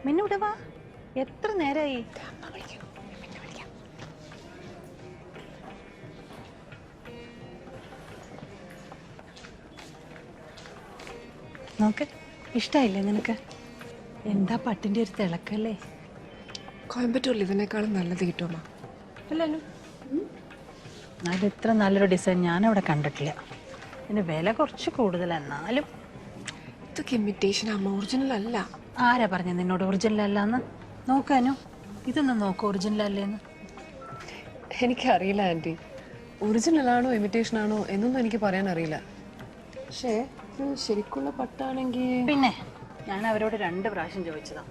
മിന്നൂടെ വാ. എത്ര നേരായി? നോക്ക്, ഇഷ്ടായില്ലേ നിനക്ക്? എന്താ പട്ടിന്റെ ഒരു തിളക്കല്ലേ? കോയമ്പത്തൂരിൽ ഇതിനേക്കാളും നല്ലത് കിട്ടുമോ? അല്ലല്ലോ. എന്നാലും ഇത്ര നല്ലൊരു ഡിസൈൻ ഞാനവിടെ കണ്ടിട്ടില്ല. ഇതിന്റെ വില കുറച്ച് കൂടുതൽ. എന്നാലും ഇതൊക്കെ ഇമിറ്റേഷൻ അമ്മ, ഒറിജിനൽ അല്ല. ആരാ പറഞ്ഞ നിന്നോട് ഒറിജിനൽ അല്ലാന്ന്? നോക്കാനോ, ഇതൊന്നും നോക്ക് ഒറിജിനൽ അല്ലേന്ന്. എനിക്കറിയില്ല ആൻറ്റി, ഒറിജിനൽ ആണോ ഇമിറ്റേഷൻ ആണോ എന്നൊന്നും എനിക്ക് പറയാൻ അറിയില്ല. പക്ഷേ ഇത് ശരിക്കുള്ള പട്ടാണെങ്കിൽ പിന്നെ ഞാൻ അവരോട് 2 പ്രാവശ്യം ചോദിച്ചതാ.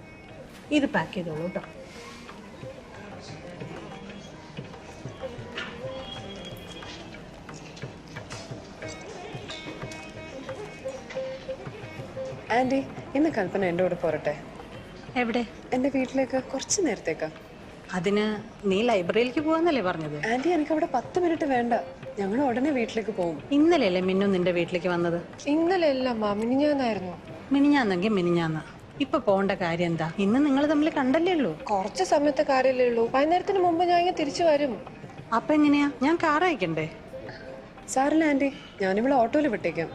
ഇത് പാക്ക് ചെയ്തോളൂ കേട്ടോ. ആൻറ്റി, ഇന്ന് കൽപ്പന എൻ്റെ കൂടെ പോരട്ടെ? എവിടെ? എൻ്റെ വീട്ടിലേക്ക് കുറച്ച് നേരത്തേക്കാ. അതിന് നീ ലൈബ്രറിയിലേക്ക് പോവാന്നല്ലേ പറഞ്ഞത്? ആൻറ്റി, എനിക്ക് അവിടെ 10 മിനിറ്റ് വേണ്ട, ഞങ്ങൾ ഉടനെ വീട്ടിലേക്ക് പോകും. ഇന്നലെയല്ലേ മിന്നു നിന്റെ വീട്ടിലേക്ക് വന്നത്? ഇന്നലെ അല്ല അമ്മ, മിനിഞ്ഞാന്നായിരുന്നു. മിനിഞ്ഞാന്നെങ്കിൽ മിനിഞ്ഞാന്ന്. ഇപ്പൊ പോകേണ്ട കാര്യം എന്താ? ഇന്ന് നിങ്ങൾ തമ്മിൽ കണ്ടല്ലേ ഉള്ളൂ. കുറച്ച് സമയത്തെ കാര്യമല്ലേ ഉള്ളൂ, വൈകുന്നേരത്തിന് മുമ്പ് ഞാൻ ഇങ്ങനെ തിരിച്ചു വരും. അപ്പൊ എങ്ങനെയാ? ഞാൻ കാർ അയക്കണ്ടേ? സാറില്ല ആൻറ്റി, ഞാനിവിടെ ഓട്ടോയിൽ വിട്ടേക്കാം.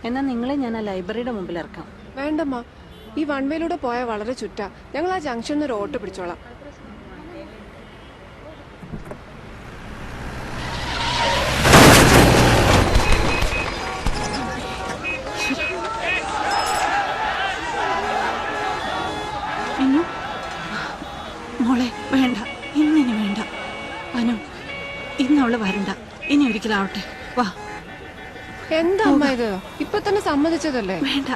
എന്നാ നിങ്ങളെ ഞാൻ ആ ലൈബ്രറിയുടെ മുമ്പിൽ ഇറക്കാം. വേണ്ടമ്മ, ഈ വൺ വേയിലൂടെ പോയാൽ വളരെ ചുറ്റാ. ഞങ്ങൾ ആ ജംഗ്ഷനിൽ ഒരു ഓട്ടോ പിടിച്ചോളാം. മിന്നു, മോളെ വേണ്ട, ഇന്നിനി വേണ്ട. അനു, ഇന്ന് അവള് വരണ്ട, ഇനി ഒരിക്കലാവട്ടെ. വാ. എന്താ അമ്മ ഇത്? ഇപ്പൊ തന്നെ സമ്മതിച്ചതല്ലേ? വേണ്ട,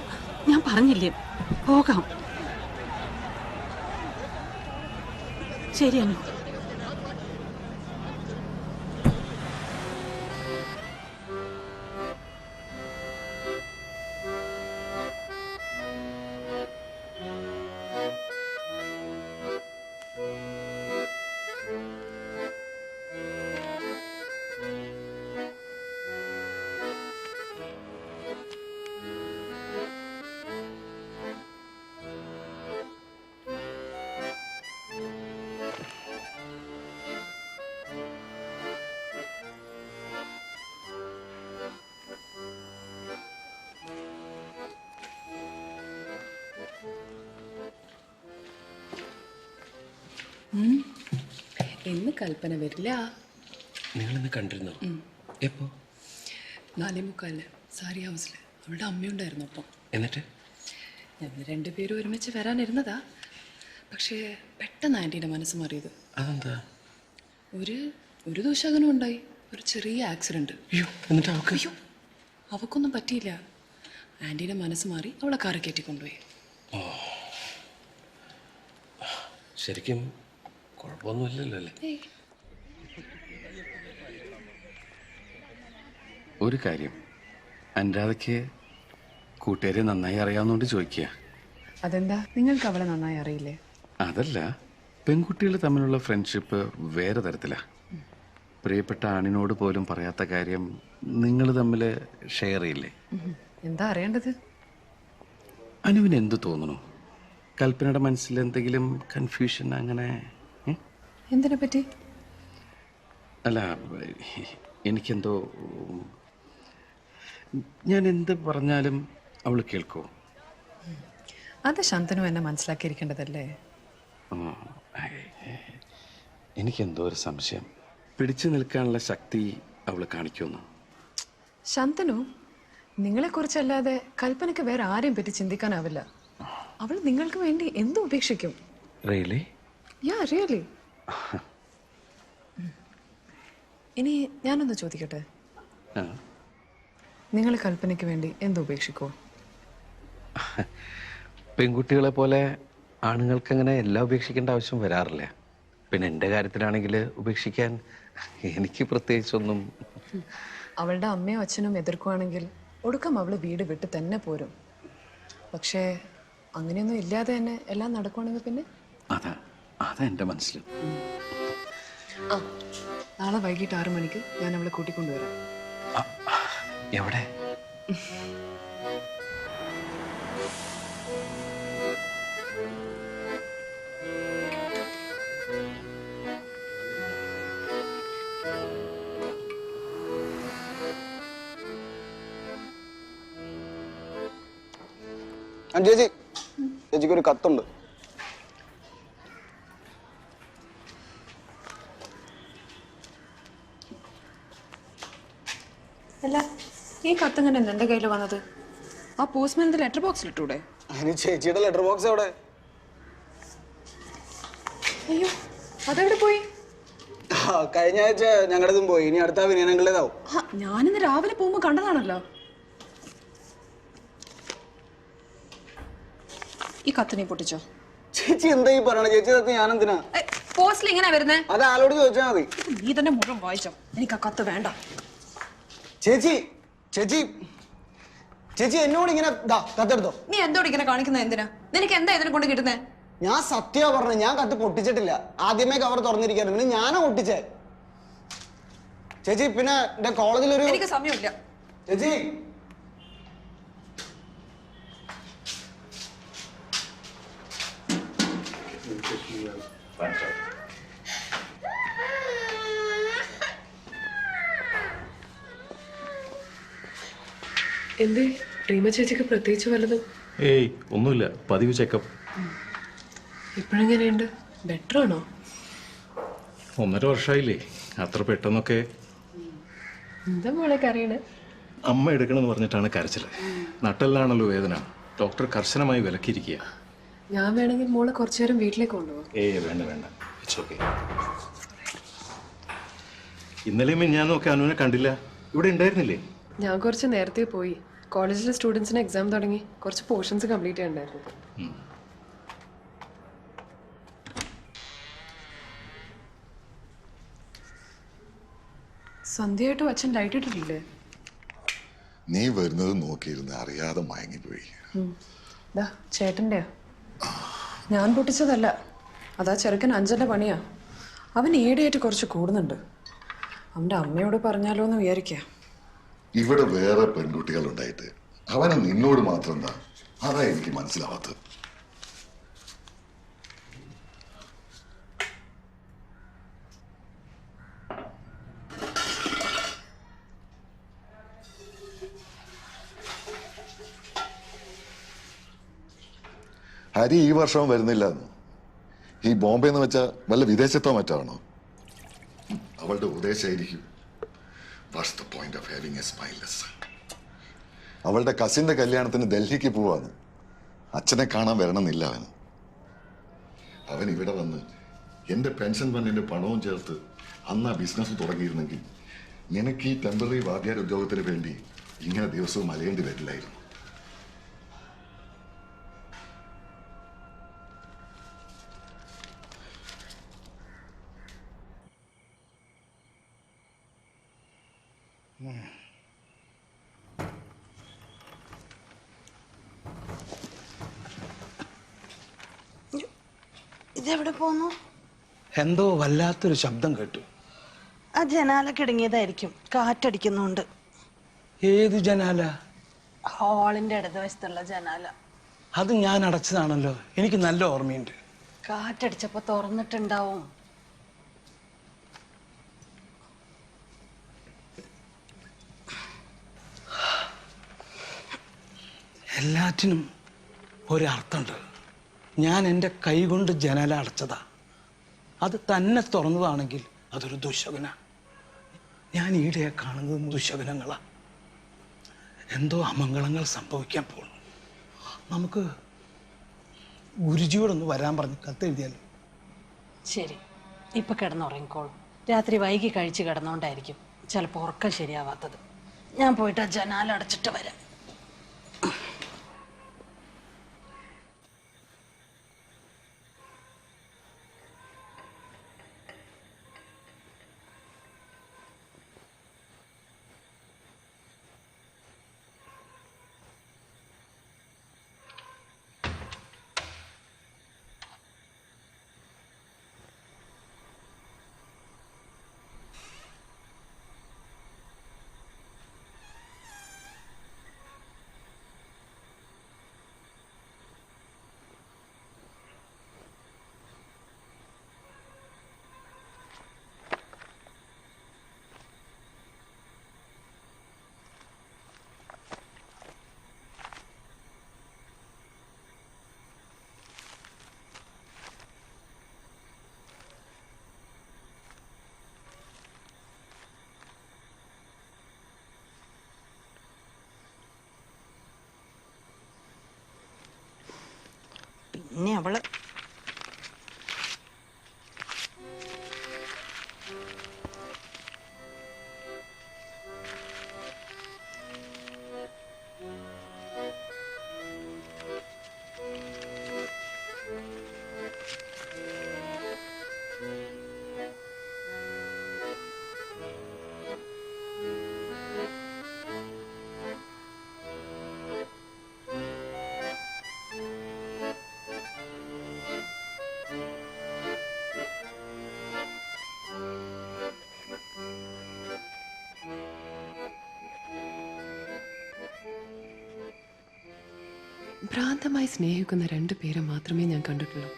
ഞാൻ പറഞ്ഞില്ലേ, പോകാം. ശരി അനു. ഇന്ന് കൽപ്പന വരില്ല. നിങ്ങളിന്ന് കണ്ടിരുന്നോ? എപ്പോ? 4:45 സാരി ഹൗസിൽ. അവളുടെ അമ്മയുണ്ടായിരുന്നു ഒപ്പം. എന്നിട്ട് ഞങ്ങൾ 2 പേരും ഒരുമിച്ച് വരാനിരുന്നതാ. പക്ഷേ പെട്ടെന്ന് ആൻറ്റീൻ്റെ മനസ്സ് മാറിയത്. അതെന്താ? ഒരു ദോഷാകനം ഉണ്ടായി, ഒരു ചെറിയ ആക്സിഡൻറ്റ്. അയ്യോ, എന്നിട്ട് അവൾക്ക്? അയ്യോ, അവക്കൊന്നും പറ്റിയില്ല. ആൻറ്റീൻ്റെ മനസ്സ് മാറി അവളെ കാറ് കയറ്റിക്കൊണ്ടുപോയി. ശരിക്കും കുഴപ്പമൊന്നുമില്ലല്ലോ അല്ലേ? ഒരു കാര്യം, അനുരാധയ്ക്ക് കൂട്ടുകാരെ നന്നായി അറിയാവുന്നതുകൊണ്ട് ചോദിക്കുക. അതെന്താ, നിങ്ങൾക്ക് അവളെ നന്നായി അറിയില്ലേ? അതല്ല, പെൺകുട്ടികൾ തമ്മിലുള്ള ഫ്രണ്ട്ഷിപ്പ് വേറെ തരത്തിലാ. പ്രിയപ്പെട്ട ആണിനോട് പോലും പറയാത്ത കാര്യം നിങ്ങൾ തമ്മിൽ ഷെയർ ചെയ്യില്ലേ? എന്താ അറിയേണ്ടത്? അനുവിന് എന്ത് തോന്നുന്നു? കൽപ്പനയുടെ മനസ്സിൽ എന്തെങ്കിലും കൺഫ്യൂഷൻ അങ്ങനെ? എന്തിനെ പറ്റി? അല്ല, എനിക്കെന്തോ, ഞാൻ എന്ത് പറഞ്ഞാലും അവൾ കേൾക്കോ? അത് ശാന്തനു എന്നെ മനസ്സിലാക്കിയിരിക്കേണ്ടതല്ലേ? എനിക്കെന്തോ ഒരു സംശയം. പിടിച്ചു നിൽക്കാനുള്ള ശക്തി അവൾ കാണിക്കുമെന്ന്. ശാന്തനു, നിങ്ങളെക്കുറിച്ചല്ലാതെ കൽപ്പനയ്ക്ക് വേറെ ആരെയും പറ്റി ചിന്തിക്കാനാവില്ല. അവൾ നിങ്ങൾക്ക് വേണ്ടി എന്തും ഉപേക്ഷിക്കും. റിയലി? യാ, റിയലി. ഇനി ഞാനൊന്ന് ചോദിക്കട്ടെ, നിങ്ങൾ കൽപ്പനയ്ക്ക് വേണ്ടി എന്തുപേക്ഷിക്കോ? പെൺകുട്ടികളെ പോലെ ആണുങ്ങൾക്ക് അങ്ങനെ എല്ലാം ഉപേക്ഷിക്കേണ്ട ആവശ്യം വരാറില്ല. പിന്നെ എൻ്റെ കാര്യത്തിലാണെങ്കിൽ ഉപേക്ഷിക്കാൻ എനിക്ക് പ്രത്യേകിച്ചൊന്നും. അവളുടെ അമ്മയും അച്ഛനും എതിർക്കുവാണെങ്കിൽ ഒടുക്കം അവള് വീട് വിട്ട് തന്നെ പോരും. പക്ഷേ അങ്ങനെയൊന്നും ഇല്ലാതെ തന്നെ എല്ലാം നടക്കുവാണെങ്കിൽ പിന്നെ അതാ എൻ്റെ മനസ്സിൽ. ആ നാളെ വൈകിട്ട് 6 മണിക്ക് ഞാൻ അവളെ കൂട്ടിക്കൊണ്ടുവരാം. എവിടെ? ചേച്ചി, ചേച്ചിക്ക് ഒരു കത്തുണ്ട്. അല്ല, ഈ കത്തെങ്ങനെ എന്റെ കയ്യിൽ വന്നത്? ആ പോസ്റ്റ്മാൻ ലെറ്റർ ബോക്സിൽ ഇട്ടൂടെ? അതിന് ചേച്ചിയുടെ ലെറ്റർ ബോക്സ് എവിടെ? അയ്യോ, അതെവിടെ പോയി? കഴിഞ്ഞ ആഴ്ച ഞങ്ങളുടെതും പോയി. ഇനി അടുത്ത വിനയനങ്ങളുടേതാവും. ഞാനിന്ന് രാവിലെ പോകുമ്പോ കണ്ടതാണല്ലോ. ഈ കത്തിനെ പൊട്ടിച്ചോ? ചേച്ചി എന്താ ഈ പറയണ? ചേച്ചി കത്ത് ഞാൻ എന്തിനാ? പോസ്റ്റിൽ ഇങ്ങനെ വരുന്നേ? അത് ആളോട് ചോദിച്ചാൽ മതി. നീ തന്നെ മുഴുവൻ വായിച്ചോ. എനിക്ക് ആ കത്ത് വേണ്ട. ചേച്ചി ചേച്ചി ചേച്ചി എന്നോട് ഇങ്ങനെ കത്തെടുത്തോ. നീ എന്തോട് ഇങ്ങനെ കാണിക്കുന്ന? എന്തിനാ? നിനക്ക് എന്താ ഇതിനെ കൊണ്ട് കിട്ടുന്നേ? ഞാൻ സത്യം പറഞ്ഞു, ഞാൻ കത്ത് പൊട്ടിച്ചിട്ടില്ല. ആദ്യമേ കവർ തുറന്നിരിക്കായിരുന്നു, പിന്നെ ഞാനാ പൊട്ടിച്ചേ. ചേച്ചി പിന്നെ എന്റെ കോളേജിലൊരു എനിക്ക് സമയമില്ല. ചേച്ചി എന്തേ റീമ ചേച്ചിക്ക് പ്രത്യേകിച്ച് വല്ലതും? ഏയ് ഒന്നുമില്ല, പതിവ് ചെക്കപ്പ്. ഇപ്പോഴെങ്ങനെയുണ്ട്? ബെറ്റർ ആണോ? 1.5 വർഷമായില്ലേ, അത്ര പെട്ടെന്നൊക്കെ. എന്താ മോളെ കറിയണേ? അമ്മ എടുക്കണമെന്ന് പറഞ്ഞിട്ടാണ് കരച്ചില്. നട്ടെല്ലാണല്ലോ വേദന. ഡോക്ടർ കർശനമായി വിലക്കിയിരിക്കുക. ഞാൻ വേണമെങ്കിൽ മോളെ കുറച്ചു നേരം വീട്ടിലേക്ക് കൊണ്ടുപോകും. ഏയ് വേണ്ട വേണ്ട, ഇറ്റ്സ് ഓക്കെ. ഇന്നലെയും ഞാനൊക്കെ അനുവിനെ കണ്ടില്ല. ഇവിടെ ഉണ്ടായിരുന്നില്ലേ? ഞാൻ കുറച്ച് നേരത്തെ പോയി. കോളേജിലെ സ്റ്റുഡൻസിന് എക്സാം തുടങ്ങി. കുറച്ച് പോർഷൻസ് കംപ്ലീറ്റ് ചെയ്യണ്ടായിരുന്നു. സന്ധ്യയായിട്ടും അച്ഛൻ ലൈറ്റ് ഇട്ടിട്ടില്ലേ? നീ വരുന്നത് നോക്കിയിരുന്ന് അറിയാതെ മയങ്ങിപ്പോയി. ചേട്ടൻ്റെയാ. ഞാൻ പൊട്ടിച്ചതല്ല. അതാ ചെറുക്കൻ അഞ്ചന്റെ പണിയാ. അവൻ ഈടെയായിട്ട് കുറച്ച് കൂടുന്നുണ്ട്. അവന്റെ അമ്മയോട് പറഞ്ഞാലോ എന്ന് വിചാരിക്കുക. ഇവിടെ വേറെ പെൺകുട്ടികൾ ഉണ്ടായിട്ട് അവന് നിന്നോട് മാത്രം എന്താ? അതാ എനിക്ക് മനസ്സിലാവാത്തത്. ഹരി ഈ വർഷവും വരുന്നില്ല. ഈ ബോംബെ എന്ന് വെച്ചാൽ വല്ല വിദേശത്തോ മറ്റാണോ? അവളുടെ ഉദ്ദേശമായിരിക്കും. What's the point of having a smileless? അവളുടെ കസിന്റെ കല്യാണത്തിന് ഡൽഹിക്ക് പോവാന്ന്. അച്ഛനെ കാണാൻ വരണമെന്നില്ല അവൻ. അവൻ ഇവിടെ വന്ന് എന്റെ പെൻഷൻ ഫണ്ടിന്റെ പണവും ചേർത്ത് അന്ന് ആ ബിസിനസ് തുടങ്ങിയിരുന്നെങ്കിൽ നിനക്ക് ഈ ടെമ്പററി വാദ്യാർ ഉദ്യോഗത്തിന് വേണ്ടി ഇങ്ങനെ ദിവസവും അലയേണ്ടി വരില്ലായിരുന്നു. ഇതെവിടെ പോന്നു? എന്തോ വല്ലാത്തൊരു ശബ്ദം കേട്ടു. ആ ജനാല കിടങ്ങിയതായിരിക്കും, കാറ്റടിക്കുന്നുണ്ട്. ഏത് ജനാല? ഹാളിന്റെ ഇടതുവശത്തുള്ള ജനാല. അത് ഞാൻ അടച്ചതാണല്ലോ, എനിക്ക് നല്ല ഓർമ്മയുണ്ട്. കാറ്റടിച്ചപ്പോ തുറന്നിട്ടുണ്ടാവും. എല്ലാറ്റിനും ഒരർത്ഥമുണ്ട്. ഞാൻ എൻ്റെ കൈ കൊണ്ട് ജനാല അടച്ചതാ. അത് തന്നെ തുറന്നതാണെങ്കിൽ അതൊരു ദുശകുന. ഞാൻ ഈയിടെ കാണുന്നത് ദുശകുനങ്ങളാ. എന്തോ അമംഗളങ്ങൾ സംഭവിക്കാൻ പോകുന്നു. നമുക്ക് ഗുരുജിയോടൊന്ന് വരാൻ പറഞ്ഞ് കത്തെഴുതിയാലോ? ശരി, ഇപ്പൊ കിടന്നുറങ്ങിക്കോളും. രാത്രി വൈകി കഴിച്ച് കിടന്നോണ്ടായിരിക്കും ചിലപ്പോൾ ഉറക്കം ശരിയാവാത്തത്. ഞാൻ പോയിട്ട് ആ ജനാല അടച്ചിട്ട് വരാം. പിന്നെ അവള് ഭ്രാന്തമായി സ്നേഹിക്കുന്ന 2 പേരെ മാത്രമേ ഞാൻ കണ്ടിട്ടുള്ളൂ,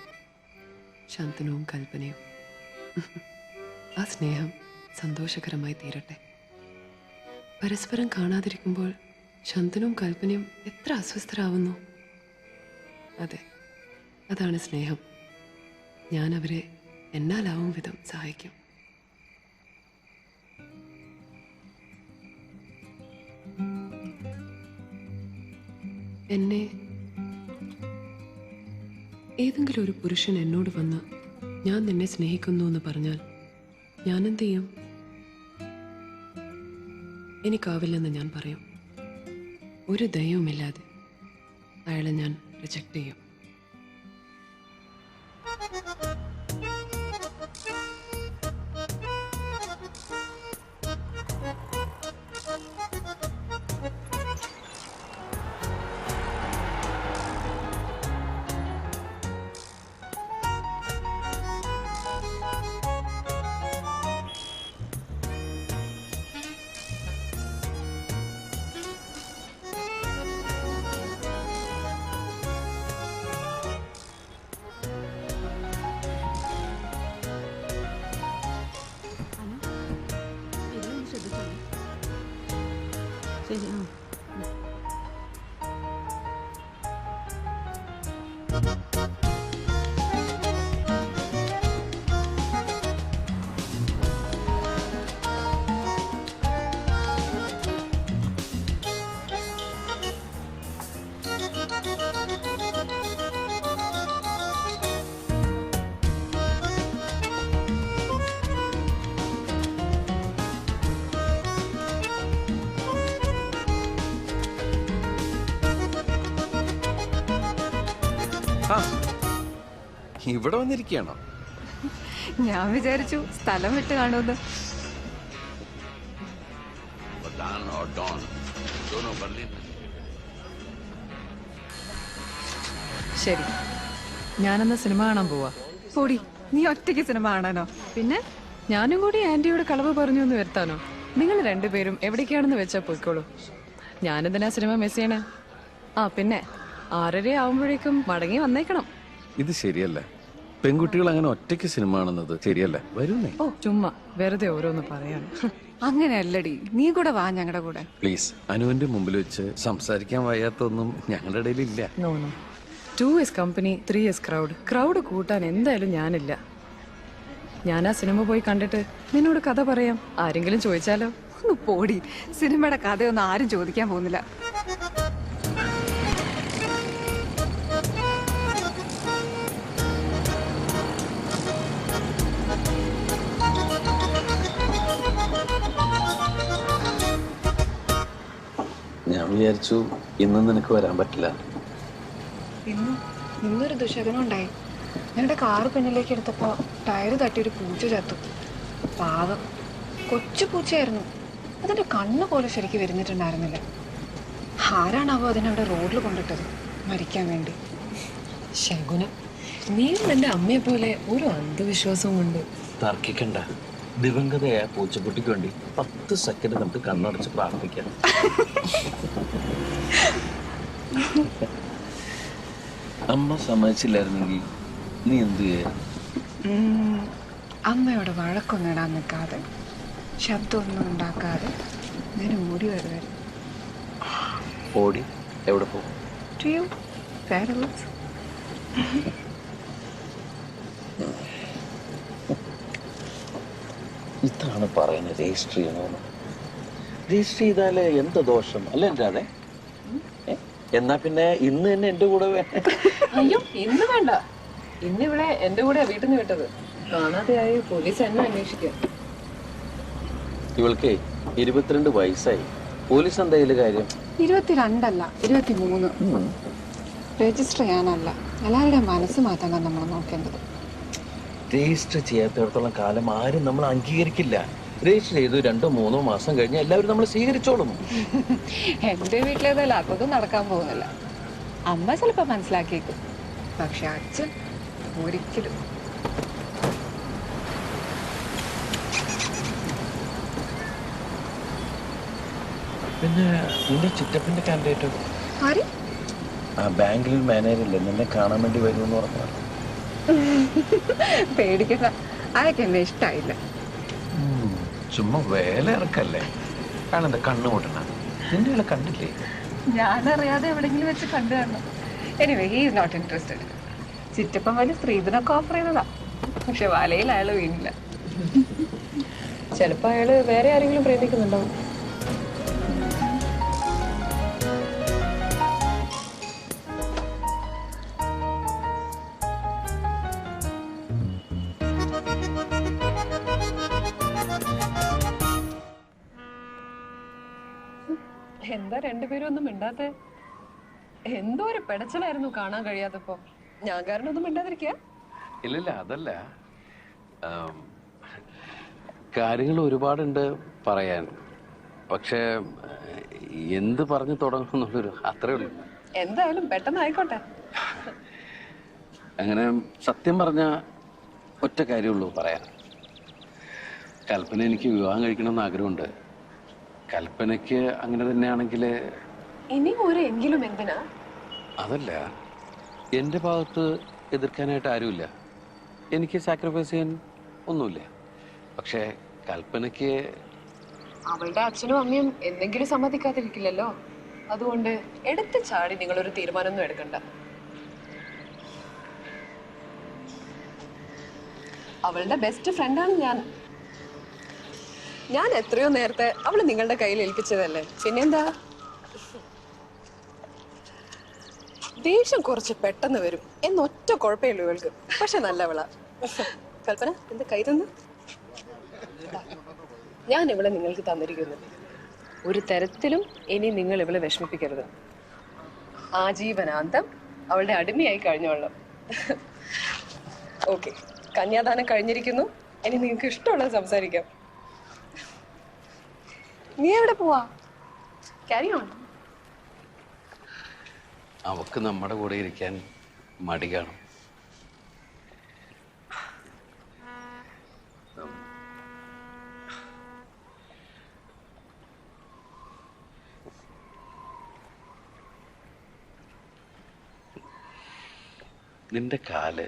ശാന്തനുവും കൽപ്പനയും. ആ സ്നേഹം സന്തോഷകരമായി തീരട്ടെ. പരസ്പരം കാണാതിരിക്കുമ്പോൾ ശാന്തനും കൽപ്പനയും എത്ര അസ്വസ്ഥരാവുന്നു. അതെ, അതാണ് സ്നേഹം. ഞാൻ അവരെ എന്നാലാവും വിധം സഹായിക്കും. എന്നെ ഏതെങ്കിലും ഒരു പുരുഷൻ എന്നോട് വന്ന് ഞാൻ നിന്നെ സ്നേഹിക്കുന്നു എന്ന് പറഞ്ഞാൽ ഞാൻ എന്ത് ചെയ്യും? എനിക്കാവില്ലെന്ന് ഞാൻ പറയും. ഒരു ദയവുമില്ലാതെ അയാളെ ഞാൻ റിജക്റ്റ് ചെയ്യും. ശരി. ഇവിടെ വന്നിരിക്കുകയാണോ? ഞാൻ വിചാരിച്ചു സ്ഥലം വിട്ട് കാണുമെന്ന്. ശരി, ഞാനെന്നാ സിനിമ കാണാൻ പോവാ. പൊടി, നീ ഒറ്റയ്ക്ക് സിനിമ കാണാനോ? പിന്നെ ഞാനും കൂടി ആന്റിയോട് കളവ് പറഞ്ഞു എന്ന് വരുത്താനോ? നിങ്ങൾ 2 പേരും എവിടേക്കാണെന്ന് വെച്ചാൽ പോയിക്കോളൂ. ഞാനെന്തിനാ സിനിമ മിസ് ചെയ്യണേ? ആ പിന്നെ 6:30 ആവുമ്പോഴേക്കും മടങ്ങി വന്നേക്കണം. ഇത് ശരിയല്ല. പെൺകുട്ടികൾ അങ്ങനെ ഒറ്റയ്ക്ക് സിനിമ കാണുന്നത് ശരിയല്ല. വരുന്നേ. ഓ ചുമ്മാ വെറുതെ ഓരോന്ന് പറയാണ്. അങ്ങനെയല്ലടി, നീ കൂടെ വാ ഞങ്ങളുടെ കൂടെ. പ്ലീസ്, അനുവിന്റെ മുമ്പിൽ വെച്ച് സംസാരിക്കാൻ വയ്യാത്തൊന്നും ഞങ്ങളുടെ ഇടയിലില്ല. No no, 2 is company, 3 is crowd. Crowd കൂട്ടാൻ എന്തായാലും ഞാനില്ല. ഞാൻ ആ സിനിമ പോയി കണ്ടിട്ട് നിന്നോട് കഥ പറയാം. ആരെങ്കിലും ചോദിച്ചാലോ? ഒന്ന് പോടി, സിനിമയുടെ കഥയൊന്നും ആരും ചോദിക്കാൻ പോകുന്നില്ല. ഞാൻ വിചാരിച്ചു ഇന്ന് നിനക്ക് വരാൻ പറ്റില്ല. ഇന്നൊരു ദുശകനം ഉണ്ടായി. ഞങ്ങളുടെ കാറ് പിന്നിലേക്ക് എടുത്തപ്പോ ടയറ് തട്ടിയൊരു പൂച്ച ചത്തു. പാവം കൊച്ചു പൂച്ചയായിരുന്നു. അതിന്റെ കണ്ണ് പോലെ ശരിക്കും വിരിഞ്ഞിട്ടുണ്ടായിരുന്നില്ല. ആരാണാവോ അതിനവിടെ റോഡിൽ കൊണ്ടിട്ടത് മരിക്കാൻ വേണ്ടി. ശകുനം, നീയും എന്റെ അമ്മയെ പോലെ ഒരു അന്ധവിശ്വാസവും ഉണ്ട്. തർക്കിക്കണ്ട. ദിവംഗതയായ പൂച്ചക്കുട്ടിക്ക് വേണ്ടി 10 സെക്കൻഡ് നമുക്ക് കണ്ണടച്ച് പ്രാർത്ഥിക്കാം. അമ്മ സമ്മതിച്ചില്ലായിരുന്നെങ്കിൽ നീ എന്ത് ചെയ്യാൻ? അമ്മയോട് വഴക്കൊന്നും ഇടാൻ നിൽക്കാതെ, ശബ്ദമൊന്നും ഉണ്ടാക്കാതെ ഞാൻ ഓടി വരുമായിരുന്നു. ഓടി എവിടെ പോകും? ഇതാണ് പറയുന്നത്, രജിസ്റ്റർ ചെയ്യണമെന്ന്. രജിസ്റ്റർ ചെയ്താല് എന്ത് ദോഷം അല്ലേ? എൻ്റെ അതെ എന്നാ പിന്നെ ഇന്ന് തന്നെ എന്റെ കൂടെ അയ്യോ ഇന്ന് വേണ്ട. ഇന്ന് ഇവിടെ എന്റെ കൂടെ വീട്ടിൽ നിന്ന് വിട്ടത്. കാണാതെയായി പോലീസ് എന്നെ അന്വേഷിക്കുക. ഇവൾക്കേ 22 വയസ്സായി. പോലീസ് എന്തായാലും കാര്യം 22 അല്ല 23. രജിസ്റ്റർ ചെയ്യാനല്ല, എല്ലാവരുടെ മനസ്സ് മാറ്റാനാണ് നമ്മൾ നോക്കേണ്ടത്. രജിസ്റ്റർ ചെയ്യാത്തിടത്തോളം കാലം ആരും നമ്മൾ അംഗീകരിക്കില്ല. രജിസ്റ്റർ ചെയ്തു 2-3 മാസം കഴിഞ്ഞ് എല്ലാവരും നമ്മൾ സ്വീകരിച്ചോളും. എന്റെ വീട്ടിലേതല്ല അതൊന്നും നടക്കാൻ പോകുന്നില്ല. അമ്മ ചിലപ്പോ മനസ്സിലാക്കിയേക്കും, പക്ഷെ അച്ഛൻ ഒരിക്കലും. പിന്നെ നിന്റെ ചിറ്റപ്പന്റെ കാൻഡിഡേറ്റ് ആര്? ആ ബാങ്കിൽ മാനേജറില്ലേ നിന്നെ കാണാൻ വേണ്ടി വരുമെന്ന് പറഞ്ഞു. പേടിക്കണ്ട, അതൊക്കെ എന്നെ ഇഷ്ടായില്ല. ചുമ്മാ വേല ഇറക്കല്ലേ. കാണണ്ട കണ്ണു കൂട്ടണ നിന്റെ ആളെ കണ്ടില്ലേ? ഞാനറിയാതെ എവിടെങ്കിലും വെച്ച് കണ്ടു കാണണം. Anyway he is not interested. ചിറ്റപ്പം വലിയ സ്ത്രീധനൊക്കെ ഓഫർ ചെയ്തതാ, പക്ഷെ വലയിൽ അയാൾ വീണില്ല. ചിലപ്പോ അയാള് വേറെ ആരെങ്കിലും പ്രേമിക്കുന്നുണ്ടാവും. എന്താ രണ്ടുപേരും ഒന്നും മിണ്ടാത്തെ? എന്തോ ഒരു പെടച്ചലായിരുന്നു കാണാൻ കഴിയാത്തപ്പോ. ഞാൻ കാരണം ഒന്നും മിണ്ടാതിരിക്കുക. ഇല്ലില്ല, അതല്ല. കാര്യങ്ങൾ ഒരുപാടുണ്ട് പറയാൻ. പക്ഷെ എന്ത് പറഞ്ഞു തുടങ്ങുന്നുള്ളൊരു അത്രേ ഉള്ളൂ. എന്തായാലും പെട്ടെന്ന് ആയിക്കോട്ടെ. അങ്ങനെ സത്യം പറഞ്ഞ ഒറ്റ കാര്യമുള്ളൂ പറയാൻ. കൽപ്പന എനിക്ക് വിവാഹം കഴിക്കണമെന്ന് ആഗ്രഹമുണ്ട്. കൽപ്പനയ്ക്ക് അങ്ങനെ തന്നെയാണെങ്കിൽ ഇനി ഒരു എങ്കിലും എന്തിനാ? അതല്ല, എൻ്റെ ഭാഗത്ത് എതിർക്കാനായിട്ട് ആരുമില്ല. എനിക്ക് സാക്രിഫൈസ് ചെയ്യാൻ ഒന്നുമില്ല. പക്ഷേ കൽപ്പനയ്ക്ക് അവളുടെ അച്ഛനും അമ്മയും എന്തെങ്കിലും സമ്മതിക്കാതിരിക്കില്ലല്ലോ. അതുകൊണ്ട് എടുത്ത് ചാടി നിങ്ങളൊരു തീരുമാനമൊന്നും എടുക്കണ്ട. അവളുടെ ബെസ്റ്റ് ഫ്രണ്ടാണ് ഞാൻ. ഞാൻ എത്രയോ നേരത്തെ അവള് നിങ്ങളുടെ കയ്യിൽ ഏൽപ്പിച്ചതല്ലേ. പിന്നെന്താ, ദേഷ്യം കുറച്ച് പെട്ടെന്ന് വരും എന്നൊറ്റ കുഴപ്പമില്ല ഇവൾക്ക്. പക്ഷെ നല്ലവളാ. കൽപ്പന എന്റെ കൈ തന്ന്. ഞാൻ ഇവളെ നിങ്ങൾക്ക് തന്നിരിക്കുന്നു. ഒരു തരത്തിലും ഇനി നിങ്ങൾ ഇവളെ വിഷമിപ്പിക്കരുത്. ആജീവനാന്തം അവളുടെ അടിമയായി കഴിഞ്ഞോളാം. ഓക്കെ, കന്യാദാനം കഴിഞ്ഞിരിക്കുന്നു. ഇനി നിങ്ങൾക്ക് ഇഷ്ടമുള്ളത് സംസാരിക്കാം. നീ എവിടെ പോവാ? Carry on. അവക്ക് നമ്മുടെ കൂടെ ഇരിക്കാൻ മടി കാണും. നിന്റെ കാല്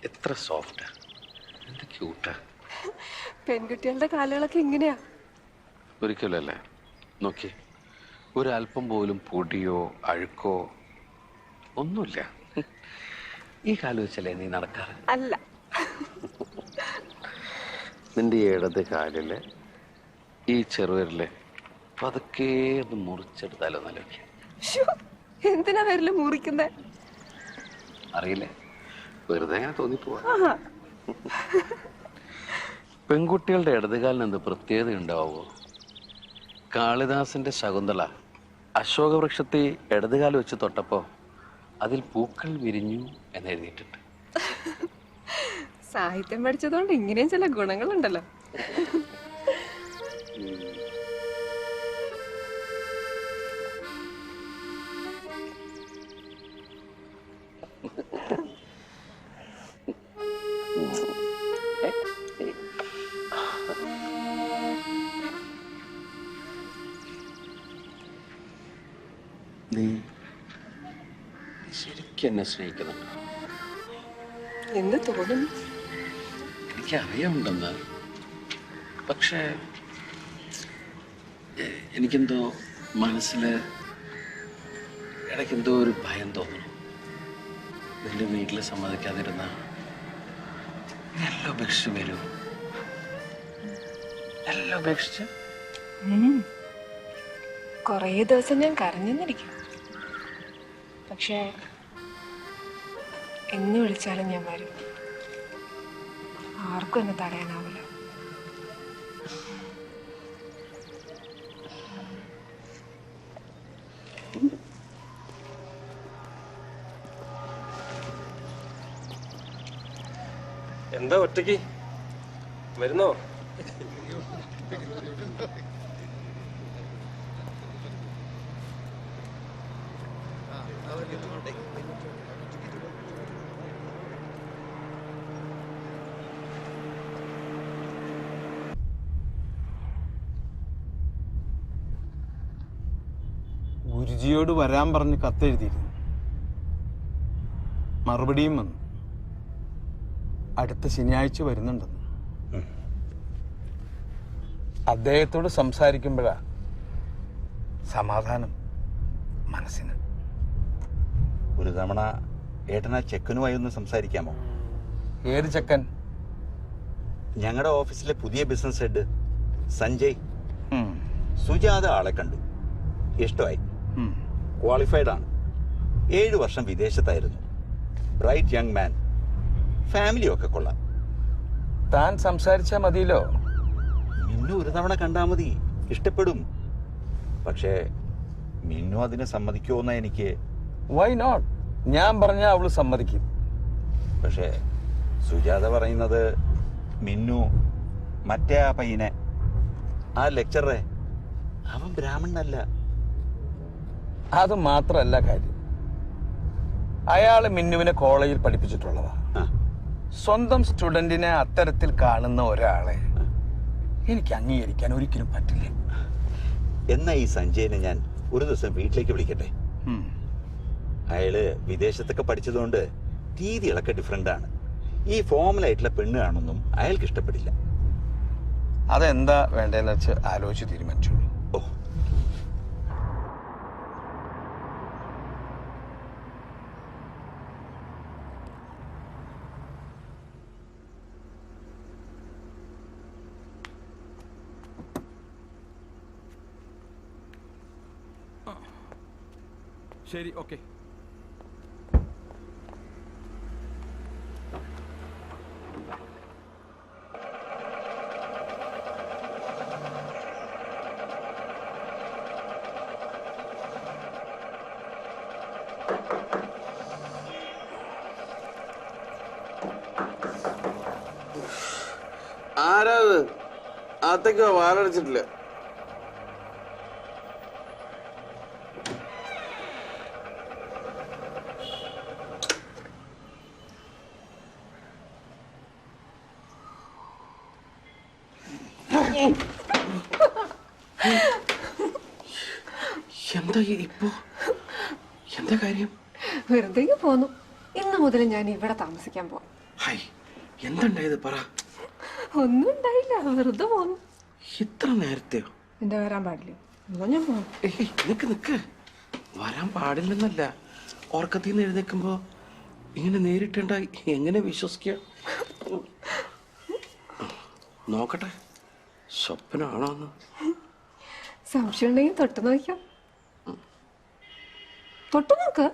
എത്ര സോഫ്റ്റാ, എന്ത് ക്യൂട്ടാ. പെൺകുട്ടികളുടെ കാലുകളൊക്കെ ഇങ്ങനെയാ. ഒരിക്കലല്ലേ നോക്കി, ഒരല്പം പോലും പൊടിയോ അഴുക്കോ ഒന്നുമില്ല. ഈ കാല് വെച്ചല്ലേ നീ നടക്കാറ്? അല്ല, നിന്റെ ഇടത് കാലില് ഈ ചെറുവിരല് പതുക്കെ ഒന്ന് മുറിച്ചെടുത്താലോ എന്നാലോക്കെ. എന്തിനാ വിരല് മുറിക്കുന്നേ? അറിയില്ലേ, വെറുതെ അങ്ങനെ തോന്നിപ്പോവാ. പെൺകുട്ടികളുടെ ഇടതുകാലിന് എന്ത് പ്രത്യേകത ഉണ്ടാവുമോ? കാളിദാസന്റെ ശകുന്തള അശോകവൃക്ഷത്തിൽ ഇടതുകാലം വെച്ച് തൊട്ടപ്പോ അതിൽ പൂക്കൾ വിരിഞ്ഞു എന്നെഴുതിയിട്ടുണ്ട്. സാഹിത്യം പഠിച്ചതുകൊണ്ട് ഇങ്ങനെയും ചില ഗുണങ്ങളുണ്ടല്ലോ. നീ ശരിക്കും എന്നെ സ്നേഹിക്കുന്നുണ്ട്. എന്ത് തോന്നുന്നു? എനിക്കറിയാമുണ്ടെന്ന്, പക്ഷേ എനിക്കെന്തോ മനസ്സിൽ ഇടയ്ക്കെന്തോ ഒരു ഭയം തോന്നുന്നു. നിന്റെ വീട്ടിൽ സമ്മതിക്കാതിരുന്ന എല്ലാം ഉപേക്ഷിച്ച് വരൂ. എല്ലാം ഉപേക്ഷിച്ച് കുറേ ദിവസം ഞാൻ കരഞ്ഞെന്നിരിക്കും. പക്ഷേ എന്ന് വിളിച്ചാലും ഞാൻ വരും. ആർക്കും എന്നെ തടയാനാവില്ല. എന്താ ഒറ്റയ്ക്ക് വരുന്നോ? ഗുരുജിയോട് വരാൻ പറഞ്ഞ് കത്തെഴുതിയിരുന്നു. മറുപടിയും വന്നു. അടുത്ത ശനിയാഴ്ച വരുന്നുണ്ടെന്ന്. അദ്ദേഹത്തോട് സംസാരിക്കുമ്പോഴാ സമാധാനം മനസ്സിന്. ഒരു തവണ ഏട്ടനാ ചെക്കനുമായി ഒന്ന് സംസാരിക്കാമോ? ഏത് ചെക്കൻ? ഞങ്ങളുടെ ഓഫീസിലെ പുതിയ ബിസിനസ് ഹെഡ് സഞ്ജയ്. സുജാത ആളെ കണ്ടു, ഇഷ്ടമായി. ക്വാളിഫൈഡ് ആണ്. 7 വർഷം വിദേശത്തായിരുന്നു. Bright young man. ഫാമിലിയൊക്കെ കൊള്ളാം. താൻ സംസാരിച്ചാ മതിയല്ലോ. മിന്നു ഒരു തവണ കണ്ടാൽ മതി, ഇഷ്ടപ്പെടും. പക്ഷേ മിന്നു അതിന് സമ്മതിക്കുമോന്ന എനിക്ക്. Why not? ഞാൻ പറഞ്ഞാൽ അവള് സമ്മതിക്കും. പക്ഷേ സുജാത പറയുന്നത് മിന്നു മറ്റേ ആ പയ്യനെ, ആ ലെക്ചറെ, അവൻ ബ്രാഹ്മണനല്ല. അത് മാത്രല്ല കാര്യം, അയാള് മിന്നുവിനെ കോളേജിൽ പഠിപ്പിച്ചിട്ടുള്ളതാ. സ്വന്തം സ്റ്റുഡന്റിനെ അത്തരത്തിൽ കാണുന്ന ഒരാളെ എനിക്ക് അംഗീകരിക്കാൻ ഒരിക്കലും പറ്റില്ല. എന്നാ ഈ സഞ്ജയനെ ഞാൻ ഒരു ദിവസം വീട്ടിലേക്ക് വിളിക്കട്ടെ. അയാള് വിദേശത്തൊക്കെ പഠിച്ചതുകൊണ്ട് രീതികളൊക്കെ ഡിഫറെന്റ് ആണ്. ഈ ഫോമലായിട്ടുള്ള പെണ്ണ് കാണുന്നതും അയാൾക്ക് ഇഷ്ടപ്പെടില്ല. അതെന്താ വേണ്ടതെന്ന് വെച്ച് ആലോചിച്ച് തീരുമാനിച്ചോളൂ. ഓ, ശരി, ഓക്കെ. ആരാത്? അകത്തേക്ക് വാലടിച്ചിട്ടില്ല. എന്താ ഇപ്പോ? എന്താ കാര്യം? വെറുതെ പോന്നു. ഇന്ന് മുതൽ ഞാൻ ഇവിടെ താമസിക്കാൻ പോവാം. എന്തുണ്ടായത് പറ. ഒന്നും ഉണ്ടായില്ല, വെറുതെ പോന്നു. ഇത്ര നേരത്തെയോ? എന്റെ വരാൻ പാടില്ല. ഞാൻ പോവാം. നിക്ക് വരാൻ പാടില്ലെന്നല്ല, ഉറക്കത്തിൽ നിന്ന് എഴുന്നേക്കുമ്പോ ഇങ്ങനെ നേരിട്ടുണ്ട എങ്ങനെ വിശ്വസിക്കുക? നോക്കട്ടെ സ്വപ്നമാണോന്ന്. സംശയം ഉണ്ടെങ്കിൽ തൊട്ട് നോക്കാം. തൊട്ട് നോക്ക്.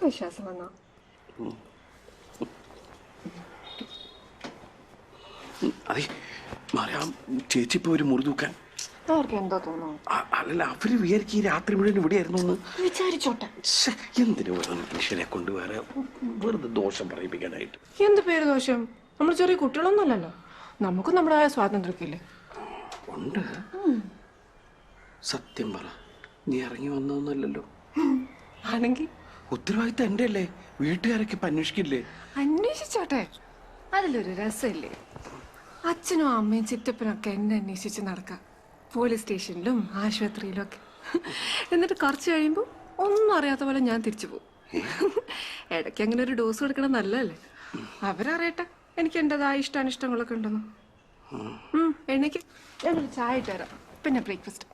വിശ്വാസം വന്നോ? അതെ മറിയാം ചേച്ചി ഇപ്പൊ ഒരു മുറി തൂക്കാൻ. അവർക്ക് എന്തോ തോന്നുന്നു. അല്ലല്ല, അവര് വിചാരിക്കും ഈ രാത്രി മുഴുവൻ ഇവിടെയായിരുന്നു. വിചാരിച്ചോട്ടെ. എന്തിനു വെറുതെ മനുഷ്യനെ കൊണ്ട് വെറുതെ ദോഷം പറയിപ്പിക്കാനായിട്ട്. എന്ത് പേര് ദോഷം? നമ്മൾ ചെറിയ കുട്ടികളൊന്നും അല്ലല്ലോ. നമുക്ക് നമ്മുടേതായ സ്വാതന്ത്ര്യമൊക്കെ ഉണ്ട്. സത്യം പറ, നീ ഇറങ്ങി വന്നതൊന്നുമല്ലല്ലോ. ആണെങ്കിൽ ഉത്തരവാദിത്തം എന്റെ അല്ലേ? വീട്ടുകാരൊക്കെ ഇപ്പൊ അന്വേഷിക്കില്ലേ? അന്വേഷിച്ചോട്ടെ, അതിലൊരു രസമില്ലേ? അച്ഛനും അമ്മയും ചിറ്റപ്പനൊക്കെ എന്നെ അന്വേഷിച്ച് നടക്കാം, പോലീസ് സ്റ്റേഷനിലും ആശുപത്രിയിലും ഒക്കെ. എന്നിട്ട് കുറച്ച് കഴിയുമ്പോൾ ഒന്നും അറിയാത്ത പോലെ ഞാൻ തിരിച്ചു പോകും. ഇടയ്ക്ക് അങ്ങനെ ഒരു ഡോസ് കൊടുക്കണം നല്ലതല്ലേ? അവരറിയട്ടെ എനിക്ക് എൻ്റെതായ ഇഷ്ടാനിഷ്ടങ്ങളൊക്കെ ഉണ്ടെന്ന്. എണ്ണയ്ക്ക് ഞങ്ങൾ ചായ ഇട്ട് തരാം, പിന്നെ ബ്രേക്ക്ഫാസ്റ്റ്.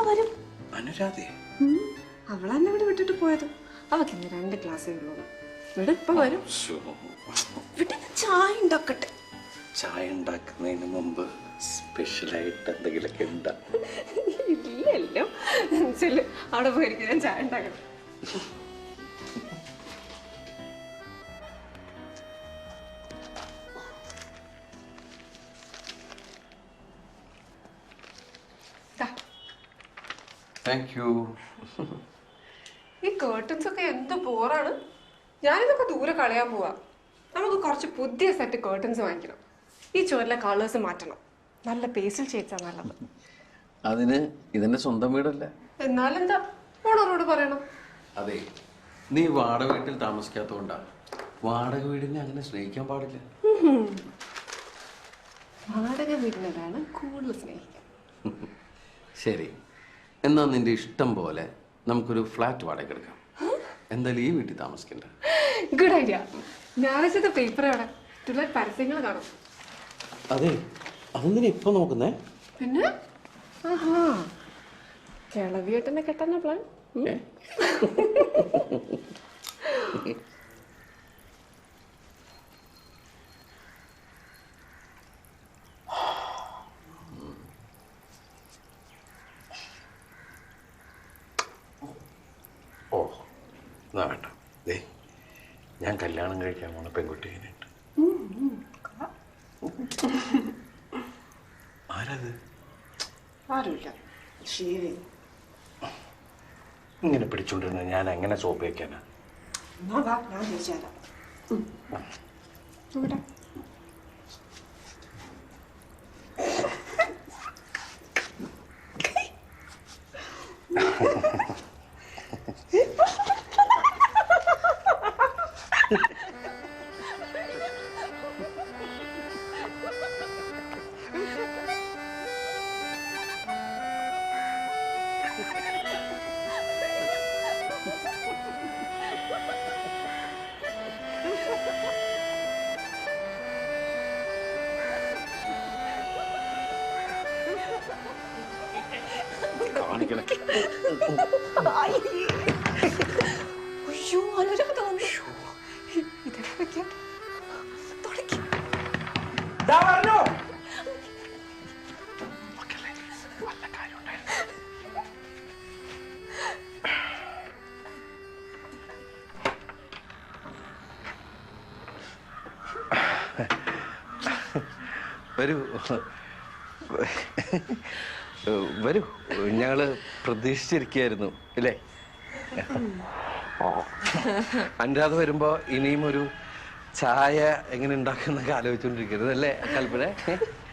വരും. അനുരാധേ അവളെന്നെ ഇവിടെ വിട്ടിട്ട് പോയത്. അവക്ക് ഇന്ന് 2 ക്ലാസ്സേ ഉള്ളൂ. ഇവിടെ ഇപ്പൊ വരും. ഇവിടെ ചായ ഉണ്ടാക്കട്ടെ. ചായ ഉണ്ടാക്കുന്നതിന് മുമ്പ് സ്പെഷ്യലായിട്ട് എന്തെങ്കിലുമൊക്കെ ഉണ്ടാ? ഇല്ലല്ലോ. ചെല്ല്, അവിടെ പോയിരിക്കും, ഞാൻ ചായ ഉണ്ടാക്കട്ടെ. Thank you. ഈ കേർട്ടൻസ് ഒക്കെ എന്ത് ബോറാണ്. ഞാനിതൊക്കെ ദൂരെ കളയാൻ പോവാ. നമുക്ക് കുറച്ച് പുതിയ സെറ്റ് കേർട്ടൻസ് വാങ്ങിക്കണം. ഈ ചുവരിലെ കളേഴ്സ് മാറ്റണം. നല്ല പേസ്റ്റൽ ഷെയ്ഡ്സാ നല്ലത്. അതിന് ഇതെന്റെ സ്വന്തം വീടല്ല. എന്നാലെന്താ, ഓണറോട് പറയണം. അതെ, നീ വാടക വീട്ടിൽ താമസിക്കാത്തോണ്ടാ. വാടക വീടിനെ അങ്ങനെ സ്നേഹിക്കാൻ പാടില്ല. വാടക വീടിനോടാണ് കൂടുതൽ സ്നേഹിക്കാൻ. ശരി, എന്നാ നിന്റെ ഇഷ്ടം പോലെ നമുക്കൊരു ഫ്ലാറ്റ് വാടക എടുക്കാം. എന്തായാലും ഈ വീട്ടിൽ താമസിക്കണ്ട. Good idea. ഞായറാഴ്ചത്തെ പേപ്പർ അവിടെ ടുലറ്റ് പരസ്യങ്ങൾ കാണും. അതെ, അതൊന്നിനെ ഇപ്പൊ നോക്കുന്നേ. പിന്നെ ആഹാ, കിളവിയേട്ടനെ കെട്ടാനാ പ്ലാൻ. ഓ, എന്നാ വേണ്ട. ദേ, ഞാൻ കല്യാണം കഴിക്കാൻ പോണ പെൺകുട്ടീനുണ്ട്. ആരത്? ആരുമില്ല. ശരി, ഇങ്ങനെ പിടിച്ചോണ്ടിരുന്ന ഞാൻ എങ്ങനെ സോപ്പ് വയ്ക്കാനാ? ഞാൻ ചോദിച്ചാലോ. അയ്യോ, അനുരാധ വന്നു. ഇതൊക്കെ വെക്കാം. തുടക്കി. വരൂ വരൂ, ഞങ്ങള് പ്രതീക്ഷിച്ചിരിക്കുകയായിരുന്നു അല്ലേ? അനുരാധ വരുമ്പോ ഇനിയും ഒരു ചായ എങ്ങനെ ഉണ്ടാക്കുന്നൊക്കെ ആലോചിച്ചോണ്ടിരിക്കരുത് അല്ലേ കൽപ്പന?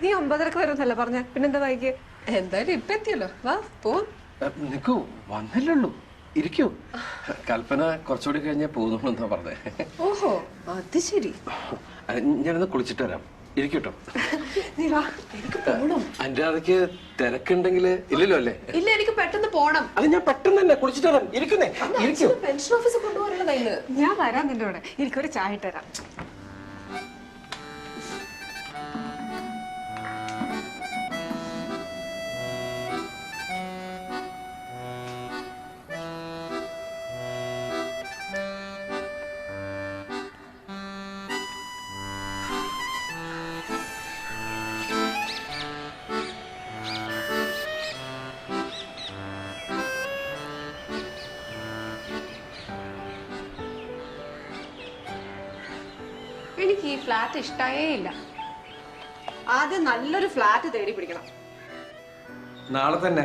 നീ 9:30 വരുന്നല്ലേ പറഞ്ഞ, പിന്നെന്താ വൈകിയ? എന്തായാലും ഇപ്പൊ എത്തിയല്ലോ, വാ പോ. നിക്കൂ, വന്നല്ലുള്ളൂ, ഇരിക്കൂ. കൽപ്പന കുറച്ചുകൂടി കഴിഞ്ഞാൽ പോകുന്നുണ്ടെന്നാ പറഞ്ഞേ. ഓഹോ, അത് ശരി. ഞാനൊന്ന് കുളിച്ചിട്ട് വരാം, ഇരിക്കട്ടോ. നീ വാ, എനിക്ക് പോണം. അനുരാധയ്ക്ക് തിരക്കുണ്ടെങ്കിൽ ഇല്ലല്ലോ അല്ലേ? ഇല്ല, എനിക്ക് പെട്ടെന്ന് പോണം. അത് ഞാൻ പെട്ടെന്ന് തന്നെ കുളിച്ചിട്ട് വരാം, ഇരിക്കുന്നേ. പെൻഷൻ ഓഫീസ് കൊണ്ടുപോകാനുള്ളതായിരുന്നു. ഞാൻ വരാം നിന്റെ കൂടെ, എനിക്കൊരു ചായ തരാം. എനിക്ക് ഈ ഫ്ലാറ്റ് ഇഷ്ടമേ ഇല്ല. ആദ്യം നല്ലൊരു ഫ്ലാറ്റ് തേടി പിടിക്കണം. നാളെ തന്നെ,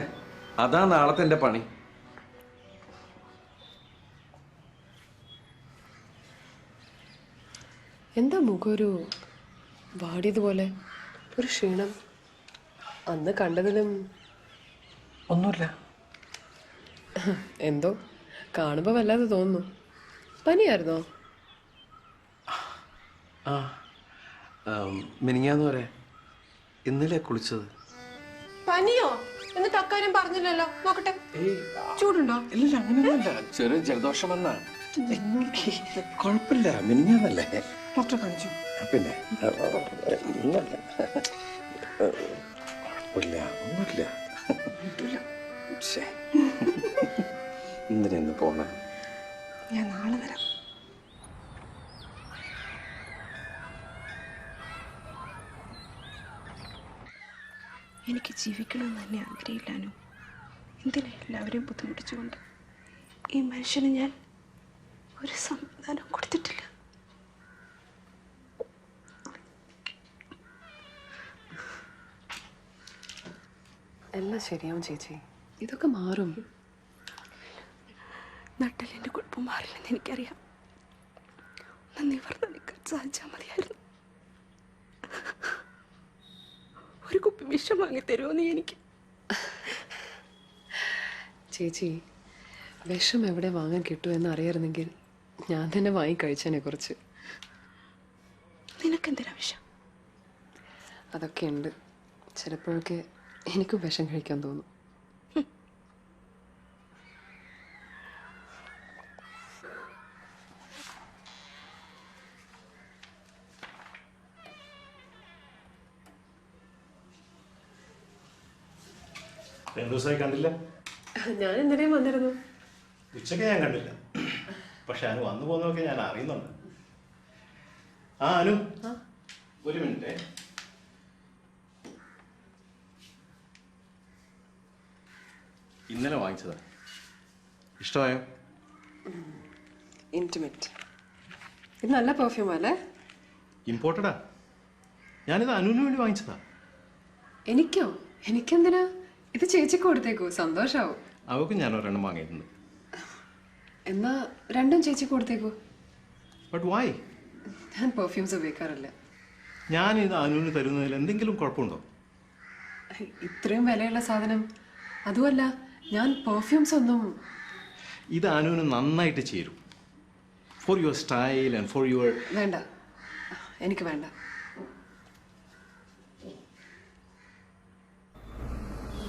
അതാ നാളത്തെ എന്റെ പണി. എന്താ മുഖം ഒരു വാടിയതുപോലെ, ഒരു ക്ഷീണം? അന്ന് കണ്ടതിലും ഒന്നുമില്ല. എന്തോ കാണുമ്പോ വല്ലാതെ തോന്നുന്നു. പനിയായിരുന്നോ? ആ, മിനിങ്ങാന്ന് പറയാ, ഇന്നലെ കുളിച്ചത്. പനിയോ? എന്നിട്ട് അക്കാര്യം പറഞ്ഞില്ലല്ലോ. നോക്കട്ടെ, ചൂടുണ്ടോ? ഇല്ല, അങ്ങനെയൊന്നുമില്ല, ചെറിയ ജലദോഷം വന്നാ. കുഴപ്പമില്ല, മിനിങ്ങാന്നല്ലേ. ഡോക്ടറെ കാണിച്ചു? പിന്നെ ഒന്നുമില്ല, കുഴപ്പമില്ല, ഒന്നുമില്ല. എന്തിനാ പോണ? ഞാൻ നാളെ വരാം. എനിക്ക് ജീവിക്കണമെന്ന് തന്നെ ആഗ്രഹമില്ലാനോ. എന്തിനാ എല്ലാവരെയും ബുദ്ധിമുട്ടിച്ചുകൊണ്ട്? ഈ മനുഷ്യന് ഞാൻ ഒരു സമാധാനം കൊടുത്തിട്ടില്ല. എല്ലാം ശരിയാവും ചേച്ചി, ഇതൊക്കെ മാറും. നട്ടലിൻ്റെ കുഴപ്പം മാറില്ലെന്ന് എനിക്കറിയാം. ഒന്ന് നിവർന്ന് നിൽക്കാൻ സാധിച്ചാൽ മതിയായിരുന്നു. ഒരു കുപ്പി വിഷം വാങ്ങി തരുമോ നീ എനിക്ക്? ചേച്ചി, വിഷം എവിടെ വാങ്ങാൻ കിട്ടുമെന്ന് അറിയായിരുന്നെങ്കിൽ ഞാൻ തന്നെ വാങ്ങി കഴിച്ചേനെ കുറച്ച്. നിനക്കെന്തിനാ വിഷം? അതൊക്കെ ഉണ്ട്. ചിലപ്പോഴൊക്കെ എനിക്കും വിഷം കഴിക്കാൻ തോന്നും. രണ്ടു ദിവസമായി കണ്ടില്ല. ഞാൻ എന്തിനേയും വന്നിരുന്നു. ഉച്ചയ്ക്ക് ഞാൻ കണ്ടില്ല, പക്ഷെ അനു വന്നു പോകുന്നതൊക്കെ ഞാൻ അറിയുന്നുണ്ട്. ആ അനു, ഒരു മിനിറ്റ്. ഇന്നലെ വാങ്ങിച്ചതാ, ഇഷ്ടമായോ? ഇന്റിമേറ്റ്. ഇത് നല്ല പെർഫ്യൂം അല്ലേ? ഇമ്പോർട്ടഡാ. ഞാനിത് അനുവിന് വേണ്ടി വാങ്ങിച്ചതാ. എനിക്കോ? എനിക്കെന്തിനാ? ഇത് ചേച്ചിക്ക് കൊടുത്തേക്കോ, സന്തോഷാവും. അവൾക്ക് ഞാൻ ഒരെണ്ണം വാങ്ങിയിട്ടുണ്ട്. എന്നാ രണ്ടും ചേച്ചിക്ക് കൊടുത്തേക്കോ. But why? ഞാൻ പെർഫ്യൂംസ് ഉപയോഗിക്കാറില്ല. ഞാനിത് അനുവിന് തരുന്നതിൽ എന്തെങ്കിലും കുഴപ്പമുണ്ടോ? ഇത്രയും വിലയുള്ള സാധനം. അതുമല്ല, ഞാൻ പെർഫ്യൂംസ് ഒന്നും. ഇത് അനുവിന് നന്നായിട്ട് ചേരും. For your style and for your. വേണ്ട, എനിക്ക് വേണ്ട.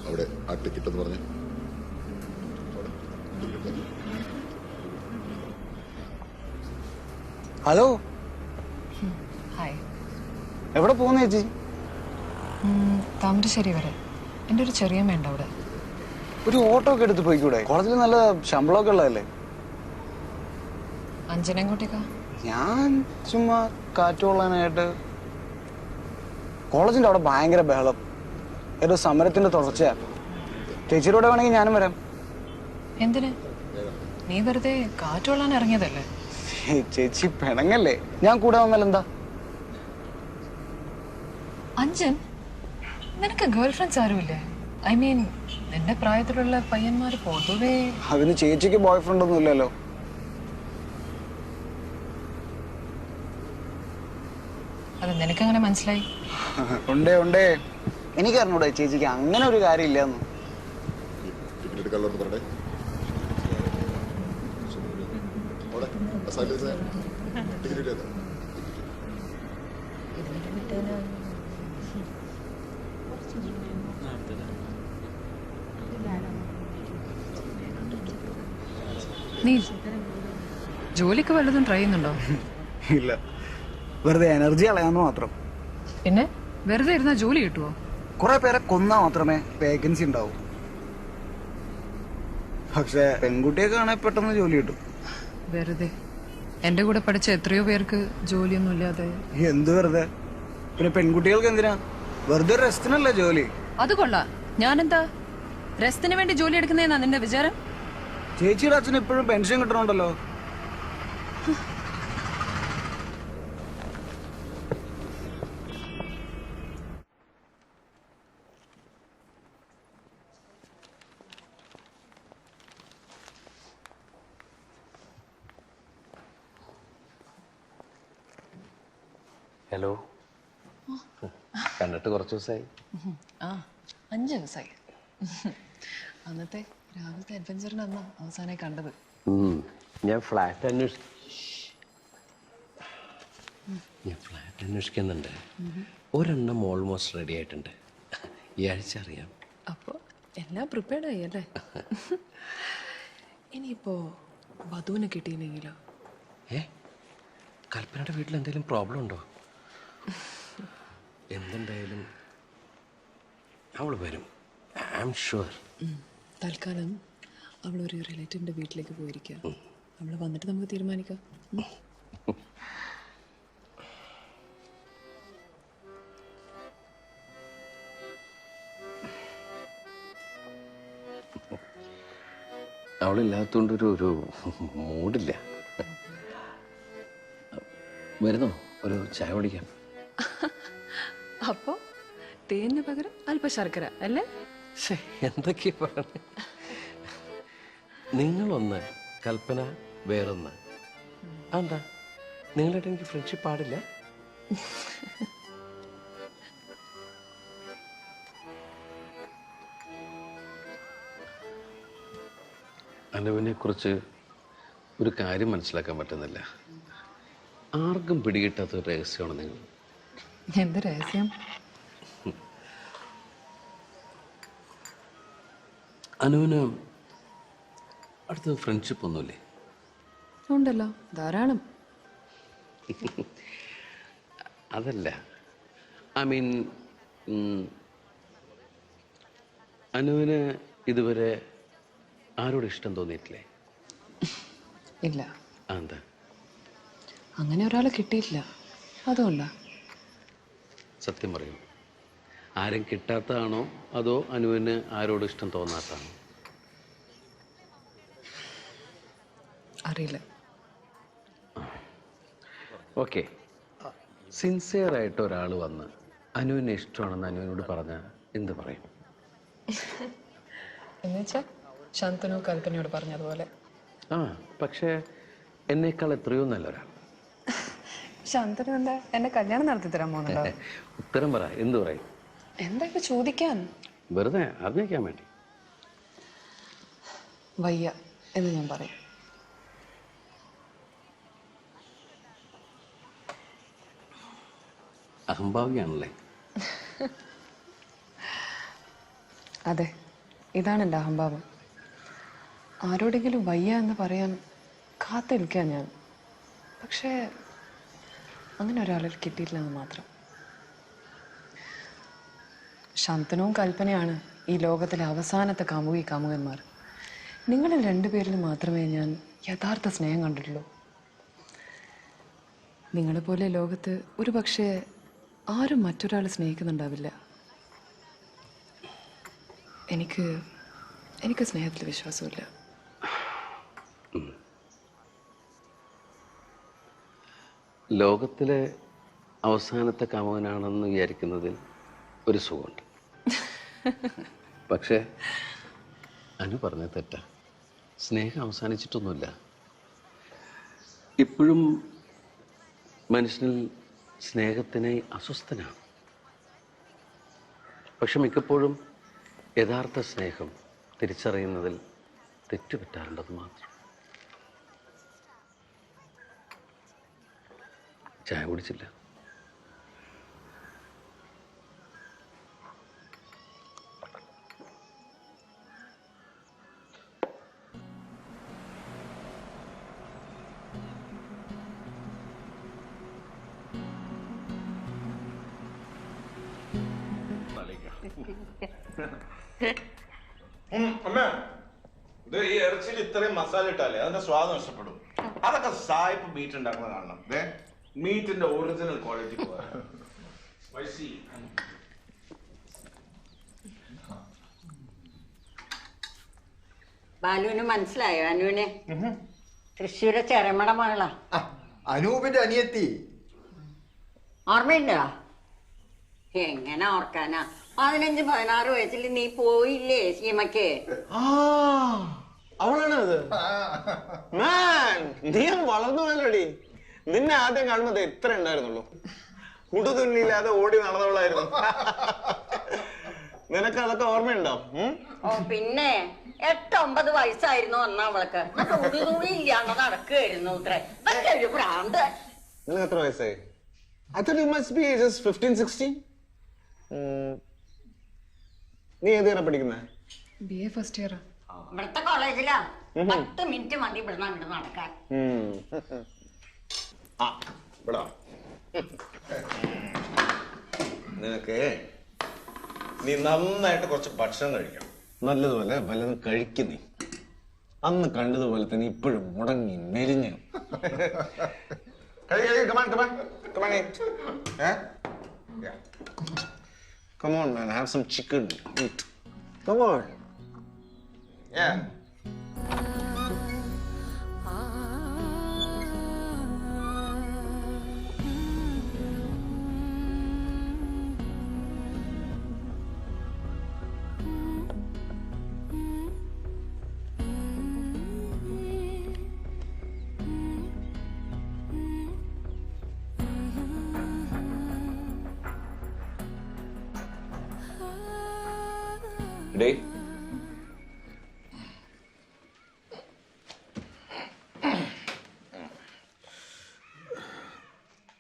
അവിടെ ആ ടിക്കറ്റ് എന്ന് പറഞ്ഞു. Hello, hi. എവിടെ പോകുന്ന ചേച്ചി? താമരശ്ശേരി വരെ. എൻ്റെ ഒരു ചെറിയ വേണ്ട അവിടെ. ഒരു ഓട്ടോ ഒക്കെ എടുത്ത് പോയിക്കൂടെ? കോളേജിൽ നല്ല ശമ്പളമൊക്കെ ഉള്ളതല്ലേ? അഞ്ജന എങ്ങോട്ടേക്കാ? ഞാൻ ചുമ്മാ കാറ്റ് കൊള്ളാനായിട്ട്. കോളേജിന്റെ അവിടെ ഭയങ്കര ബഹളം, ഏതോ സമരത്തിന്റെ തുടർച്ചയാ. ചേച്ചിയുടെ കൂടെ വേണമെങ്കിൽ ഞാനും വരാം. എന്തിന്? നീ വെറുതെ കാറ്റ് കൊള്ളാൻ ഇറങ്ങിയതല്ലേ? ചേച്ചി പിണങ്ങല്ലേ, ഞാൻ കൂടെ വന്നാൽ എന്താ? അഞ്ജൻ, നിനക്ക് ഗേൾ ഫ്രണ്ട്സ് ആരുമില്ലേ? ഐ മീൻ, നിന്റെ പ്രായത്തിലുള്ള പയ്യന്മാർ പൊതുവേ. അതിന് ചേച്ചിക്ക് ബോയ് ഫ്രണ്ട് ഒന്നും ഇല്ലല്ലോ. അത് നിനക്കെങ്ങനെ മനസ്സിലായി? ഉണ്ടേ ഉണ്ടേ, എനിക്കറിഞ്ഞൂടെ ചേച്ചിക്ക് അങ്ങനെ ഒരു കാര്യം ഇല്ലെന്ന്. നീ ജോലിക്ക് വല്ലതും ട്രൈ ചെയ്യുന്നുണ്ടോ? ഇല്ല, വെറുതെ എനർജി കളയാന്ന് മാത്രം. പിന്നെ വെറുതെ ഇരുന്ന ജോലി കിട്ടുമോ? കുറെ പേരെ കൊന്നാ മാത്രമേ വേക്കൻസി ഉണ്ടാവൂ. പക്ഷെ പെൺകുട്ടിയൊക്കെ ആണെങ്കിൽ പെട്ടെന്ന് ജോലി കിട്ടും. വെറുതെ എന്റെ കൂടെ പഠിച്ച എത്രയോ പേർക്ക് ജോലിയൊന്നും ഇല്ലാതെ. എന്ത് വെറുതെ? പിന്നെ പെൺകുട്ടികൾക്ക് എന്തിനാ? വെറുതെ റെസ്റ്റിനല്ലേ ജോലി. അത് കൊള്ളാം. ഞാനെന്താ റെസ്റ്റിന് വേണ്ടി ജോലി എടുക്കുന്നതെന്നാ നിന്റെ വിചാരം? ചേച്ചിയുടെ അച്ഛന് ഇപ്പോഴും പെൻഷൻ കിട്ടണുണ്ടല്ലോ. ഹലോ, കണ്ടിട്ട് കുറച്ച് ദിവസമായി. ആ, 5 ദിവസമായി. അന്നത്തെ രാവിലത്തെ അഡ്വഞ്ചറിന് അന്നാ അവസാനമായി കണ്ടത്. ഞാൻ ഫ്ലാറ്റ് അന്വേഷിക്കുന്നുണ്ട്. ഒരെണ്ണം ഓൾമോസ്റ്റ് റെഡി ആയിട്ടുണ്ട്. ഈ ആഴ്ച അറിയാം. അപ്പോൾ എല്ലാം പ്രിപ്പയർഡ് ആയി അല്ലേ? ഇനിയിപ്പോ വധുവിനെ കിട്ടിയില്ലെങ്കിലോ? കൽപ്പനയുടെ വീട്ടിൽ എന്തെങ്കിലും പ്രോബ്ലം ഉണ്ടോ? എന്തുണ്ടായാലും അവൾ വരും, ഐ ആം ഷുവർ. തൽക്കാലം അവളൊരു റിലേറ്റീവിൻ്റെ വീട്ടിലേക്ക് പോയിരിക്കുക. അവൾ വന്നിട്ട് നമുക്ക് തീരുമാനിക്കാം. അവളില്ലാത്തതുകൊണ്ടൊരു മൂഡില്ല. വരുന്നോ? ഒരു ചായ കുടിക്കാം. അപ്പോൾ തേനിന് പകരം അല്പ ശർക്കര അല്ലേ? എന്തൊക്കെയാ പറഞ്ഞ? നിങ്ങളൊന്ന്, കൽപ്പന വേറൊന്ന്. എന്താ നിങ്ങളായിട്ട് എനിക്ക് ഫ്രണ്ട്ഷിപ്പ് പാടില്ല? അനുവിനെ കുറിച്ച് ഒരു കാര്യം മനസ്സിലാക്കാൻ പറ്റുന്നില്ല. ആർക്കും പിടികിട്ടാത്ത ഒരു രഹസ്യമാണ് നിങ്ങൾ. എന്ത് രഹസ്യം? അനുവിന് അടുത്ത ഫ്രണ്ട്ഷിപ്പ് ഒന്നുമില്ലേ? ഉണ്ടല്ലോ, ധാരാളം. അതല്ല, ഐ മീൻ അനുവിന് ഇതുവരെ ആരോട് ഇഷ്ടം തോന്നിയിട്ടില്ലേ? ഇല്ല. എന്താ? അങ്ങനെ ഒരാളെ കിട്ടിയിട്ടില്ല, അതുകൊണ്ടാ. സത്യം പറയൂ, ആരും കിട്ടാത്തതാണോ അതോ അനുവിന് ആരോട് ഇഷ്ടം തോന്നാത്തതാണോ? അറിയില്ല. ഓക്കെ, സിൻസിയറായിട്ട് ഒരാൾ വന്ന് അനുവിനെ ഇഷ്ടമാണെന്ന് അനുവിനോട് പറഞ്ഞാൽ എന്ത് പറയും? എന്നുവെച്ചാ ശാന്തനു കൽപ്പനയോട് പറഞ്ഞതുപോലെ. പക്ഷേ എന്നേക്കാൾ എത്രയോ നല്ലൊരാൾ. ശാന്തനു എന്താ എന്നെ കല്യാണം നടത്തി തരാൻ പോകുന്നുണ്ടോ? ഉത്തരം പറ, എന്ത് പറയും? എന്താ ഇപ്പൊ ചോദിക്കാൻ? വെറുതെ അറിഞ്ഞേക്കാൻ വേണ്ടി. വയ്യ എന്ന് ഞാൻ പറയും. അഹംഭാവിയാണല്ലേ? അതെ, ഇതാണ് എൻ്റെ അഹംഭാവം. ആരോടെങ്കിലും വയ്യ എന്ന് പറയാൻ കാത്തിരിക്കാൻ ഞാൻ. പക്ഷേ അങ്ങനെ ഒരാളിൽ കിട്ടിയിട്ടില്ലെന്ന് മാത്രം. ശാന്തനവും കൽപ്പനയാണ് ഈ ലോകത്തിലെ അവസാനത്തെ കാമുകന്മാർ. നിങ്ങളിൽ രണ്ടുപേരിൽ മാത്രമേ ഞാൻ യഥാർത്ഥ സ്നേഹം കണ്ടിട്ടുള്ളൂ. നിങ്ങളെപ്പോലെ ലോകത്ത് ഒരു പക്ഷേ ആരും മറ്റൊരാളെ സ്നേഹിക്കുന്നുണ്ടാവില്ല. എനിക്ക് സ്നേഹത്തിൽ വിശ്വാസമില്ല. ലോകത്തിലെ അവസാനത്തെ കാമുകനാണെന്ന് വിചാരിക്കുന്നതിൽ ഒരു സുഖമുണ്ട്. പക്ഷേ അനു പറഞ്ഞത് തെറ്റാ. സ്നേഹം അവസാനിച്ചിട്ടൊന്നുമില്ല. ഇപ്പോഴും മനുഷ്യനിൽ സ്നേഹത്തിനെ അസ്വസ്ഥനാണ്. പക്ഷെ മിക്കപ്പോഴും യഥാർത്ഥ സ്നേഹം തിരിച്ചറിയുന്നതിൽ തെറ്റുപറ്റാറുണ്ടെന്ന് മാത്രം. ചായ കുടിച്ചില്ല. അമ്മ, ഇത് ഈ ഇറച്ചിയിൽ ഇത്രയും മസാല ഇട്ടാലേ അതിന്റെ സ്വാദ് നഷ്ടപ്പെടും. അതൊക്കെ സായിപ്പ് മീറ്റ് ഉണ്ടാക്കുന്ന കാണണം. മീറ്റിന്റെ ഒറിജിനൽ ക്വാളിറ്റി ബാലുവിന് മനസ്സിലായോ? അനുവിനെ തൃശ്ശൂരെ ചെറമട മകളാ. അനൂപിന്റെ അനിയത്തി. ഓർമ്മയുണ്ടോ? എങ്ങനെ ഓർക്കാനാ? 15-16 വയസ്സിൽ നീ പോയില്ലേ സീമക്ക്? അവളാണ് അത്. നീ വളർന്നു പോയല്ലോടി. നിന്നെ ആദ്യം കാണുന്നത് എത്ര ഉണ്ടായിരുന്നുള്ളൂ. ഉടുതുന്നില്ലാതെ ഓടി നടന്നവളായിരുന്നു. നിനക്ക് അതൊക്കെ ഓർമ്മയുണ്ടോ? ഓ പിന്നെ 8-9 വയസ്സായിരുന്നു അന്ന് അവൾക്ക്. ഉടുതുണി ഇല്ലാണ്ട് നടക്കുകയായിരുന്നു. ഇത്ര ഒരു ഭ്രാന്ത്. നിനക്ക് എത്ര വയസ്സായി? I thought you must be just 15-16. നീ ഏതാണ് പഠിക്കുന്നത്? BA first year. ഇവിടുത്തെ കോളേജിലാ. 10 മിനിറ്റ് മതി ഇവിടുന്ന് അങ്ങോട്ട് നടക്കാൻ. നിനക്ക് നീ നന്നായിട്ട് കുറച്ച് ഭക്ഷണം കഴിക്കണം. നല്ലതുപോലെ വല്ലതും കഴിക്കുന്നേ. അന്ന് കണ്ടതുപോലെ തന്നെ ഇപ്പോഴും മുടങ്ങി മെലിഞ്ഞു. Come on, man. Have some chicken. Eat. Come on. Yeah. Day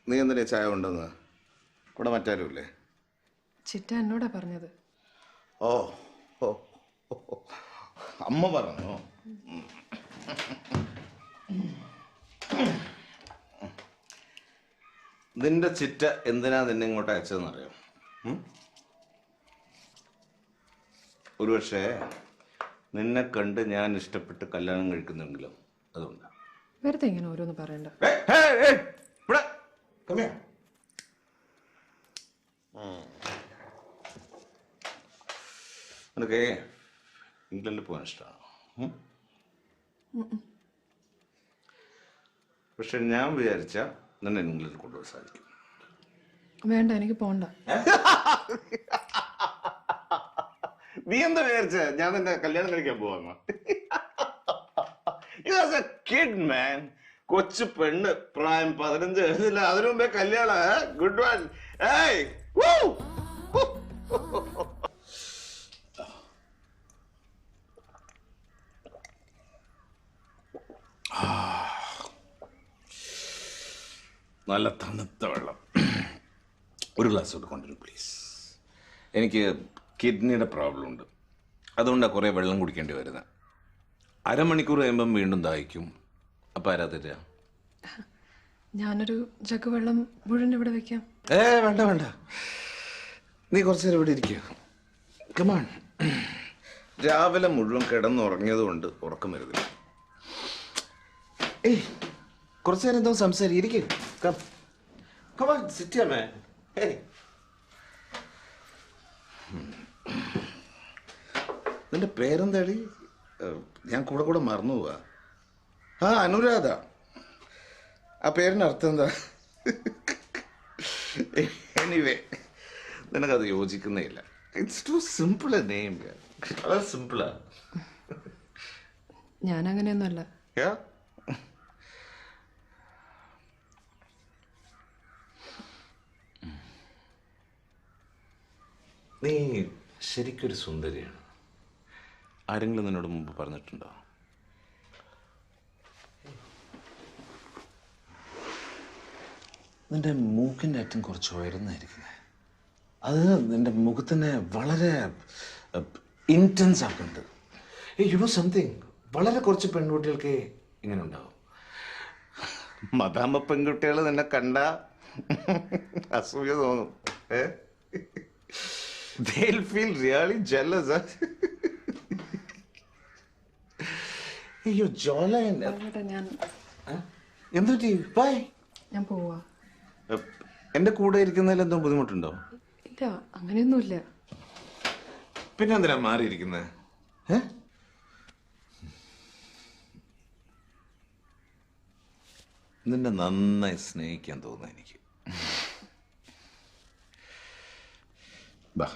നീ എന്തിനാ ചായ ഉണ്ടെന്ന്? ഇവിടെ മറ്റാരുമില്ലേ? ചിറ്റ എന്നോടാ പറഞ്ഞത്. ഓ ഓ അമ്മ പറഞ്ഞോ? നിന്റെ ചിറ്റ എന്തിനാ നിന്നെ ഇങ്ങോട്ട് അയച്ചതെന്നറിയാം? ഒരുപക്ഷെ നിന്നെ കണ്ട് ഞാൻ ഇഷ്ടപ്പെട്ട് കല്യാണം കഴിക്കുന്നെങ്കിലും അതുകൊണ്ടാണ്. വെറുതെ ഇങ്ങനെ ഓരോന്ന് പറയണ്ട. നിനക്ക് ഇംഗ്ലണ്ടിൽ പോകാൻ ഇഷ്ടമാണ്. പക്ഷെ ഞാൻ വിചാരിച്ച നിന്നെ ഇംഗ്ലണ്ടിൽ കൊണ്ടുപോകാൻ സാധിക്കും. വേണ്ട, എനിക്ക് പോണ്ട. നീ എന്താ വിചാരിച്ച ഞാൻ നിന്നെ കല്യാണം കഴിക്കാൻ പോവാന്ന്? കിഡ് മാൻ, കൊച്ചു പെണ്ണ്, പ്രായം 15 കഴിഞ്ഞില്ല, അതിനു മുമ്പേ കല്യാണം. Good one. ഏയ് നല്ല തണുത്ത വെള്ളം ഒരു ഗ്ലാസ് കൊടുക്കൊണ്ടിരും പ്ലീസ്. എനിക്ക് കിഡ്നിയുടെ പ്രോബ്ലം ഉണ്ട്, അതുകൊണ്ടാണ് കുറേ വെള്ളം കുടിക്കേണ്ടി വരുന്നത്. അരമണിക്കൂർ കഴിയുമ്പം വീണ്ടും ദാഹിക്കും. അപ്പം ആരാ തരിക? ഞാനൊരു ജഗ് വെള്ളം മുഴുവൻ ഇവിടെ വെക്കാം. വേണ്ട വേണ്ട, നീ കുറച്ചു നേരം ഇവിടെ ഇരിക്കുക. കമാൺ. രാവിലെ മുഴുവൻ കിടന്നുറങ്ങിയത് കൊണ്ട് ഉറക്കം വരുന്നില്ല. ഏയ് കുറച്ചു നേരം എന്തോ സംസാരിക്കും. കമാൺ സിറ്റ് ചെയ്യാൻ മാൻ. ഏയ് നിന്റെ പേരെന്താടി? ഞാൻ കൂടെ കൂടെ മറന്നു പോവാ. അനുരാധ. ആ പേരിന് അർത്ഥം എന്താ? എനിവേ, നിനക്കത് യോജിക്കുന്നേ ഇല്ല. It's too simple a name. വളരെ സിമ്പിളാ. ഞാൻ അങ്ങനെയൊന്നുമല്ല. നീ ശരിക്കൊരു സുന്ദരിയാണ്. ആരെങ്കിലും നിന്നോട് മുമ്പ് പറഞ്ഞിട്ടുണ്ടോ? നിന്റെ മൂക്കിൻ്റെ അറ്റം കുറച്ച് ഉയർന്നായിരിക്കുന്നത്. അത് നിന്റെ മുഖത്തിനെ വളരെ ഇൻറ്റൻസ് ആക്കുന്നുണ്ട്. യു നോ സംതിങ്, വളരെ കുറച്ച് പെൺകുട്ടികൾക്ക് ഇങ്ങനെ ഉണ്ടാവും. മദാമ പെൺകുട്ടികൾ നിന്നെ കണ്ട അസൂയ തോന്നും. They'll feel really jealous. അയ്യോ ജോല എന്തുപറ്റി? ബൈ. ഞാൻ പോവാ. എന്റെ കൂടെ ഇരിക്കുന്നതിൽ എന്തോ ബുദ്ധിമുട്ടുണ്ടോ? ഇല്ല, അങ്ങനെയൊന്നുമില്ല. പിന്നെ എന്തിനാ മാറിയിരിക്കുന്നത്? നിന്നെ നന്നായി സ്നേഹിക്കാൻ തോന്നുന്നു എനിക്ക്. ബാ,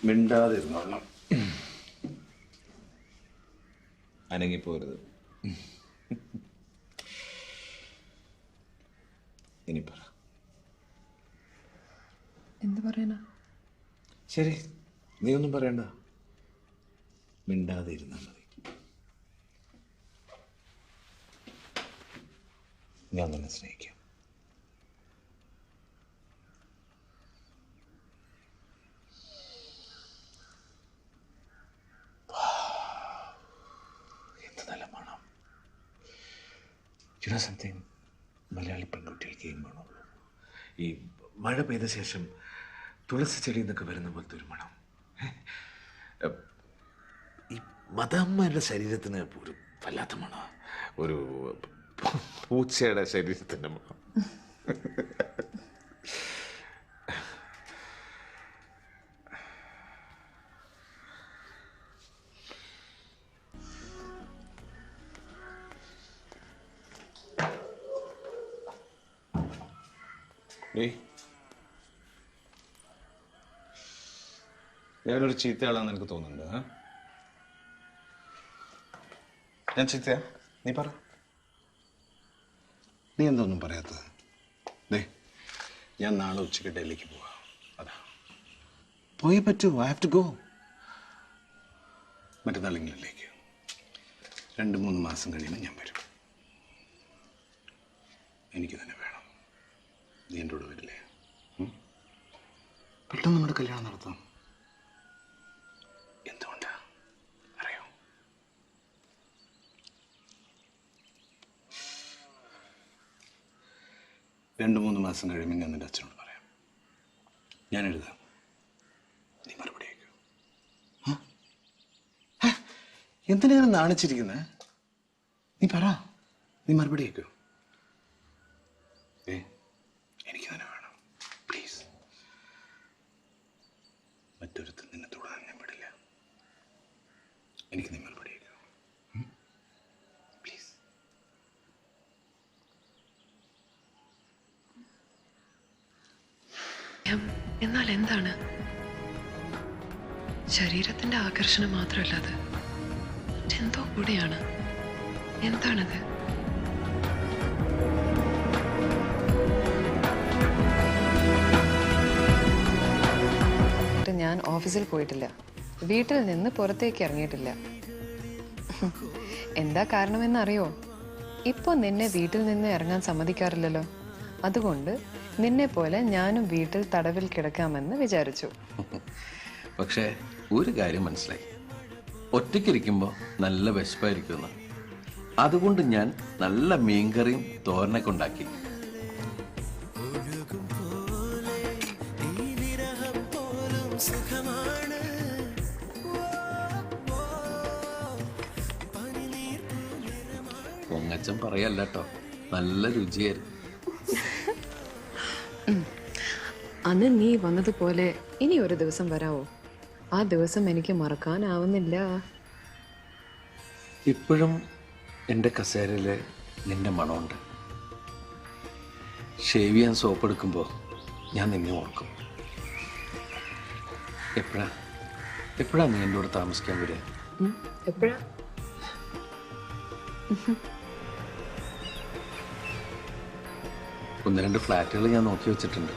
മിണ്ടാതിരുന്നോളാം, അനങ്ങിപ്പോരുത്. ഇനി പറ. എന്ത് പറയാനാ? ശരി, നീ ഒന്നും പറയണ്ട, മിണ്ടാതെ ഇരുന്നാൽ മതി. ഞാൻ തന്നെ സ്നേഹിക്കാം. എന്ത് നല്ല മണം. യു നോ സംതിങ്, മലയാളി പെൺകുട്ടികൾക്ക് ഈ മണമുള്ളൂ. ഈ മഴ പെയ്ത ശേഷം തുളസി ചെടിയിൽ നിന്നൊക്കെ വരുന്ന പോലത്തെ ഒരു മണം. ഈ മദാമ്മയുടെ ശരീരത്തിന് ഒരു വല്ലാത്ത മണം, ഒരു പൂച്ചയുടെ ശരീരത്തിന്റെ മണം. ഞാനൊരു ചീത്തയാളാന്ന് എനിക്ക് തോന്നുന്നുണ്ട്. ഞാൻ ചീത്തയാ? നീ പറ. നീ എന്തൊന്നും പറയാത്തത്? ഞാൻ നാളെ ഉച്ചയ്ക്ക് ഡൽഹിക്ക് പോവാ. അതാ പോയി പറ്റൂ. I have to go. മറ്റന്നാൾ ഇംഗ്ലണ്ടിലേക്ക് 2-3 മാസം കഴിയുമ്പോൾ ഞാൻ വരും. എനിക്ക് തന്നെ വേണം. നീ എൻ്റെ കൂടെ വരില്ലേ? പെട്ടെന്ന് നമ്മുടെ കല്യാണം നടത്താം. എന്തുകൊണ്ടാ അറിയോ? രണ്ട് 3 മാസം കഴിയുമ്പോൾ ഞാൻ നിന്റെ അച്ഛനോട് പറയാം. ഞാൻ എഴുതാം, നീ മറുപടി അയക്കൂ. എന്തിനാ ഞാൻ നാണിച്ചിരിക്കുന്നത്? നീ പറ, നീ മറുപടി അയക്കൂ. എനിക്ക് തന്നെ വേണം, പ്ലീസ്. മറ്റൊരുത്തും നിന്നെ തൊടാൻ ഞാൻ വിടില്ല. എനിക്ക് നീ മറുപടി അയക്കൂ, പ്ലീസ്. എന്നാൽ എന്താണ്? ശരീരത്തിന്റെ ആകർഷണം മാത്രമല്ല അത്, എന്തോ കൂടെയാണ്. എന്താണത്? ഞാൻ ഓഫീസിൽ പോയിട്ടില്ല, വീട്ടിൽ നിന്ന് പുറത്തേക്ക് ഇറങ്ങിയിട്ടില്ല. എന്താ കാരണമെന്നറിയോ? ഇപ്പൊ നിന്നെ വീട്ടിൽ നിന്ന് ഇറങ്ങാൻ സമ്മതിക്കാറില്ലല്ലോ. അതുകൊണ്ട് നിന്നെ പോലെ ഞാനും വീട്ടിൽ തടവിൽ കിടക്കാമെന്ന് വിചാരിച്ചു. പക്ഷേ ഒരു കാര്യം മനസ്സിലായി, ഒറ്റയ്ക്കിരിക്കുമ്പോൾ നല്ല വിശപ്പായിരിക്കുമെന്ന്. അതുകൊണ്ട് ഞാൻ നല്ല മീൻകറിയും തോരനൊക്കെ ഉണ്ടാക്കി. പൊങ്ങച്ചൻ പറയല്ല കേട്ടോ, നല്ല രുചിയായിരുന്നു. അന്ന് നീ വന്നതുപോലെ ഇനി ഒരു ദിവസം വരാവോ? ആ ദിവസം എനിക്ക് മറക്കാനാവുന്നില്ല. ഇപ്പോഴും എൻ്റെ കസേരയിൽ നിന്റെ മണമുണ്ട്. ഷേവ് ചെയ്യാൻ സോപ്പ് എടുക്കുമ്പോൾ ഞാൻ നിന്നെ ഓർക്കും. എപ്പോഴാ നീ എൻ്റെ കൂടെ താമസിക്കാൻ വരിക? എപ്പോഴാ? 1-2 ഫ്ലാറ്റുകൾ ഞാൻ നോക്കി വെച്ചിട്ടുണ്ട്.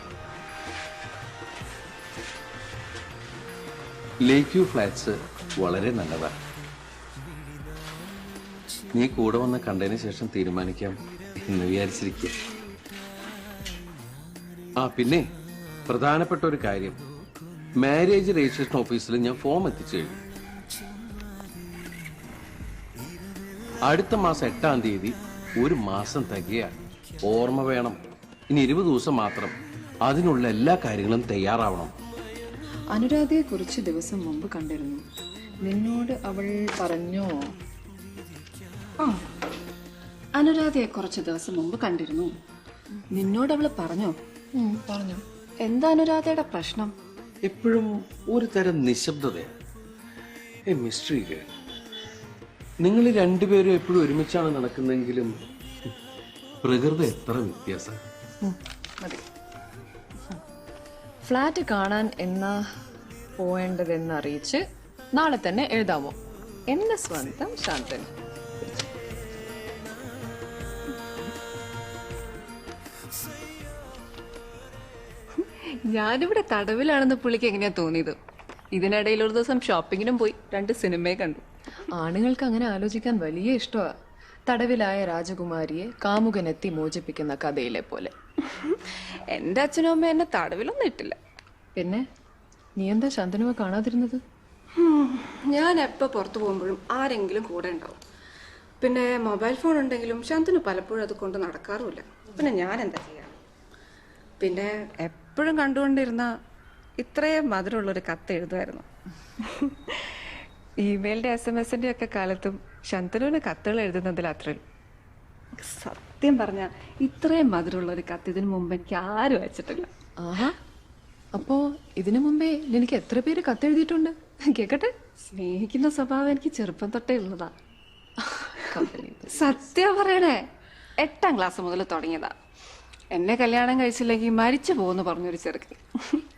ലേക്ക് വ്യൂ ഫ്ലാറ്റ്സ് വളരെ നല്ലതാണ്. നീ കൂടെ വന്ന് കണ്ടതിന് ശേഷം തീരുമാനിക്കാം എന്ന് വിചാരിച്ചിരിക്കുക. പിന്നെ പ്രധാനപ്പെട്ട ഒരു കാര്യം, മാരേജ് രജിസ്ട്രേഷൻ ഓഫീസിൽ ഞാൻ ഫോം എത്തിച്ചു കഴിഞ്ഞു. അടുത്ത മാസം 8-ാം തീയതി 1 മാസം തികയാണ്. ഓർമ്മ വേണം, ഇനി 20 ദിവസം മാത്രം. അതിനുള്ള എല്ലാ കാര്യങ്ങളും തയ്യാറാവണം. അനുരാധയെ കുറച്ച് ദിവസം മുമ്പ് കണ്ടിരുന്നു. നിന്നോട് അവൾ പറഞ്ഞോ? അനുരാധയെ കുറച്ച് ദിവസം മുമ്പ് കണ്ടിരുന്നു. നിന്നോട് അവള് പറഞ്ഞോ? പറഞ്ഞു. എന്താ അനുരാധയുടെ പ്രശ്നം? എപ്പോഴും ഒരു തരം നിശബ്ദതയാണ്. മിസ്റ്ററി. നിങ്ങൾ രണ്ടുപേരും എപ്പോഴും ഒരുമിച്ചാണ് നടക്കുന്നെങ്കിലും പ്രകൃതി എത്ര വ്യത്യാസം. ഫ്ലാറ്റ് കാണാൻ എന്നാ പോവേണ്ടതെന്ന് അറിയിച്ച് നാളെ തന്നെ എഴുതാമോ? എന്റെ സ്വന്തം ശാന്തൻ. ഞാനിവിടെ തടവിലാണെന്ന് പുള്ളിക്ക് എങ്ങനെയാ തോന്നിയത്? ഇതിനിടയിൽ ഒരു ദിവസം ഷോപ്പിങ്ങിനും പോയി 2 സിനിമയെ കണ്ടു. ആണുങ്ങൾക്ക് അങ്ങനെ ആലോചിക്കാൻ വലിയ ഇഷ്ടമാ. തടവിലായ രാജകുമാരിയെ കാമുകനെത്തി മോചിപ്പിക്കുന്ന കഥയിലെ പോലെ. എന്റെ അച്ഛനും അമ്മ എന്നെ തടവിലൊന്നും ഇട്ടില്ല. പിന്നെ നീ എന്താ ശാന്തനുവ കാണാതിരുന്നത്? ഞാൻ എപ്പോ പുറത്തു പോകുമ്പോഴും ആരെങ്കിലും കൂടെ ഉണ്ടാവും. പിന്നെ മൊബൈൽ ഫോൺ ഉണ്ടെങ്കിലും ശാന്തനു പലപ്പോഴും അത് കൊണ്ട് നടക്കാറുമില്ല. പിന്നെ ഞാൻ എന്താ ചെയ്യാ? പിന്നെ എപ്പോഴും കണ്ടുകൊണ്ടിരുന്ന ഇത്രയും മധുരമുള്ളൊരു കത്ത് എഴുതുമായിരുന്നു. ഇമെയിലിന്റെ SMS-ന്റെ ഒക്കെ കാലത്തും ശന്തനുവിന് കത്തുകൾ എഴുതുന്നതിൽ അത്ര സത്യം പറഞ്ഞ ഇത്രയും മധുരമുള്ള ഒരു കത്ത് ഇതിനു മുമ്പ് എനിക്ക് ആരും അയച്ചിട്ടില്ല. ആഹാ, അപ്പോ ഇതിനു മുമ്പേ എനിക്ക് എത്ര പേര് കത്തെഴുതിയിട്ടുണ്ട്? കേക്കട്ടെ. സ്നേഹിക്കുന്ന സ്വഭാവം എനിക്ക് ചെറുപ്പം തൊട്ടേ ഉള്ളതാ. സത്യം പറയണേ, 8ാം ക്ലാസ് മുതൽ തുടങ്ങിയതാ. എന്നെ കല്യാണം കഴിച്ചില്ലെങ്കിൽ മരിച്ചു പോകുന്നു പറഞ്ഞൊരു ചെറുക്കൻ.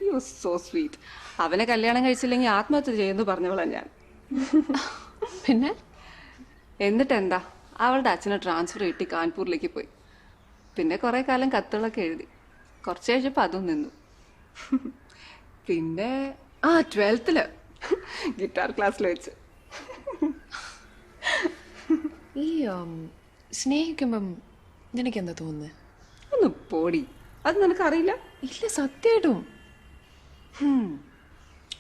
You so sweet. അവനെ കല്യാണം കഴിച്ചില്ലെങ്കിൽ ആത്മഹത്യ ചെയ്യുന്നു പറഞ്ഞവളാ ഞാൻ. പിന്നെ എന്നിട്ട് എന്താ, അവളുടെ അച്ഛനെ ട്രാൻസ്ഫർ കിട്ടി കാൺപൂരിലേക്ക് പോയി. പിന്നെ കുറെ കാലം കത്തുകളൊക്കെ എഴുതി. കുറച്ച് കഴിഞ്ഞപ്പോൾ അതും നിന്നു. പിന്നെ 12th ഗിറ്റാർ ക്ലാസ്സിൽ വെച്ച്. ഈ സ്നേഹിക്കുമ്പം നിനക്ക് എന്താ തോന്നുന്നത്? ഒന്ന് പോടി, അത് നിനക്കറിയില്ല? ഇല്ല, സത്യമായിട്ടും.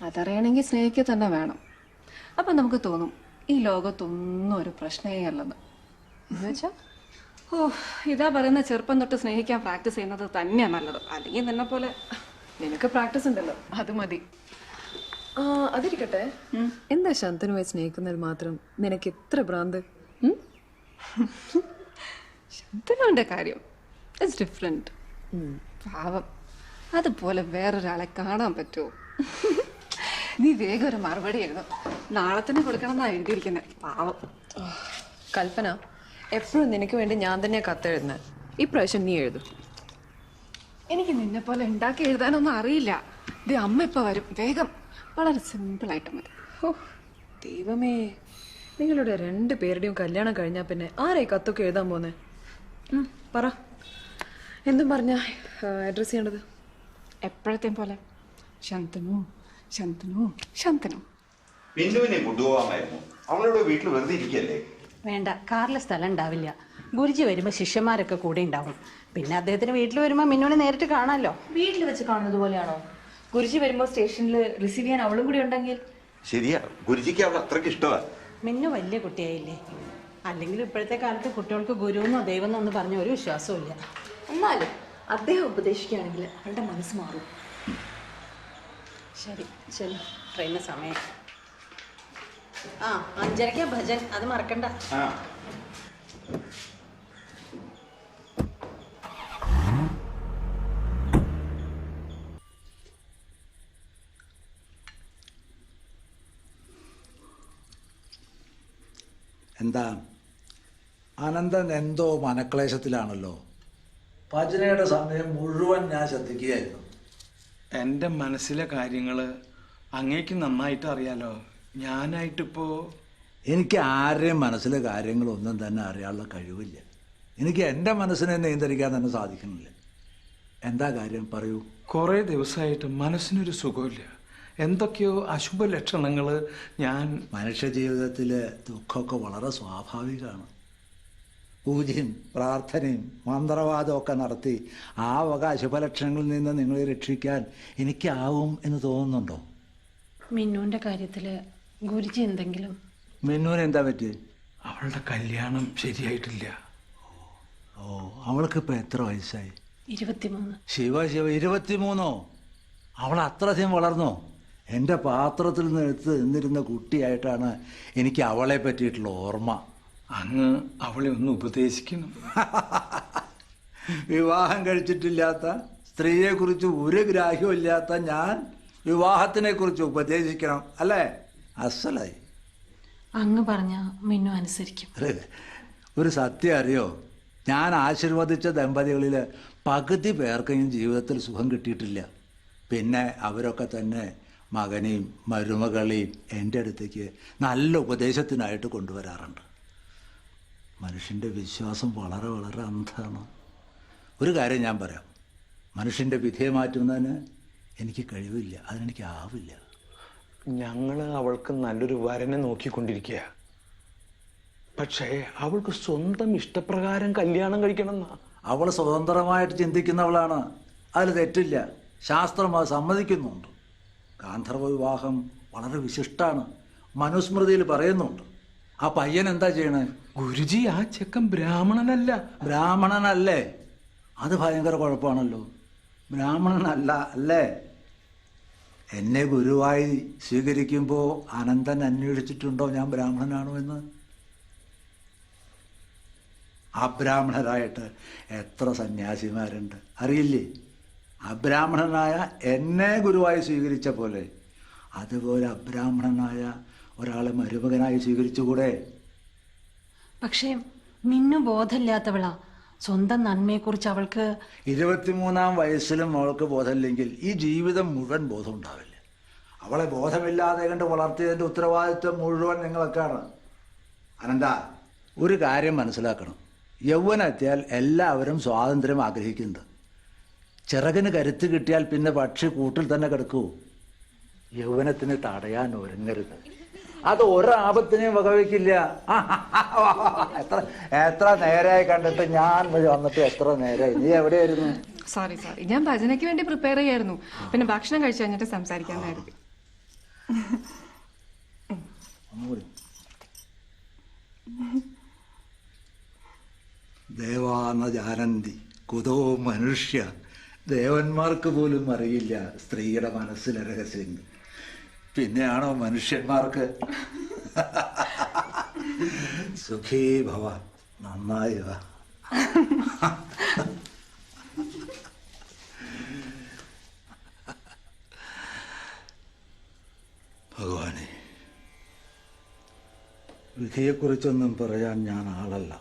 അതറിയണമെങ്കിൽ സ്നേഹിക്കുക തന്നെ വേണം. അപ്പം നമുക്ക് തോന്നും ഈ ലോകത്തൊന്നും ഒരു പ്രശ്നമേ അല്ലെന്ന്. എന്നുവെച്ചാ ഇതാ പറയുന്ന ചെറുപ്പം തൊട്ട് സ്നേഹിക്കാൻ പ്രാക്ടീസ് ചെയ്യുന്നത് തന്നെയാണ് നല്ലത്. അല്ലെങ്കിൽ നിന്നെ പോലെ നിനക്ക് പ്രാക്ടീസ് ഉണ്ടല്ലോ, അത് മതി. അതിരിക്കട്ടെ, എന്താ ശന്തനുമായി സ്നേഹിക്കുന്നതിൽ മാത്രം നിനക്ക് എത്ര ഭ്രാന്ത്? ശന്തനുവിന്റെ കാര്യം ഇറ്റ്സ് ഡിഫറെന്റ്. പാവം, അതുപോലെ വേറൊരാളെ കാണാൻ പറ്റുമോ? നീ വേഗം ഒരു മറുപടി എഴുതും, നാളെ തന്നെ കൊടുക്കണം എന്നാ എഴുതിയിരിക്കുന്നത്. പാവം. കൽപ്പന, എപ്പോഴും നിനക്ക് വേണ്ടി ഞാൻ തന്നെയാ കത്തെഴുതുന്നത്. ഇപ്രാവശ്യം നീ എഴുതും. എനിക്ക് നിന്നെ പോലെ ഉണ്ടാക്കി എഴുതാനൊന്നും അറിയില്ല. ദേ അമ്മ ഇപ്പൊ വരും, വേഗം. വളരെ സിമ്പിളായിട്ട് മതി. ഓ ദൈവമേ, നിങ്ങളുടെ 2 പേരുടെയും കല്യാണം കഴിഞ്ഞാൽ പിന്നെ ആരായി കത്തൊക്കെ എഴുതാൻ പോന്നെ? പറ, എന്തും പറഞ്ഞ അഡ്രസ് ചെയ്യേണ്ടത്? എപ്പോഴത്തെയും പോലെ ശന്തനു ശന്തനു ശന്തനു. മിന്നുവിനെ കൊണ്ടുപോകാമായിരുന്നു. അവളോട് വീട്ടിൽ വെറുതെ ഇരിക്കല്ലേ? വേണ്ട, കാറിലെ സ്ഥലം ഉണ്ടാവില്ല. ഗുരുജി വരുമ്പോൾ ശിഷ്യന്മാരൊക്കെ കൂടെ ഉണ്ടാവും. പിന്നെ അദ്ദേഹത്തിന് വീട്ടിൽ വരുമ്പോൾ മിന്നുവിനെ നേരിട്ട് കാണാമല്ലോ. വീട്ടിൽ വെച്ച് കാണുന്നത് പോലെയാണോ? ഗുരുജി വരുമ്പോൾ സ്റ്റേഷനിൽ റിസീവ് ചെയ്യാൻ അവളും കൂടി ഉണ്ടെങ്കിൽ? ശരിയാ, ഗുരുജിക്ക് അവൾ അത്രയ്ക്ക് ഇഷ്ടമാണ്. മിന്നു വലിയ കുട്ടിയായില്ലേ. അല്ലെങ്കിൽ ഇപ്പോഴത്തെ കാലത്ത് കുട്ടികൾക്ക് ഗുരുവെന്നോ ദൈവമെന്നോ ഒന്ന് പറഞ്ഞ ഒരു വിശ്വാസവും ഇല്ല. എന്നാലും അദ്ദേഹം ഉപദേശിക്കുകയാണെങ്കിൽ അവളുടെ മനസ്സ് മാറും. ശരി ശരി, ട്രെയിനിന് സമയം. 5:30 ഭജൻ, അത് മറക്കണ്ട. എന്താ അനന്തൻ എന്തോ മനക്ലേശത്തിലാണല്ലോ. ഭജനയുടെ സമയം മുഴുവൻ ഞാൻ ശ്രദ്ധിക്കുകയായിരുന്നു. എൻ്റെ മനസ്സിലെ കാര്യങ്ങൾ അങ്ങേക്ക് നന്നായിട്ട് അറിയാലോ. ഞാനായിട്ടിപ്പോ എനിക്ക് ആരുടെയും മനസ്സിലെ കാര്യങ്ങളൊന്നും തന്നെ അറിയാനുള്ള കഴിവില്ല. എനിക്ക് എൻ്റെ മനസ്സിനെ നിയന്ത്രിക്കാൻ തന്നെ സാധിക്കുന്നില്ല. എന്താ കാര്യം പറയൂ. കുറേ ദിവസമായിട്ട് മനസ്സിനൊരു സുഖമില്ല. എന്തൊക്കെയോ അശുഭ ലക്ഷണങ്ങൾ. ഞാൻ മനുഷ്യ ജീവിതത്തിൽ ദുഃഖമൊക്കെ വളരെ സ്വാഭാവികമാണ്. പൂജയും പ്രാർത്ഥനയും മന്ത്രവാദവും ഒക്കെ നടത്തി ആ വക അശുഭലക്ഷണങ്ങളിൽ നിന്ന് നിങ്ങളെ രക്ഷിക്കാൻ എനിക്കാവും എന്ന് തോന്നുന്നുണ്ടോ? മിന്നുവിന്റെ കാര്യത്തില് ഗുരുജി എന്തെങ്കിലും? മിന്നൂന് എന്താ പറ്റി? അവളുടെ കല്യാണം ശരിയായിട്ടില്ല. ഓ, അവൾക്കിപ്പോൾ എത്ര വയസ്സായി? 23. ശിവ 23? അവൾ അത്രയധികം വളർന്നോ? എൻ്റെ പാത്രത്തിൽ നിന്ന് എടുത്ത് നിന്നിരുന്ന കുട്ടിയായിട്ടാണ് എനിക്ക് അവളെ പറ്റിയിട്ടുള്ള ഓർമ്മ. അങ്ങ് അവളെ ഒന്ന് ഉപദേശിക്കണം. വിവാഹം കഴിച്ചിട്ടില്ലാത്ത സ്ത്രീയെക്കുറിച്ച് ഒരു ഗ്രാഹ്യവും ഇല്ലാത്ത ഞാൻ വിവാഹത്തിനെ കുറിച്ച് ഉപദേശിക്കണം അല്ലേ? അസലായി. അങ്ങ് പറഞ്ഞ മിന്നു അനുസരിക്കും. ഒരു സത്യം അറിയോ, ഞാൻ ആശീർവദിച്ച ദമ്പതികളിൽ പകുതി പേർക്കും ജീവിതത്തിൽ സുഖം കിട്ടിയിട്ടില്ല. പിന്നെ അവരൊക്കെ തന്നെ മകനെയും മരുമകളെയും എൻ്റെ അടുത്തേക്ക് നല്ല ഉപദേശത്തിനായിട്ട് കൊണ്ടുവരാറുണ്ട്. മനുഷ്യൻ്റെ വിശ്വാസം വളരെ വളരെ അന്ധമാണ്. ഒരു കാര്യം ഞാൻ പറയാം, മനുഷ്യൻ്റെ വിധിയെ മാറ്റുന്നതിന് എനിക്ക് കഴിവില്ല, അതിനെനിക്ക് ആവില്ല. ഞങ്ങൾ അവൾക്ക് നല്ലൊരു വരനെ നോക്കിക്കൊണ്ടിരിക്കുക. പക്ഷേ അവൾക്ക് സ്വന്തം ഇഷ്ടപ്രകാരം കല്യാണം കഴിക്കണം എന്നാ. അവൾ സ്വതന്ത്രമായിട്ട് ചിന്തിക്കുന്നവളാണ്, അതിൽ തെറ്റില്ല. ശാസ്ത്രം അത് സമ്മതിക്കുന്നുണ്ട്. ഗാന്ധർവ വിവാഹം വളരെ വിശിഷ്ടമാണ്, മനുസ്മൃതിയിൽ പറയുന്നുണ്ട്. ആ പയ്യൻ എന്താ ചെയ്യണേ? ഗുരുജി, ആ ചെക്കൻ ബ്രാഹ്മണനല്ല. ബ്രാഹ്മണനല്ലേ? അത് ഭയങ്കര കുഴപ്പമാണല്ലോ. ബ്രാഹ്മണനല്ല അല്ലേ? എന്നെ ഗുരുവായി സ്വീകരിക്കുമ്പോൾ അനന്തൻ അന്വേഷിച്ചിട്ടുണ്ടോ ഞാൻ ബ്രാഹ്മണനാണോ എന്ന്? അബ്രാഹ്മണരായിട്ട് എത്ര സന്യാസിമാരുണ്ട് അറിയില്ലേ? അബ്രാഹ്മണനായ എന്നെ ഗുരുവായി സ്വീകരിച്ച പോലെ അതുപോലെ അബ്രാഹ്മണനായ ഒരാളെ മരുമകനായി സ്വീകരിച്ചുകൂടെ? പക്ഷേ മിന്നു ബോധമില്ലാത്തവളാ. സ്വന്തം നന്മയെക്കുറിച്ച് അവൾക്ക് 23-ാം വയസ്സിലും അവൾക്ക് ബോധമില്ലെങ്കിൽ ഈ ജീവിതം മുഴുവൻ ബോധം ഉണ്ടാവില്ല. അവളെ ബോധമില്ലാതെ കണ്ട് വളർത്തിയതിൻ്റെ ഉത്തരവാദിത്വം മുഴുവൻ നിങ്ങളൊക്കെയാണ്. അനന്ത, ഒരു കാര്യം മനസ്സിലാക്കണം. യൗവനെത്തിയാൽ എല്ലാവരും സ്വാതന്ത്ര്യം ആഗ്രഹിക്കുന്നുണ്ട്. ചിറകിന് കരുത്ത് കിട്ടിയാൽ പിന്നെ പക്ഷി കൂട്ടിൽ തന്നെ കിടക്കൂ. യൗവനത്തിന് തടയാൻ ഒരുങ്ങരുത്. അത് ഒരാപത്തിനെയും വകവയ്ക്കില്ല. എത്ര നേരമായി കണ്ടിട്ട്, ഞാൻ വന്നിട്ട് എത്ര നേരമായി. നീ എവിടെയായിരുന്നു? സോറി ഞാൻ ഭജനയ്ക്ക് വേണ്ടി പ്രിപ്പയർ ചെയ്യായിരുന്നു. പിന്നെ ഭക്ഷണം കഴിച്ചു കഴിഞ്ഞിട്ട് സംസാരിക്കാന്നായിരുന്നു. ദേവാന ജാനന്തി കുതോ മനുഷ്യ. ദേവന്മാർക്ക് പോലും അറിയില്ല സ്ത്രീയുടെ മനസ്സിലെ രഹസ്യം. പിന്നെയാണോ മനുഷ്യന്മാർക്ക്? സുഖീ ഭവ, നന്നായി വാ. ഭഗവാനെ, വിധിയെക്കുറിച്ചൊന്നും പറയാൻ ഞാൻ ആളല്ല.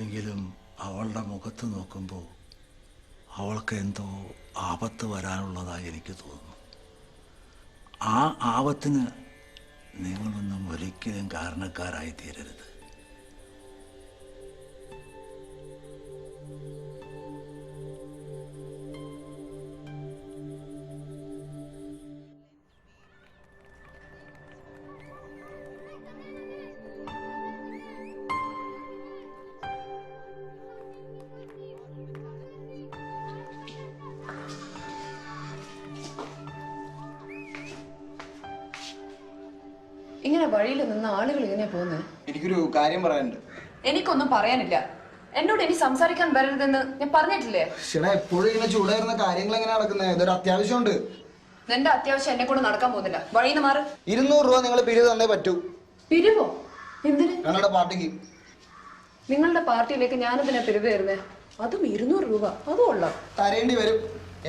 എങ്കിലും അവളുടെ മുഖത്ത് നോക്കുമ്പോൾ അവൾക്ക് എന്തോ ആപത്ത് വരാനുള്ളതായി എനിക്ക് തോന്നുന്നു. ആ ആപത്തിന് നിങ്ങളൊന്നും ഒരിക്കലും കാരണക്കാരായി തീരരുത്. ഇങ്ങനെ വഴിയിൽ നിന്ന് ആളുകൾ ഇങ്ങനെ പോകുന്നത്? എനിക്കൊരു കാര്യം പറയാനുണ്ട്. എനിക്കൊന്നും പറയാനില്ല. എന്നോട് ഇനി സംസാരിക്കാൻ വരരുതെന്ന് ഞാൻ പറഞ്ഞിട്ടില്ലേ? ചേട്ടാ, എപ്പോഴും ഇങ്ങനെ ചൂടായിരുന്ന കാര്യങ്ങൾ എങ്ങനെ നടക്കുന്നത്? ഇതൊരു അത്യാവശ്യമുണ്ട്. നിന്റെ അത്യാവശ്യം എന്നെ കൊണ്ട് നടക്കാൻ പോകുന്നില്ല. വഴിന്ന് മാറ്. 200 രൂപ നിങ്ങൾ പിരിവ് തന്നേ പറ്റൂ. പിരിവോ? എന്തിന്? ഞങ്ങളുടെ പാർട്ടിക്ക്. നിങ്ങളുടെ പാർട്ടിയിലേക്ക് ഞാനെന്തിനാ പിരിവ് തരുന്നേ? അതും 200 രൂപ? അതും ഉള്ള തരേണ്ടി വരും.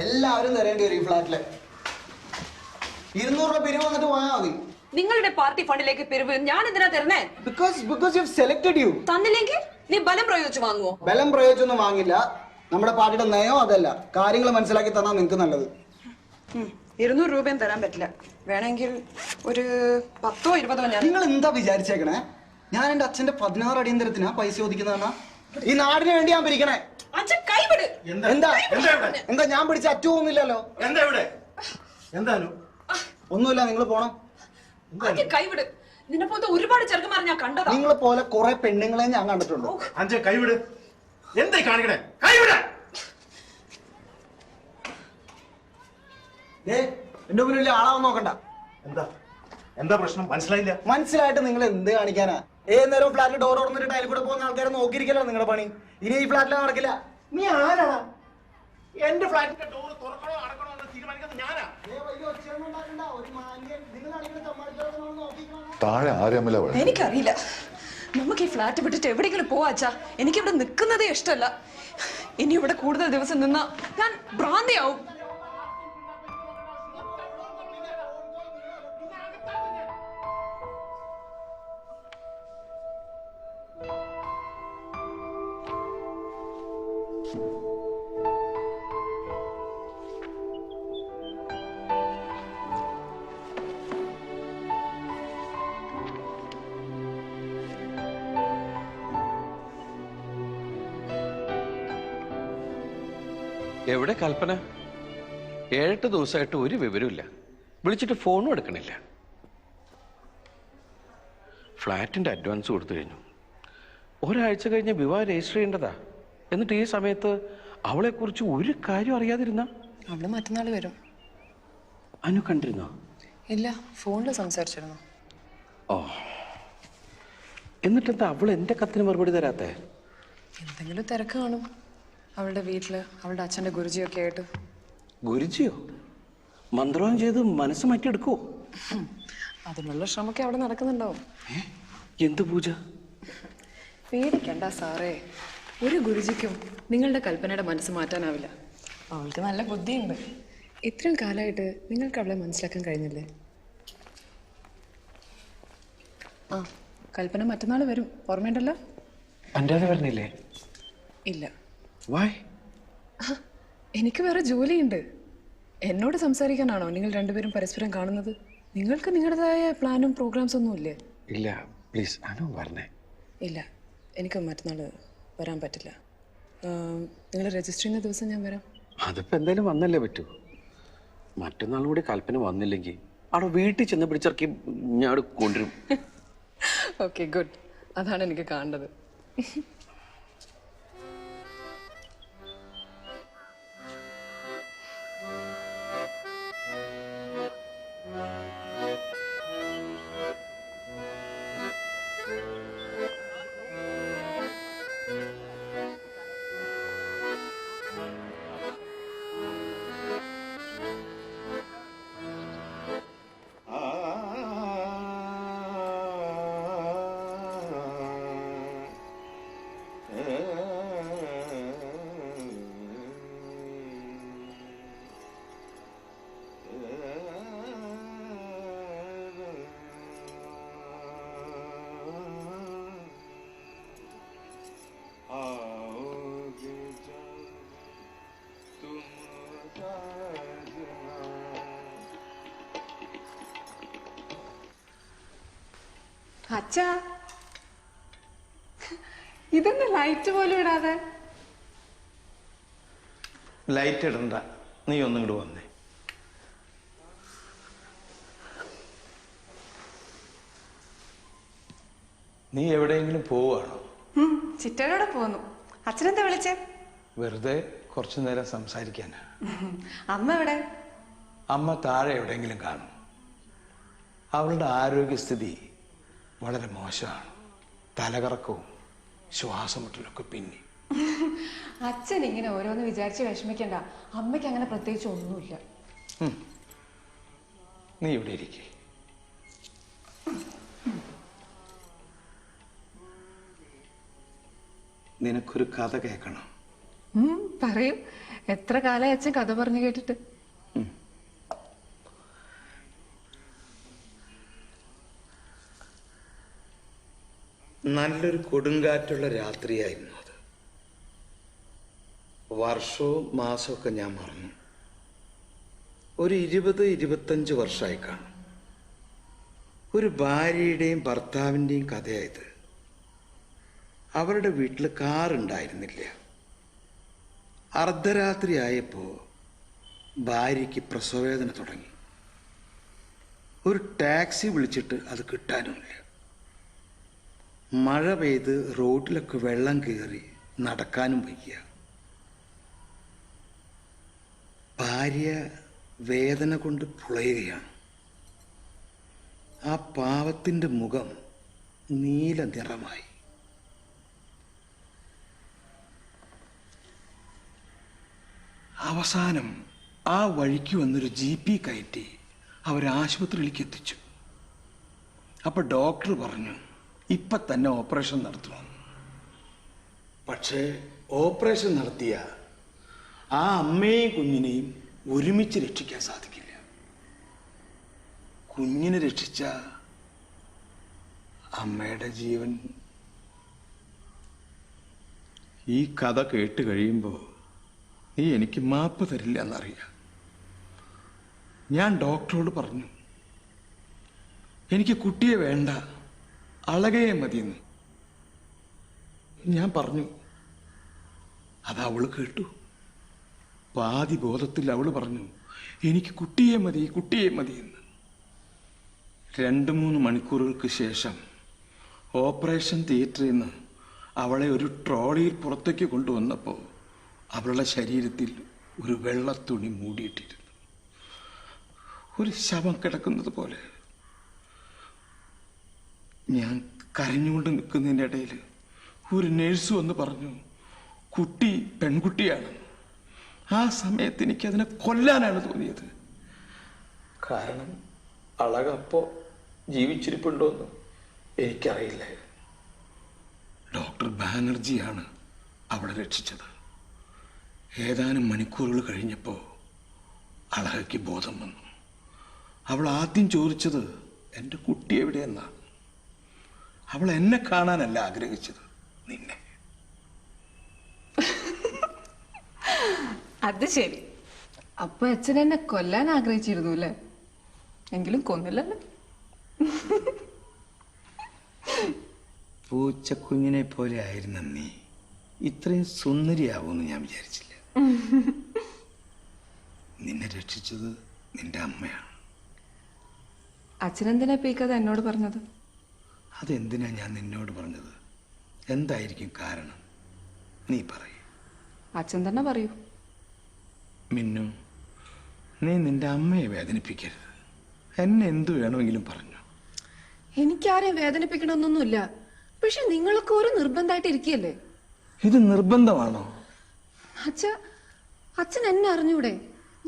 എല്ലാവരും തരേണ്ടി വരും. ഈ ഫ്ലാറ്റിലെ 200 രൂപ പിരിവ് വന്നിട്ട് പോയാൽ മതി. നിങ്ങളുടെ പാർട്ടി ഫണ്ടിലേക്ക് പിരിവ് ഞാൻ എന്തിനാ തരുന്നേ? Because you have selected you. തന്നില്ലെങ്കിൽ നീ ബലം പ്രയോഗിച്ച് വാങ്ങുവോ? ബലം പ്രയോഗിച്ചൊന്നും വാങ്ങില്ല. നമ്മുടെ പാർട്ടിയുടെ നയം അതല്ല. കാര്യങ്ങൾ മനസ്സിലാക്കി തന്നാൽ നിങ്ങൾക്ക് നല്ലത്. 200 രൂപയും തരാൻ പറ്റില്ല. വേണമെങ്കിൽ ഒരു 10ഓ 20ഓ. നിങ്ങൾ എന്താ വിചാരിച്ചേക്കണേ? ഞാൻ എന്റെ അച്ഛന്റെ 16 അടിയന്തരത്തിനാ പൈസ ചോദിക്കുന്നതാണ്. ഈ നാടിന് വേണ്ടി ഞാൻ പിരിക്കണേ. എന്താ ഞാൻ പിടിച്ച അറ്റുപോകുന്നില്ലല്ലോ. ഒന്നുമില്ല, നിങ്ങൾ പോണം. കൈവിട്. നിന്നെ പോലത്തെ ഒരുപാട് ചെറുക്കന്മാരെ ഞാൻ കണ്ടതാ. നിങ്ങളെ പോലെ കുറെ പെണ്ണുങ്ങളെ ഞാൻ കണ്ടിട്ടുണ്ട്. അഞ്ചേ കൈവിട്. എന്തായി കാണിക്കണേ? കൈവിട്. എന്റെ മുന്നിൽ ആളാവാൻ നോക്കണ്ട. എന്താ പ്രശ്നം? മനസ്സിലായില്ല. മനസ്സിലായിട്ട് നിങ്ങൾ എന്ത് കാണിക്കാനാ? ഏത് നേരം ഫ്ലാറ്റിൽ ഡോർ തുറന്നിട്ട് ടൈൽ കൂടെ പോകുന്ന ആൾക്കാരെ നോക്കിയിരിക്കല്ലോ നിങ്ങളുടെ പണി. ഇനി ഈ ഫ്ലാറ്റിൽ നടക്കില്ല. നീ ആരാണ്? എന്റെ ഫ്ലാറ്റിന്റെ ഡോർ തുറക്കണോ അടക്കണോ എന്ന് തീരുമാനിക്കുന്നത് ഞാനാ. താഴെ ആരമല. എനിക്കറിയില്ല. നമുക്ക് ഈ ഫ്ലാറ്റ് വിട്ടിട്ട് എവിടെയെങ്കിലും പോവാച്ചാ. എനിക്കിവിടെ നിൽക്കുന്നതേ ഇഷ്ടമല്ല. ഇനി ഇവിടെ കൂടുതൽ ദിവസം നിന്നാ ഞാൻ ഭ്രാന്തിയാവും. എവിടെ കൽപ്പന? 7-8 ദിവസമായിട്ട് ഒരു വിവരമില്ല. വിളിച്ചിട്ട് ഫോണും എടുക്കണില്ല. ഫ്ലാറ്റിന്റെ അഡ്വാൻസ് കൊടുത്തു കഴിഞ്ഞു. ഒരാഴ്ച കഴിഞ്ഞ് വിവാഹം രജിസ്റ്റർ ചെയ്യേണ്ടതാ. എന്നിട്ട് ഈ സമയത്ത് അവളെക്കുറിച്ച് ഒരു കാര്യം അറിയാതിരുന്ന? അവള് മറ്റന്നാൾ വരും. അനു കണ്ടിരുന്നോ? ഇല്ല, ഫോണിൽ സംസാരിച്ചിരുന്നു. ഓ, എന്നിട്ടെന്താ അവൾ എന്റെ കത്തിന് മറുപടി തരാത്തേ? എന്തെങ്കിലും തിരക്ക് കാണും. അവളുടെ വീട്ടില് അവളുടെ അച്ഛന്റെ ഗുരുജിയൊക്കെ ആയിട്ട്. ഗുരുജിയോ? മന്ത്രവും ചെയ്ത് മനസ്സ് മാറ്റിയെടുക്കുവോ? അതിനുള്ള ശ്രമമൊക്കെ അവിടെ നടക്കുന്നുണ്ടാവും. എന്ത് പൂജ? പേടിക്കണ്ട സാറേ, ഒരു ഗുരുജിക്കും നിങ്ങളുടെ കൽപ്പനയുടെ മനസ്സ് മാറ്റാനാവില്ല. അവൾക്ക് നല്ല ബുദ്ധിയുണ്ട്. ഇത്രയും കാലമായിട്ട് നിങ്ങൾക്ക് അവളെ മനസ്സിലാക്കാൻ കഴിഞ്ഞില്ലേ? ആ, കൽപ്പന മറ്റന്നാൾ വരും, ഓർമ്മയുണ്ടല്ലോ? അൻ്റെ വരുന്നില്ലേ? ഇല്ല. വായ്. എനിക്ക് വേറെ ജോലിയുണ്ട്. എന്നോട് സംസാരിക്കാനാണോ നിങ്ങൾ രണ്ടുപേരും പരസ്പരം കാണുന്നത്? നിങ്ങൾക്ക് നിങ്ങളുടേതായ പ്ലാനും പ്രോഗ്രാംസ് ഒന്നും ഇല്ലേ? ഇല്ല, പ്ലീസ് അനു പറഞ്ഞേ. ഇല്ല, എനിക്ക് മറ്റന്നാൾ വരാൻ പറ്റില്ല. നിങ്ങൾ രജിസ്റ്റർ ചെയ്യുന്ന ദിവസം ഞാൻ വരാം. അതിപ്പോ എന്തായാലും വന്നല്ലേ പറ്റൂ. മറ്റന്നാളും കൂടി കൽപ്പന വന്നില്ലെങ്കിൽ അവിടെ വീട്ടിൽ ചെന്ന് പിടിച്ചിറക്കി ഞാൻ കൊണ്ടുവരും. Okay, good. അതാണ് എനിക്ക് കാണേണ്ടത്. അച്ഛാ, ഇതെന്താ ലൈറ്റ് പോലും ഇടാതെ? ലൈറ്റ് ഇടണ്ട, നീ ഒന്നും ഇങ്ങോട്ട് വന്നേ. നീ എവിടെയെങ്കിലും പോവാണോ? ചിറ്റയോടെ പോന്നു. അച്ഛനെന്താ വിളിച്ചേ? വെറുതെ കുറച്ചു നേരം സംസാരിക്കാനാ. അമ്മ എവിടെ? അമ്മ താഴെ എവിടെയെങ്കിലും കാണും. അവളുടെ ആരോഗ്യസ്ഥിതി വളരെ മോശമാണ്. തലകറക്കവും ശ്വാസമുട്ടലൊക്കെ പിന്നെ. അച്ഛൻ ഇങ്ങനെ ഓരോന്ന് വിചാരിച്ച് വിഷമിക്കണ്ട. അമ്മയ്ക്ക് അങ്ങനെ പ്രത്യേകിച്ച് ഒന്നുമില്ല. നീ ഇവിടെ ഇരിക്കേ. നിനക്കൊരു കഥ കേൾക്കണം. പറയൂ. എത്ര കാലമായി അച്ഛൻ കഥ പറഞ്ഞു കേട്ടിട്ട്? നല്ലൊരു കൊടുങ്കാറ്റുള്ള രാത്രിയായിരുന്നു അത്. വർഷവും മാസമൊക്കെ ഞാൻ മറന്നു. ഒരു 20-25 വർഷമായി കാണും. ഒരു ഭാര്യയുടെയും ഭർത്താവിൻ്റെയും കഥയായത്. അവരുടെ വീട്ടിൽ കാറുണ്ടായിരുന്നില്ല. അർദ്ധരാത്രി ആയപ്പോൾ ഭാര്യയ്ക്ക് പ്രസവവേദന തുടങ്ങി. ഒരു ടാക്സി വിളിച്ചിട്ട് അത് കിട്ടാനുമില്ല. മഴ പെയ്ത് റോഡിലൊക്കെ വെള്ളം കയറി നടക്കാനും വയ്യ. ഭാര്യ വേദന കൊണ്ട് പുളയുകയാണ്. ആ പാവത്തിൻ്റെ മുഖം നീല നിറമായി. അവസാനം ആ വഴിക്ക് വന്നൊരു ജീപ്പി കയറ്റി അവർ ആശുപത്രിയിലേക്ക് എത്തിച്ചു. അപ്പൊ ഡോക്ടർ പറഞ്ഞു ഇപ്പൊ തന്നെ ഓപ്പറേഷൻ നടത്തണം. പക്ഷേ ഓപ്പറേഷൻ നടത്തിയ ആ അമ്മയെയും കുഞ്ഞിനെയും ഒരുമിച്ച് രക്ഷിക്കാൻ സാധിക്കില്ല. കുഞ്ഞിനെ രക്ഷിച്ച അമ്മയുടെ ജീവൻ. ഈ കഥ കേട്ട് കഴിയുമ്പോൾ നീ എനിക്ക് മാപ്പ് തരില്ല എന്നറിയാം. ഞാൻ ഡോക്ടറോട് പറഞ്ഞു എനിക്ക് കുട്ടിയെ വേണ്ട, അളകയെ മതിയെന്ന്. ഞാൻ പറഞ്ഞു. അത് അവള് കേട്ടു. പാതി ബോധത്തിൽ അവള് പറഞ്ഞു എനിക്ക് കുട്ടിയെ മതി, കുട്ടിയെ മതിയെന്ന്. 2-3 മണിക്കൂറുകൾക്ക് ശേഷം ഓപ്പറേഷൻ തിയേറ്ററിൽ നിന്ന് അവളെ ഒരു ട്രോളിയിൽ പുറത്തേക്ക് കൊണ്ടുവന്നപ്പോൾ അവളുടെ ശരീരത്തിൽ ഒരു വെള്ളത്തുണി മൂടിയിട്ടിരുന്നു. ഒരു ശവം കിടക്കുന്നത് പോലെ. ഞാൻ കരഞ്ഞുകൊണ്ട് നിൽക്കുന്നതിൻ്റെ ഇടയിൽ ഒരു നേഴ്സ് വന്ന് പറഞ്ഞു കുട്ടി പെൺകുട്ടിയാണ്. ആ സമയത്ത് എനിക്കതിനെ കൊല്ലാനാണ് തോന്നിയത്. കാരണം അളകപ്പോ ജീവിച്ചിരിപ്പുണ്ടോന്ന് എനിക്കറിയില്ലായിരുന്നു. ഡോക്ടർ ബാനർജിയാണ് അവളെ രക്ഷിച്ചത്. ഏതാനും മണിക്കൂറുകൾ കഴിഞ്ഞപ്പോൾ അളകയ്ക്ക് ബോധം വന്നു. അവൾ ആദ്യം ചോദിച്ചത് എൻ്റെ കുട്ടി എവിടെയെന്നാണ്. അവൾ എന്നെ കാണാനല്ല ആഗ്രഹിച്ചത്, നിന്നെ. അത് ശരി. അപ്പൊ അച്ഛൻ എന്നെ കൊല്ലാൻ ആഗ്രഹിച്ചിരുന്നു അല്ലേ? എങ്കിലും കൊന്നില്ലല്ലോ. പൂച്ചക്കുഞ്ഞിനെ പോലെ ആയിരുന്ന നീ ഇത്രയും സുന്ദരിയാവുമെന്ന് ഞാൻ വിചാരിച്ചില്ല. നിന്നെ രക്ഷിച്ചത് നിന്റെ അമ്മയാണ്. അച്ഛനെന്തിനാ ഇപ്പൊ ഈ കഥ എന്നോട് പറഞ്ഞത്? അതെന്തിനാ ഞാൻ നിന്നോട് പറഞ്ഞത്? എന്തായിരിക്കും കാരണം? നീ പറയൂ. അച്ഛൻ തന്നെ പറയൂ. മിന്നു, നീ നിന്റെ അമ്മയെ വേദനിപ്പിക്കരുത്. എന്നെ എന്തു വേണമെങ്കിലും പറഞ്ഞു. എനിക്കാരെയും വേദനിപ്പിക്കണമെന്നൊന്നുമില്ല. പക്ഷെ നിങ്ങളൊക്കെ ഒരു നിർബന്ധമായിട്ട് ഇരിക്കുകയല്ലേ? ഇത് നിർബന്ധമാണോ? അച്ഛൻ എന്നെ അറിഞ്ഞൂടെ?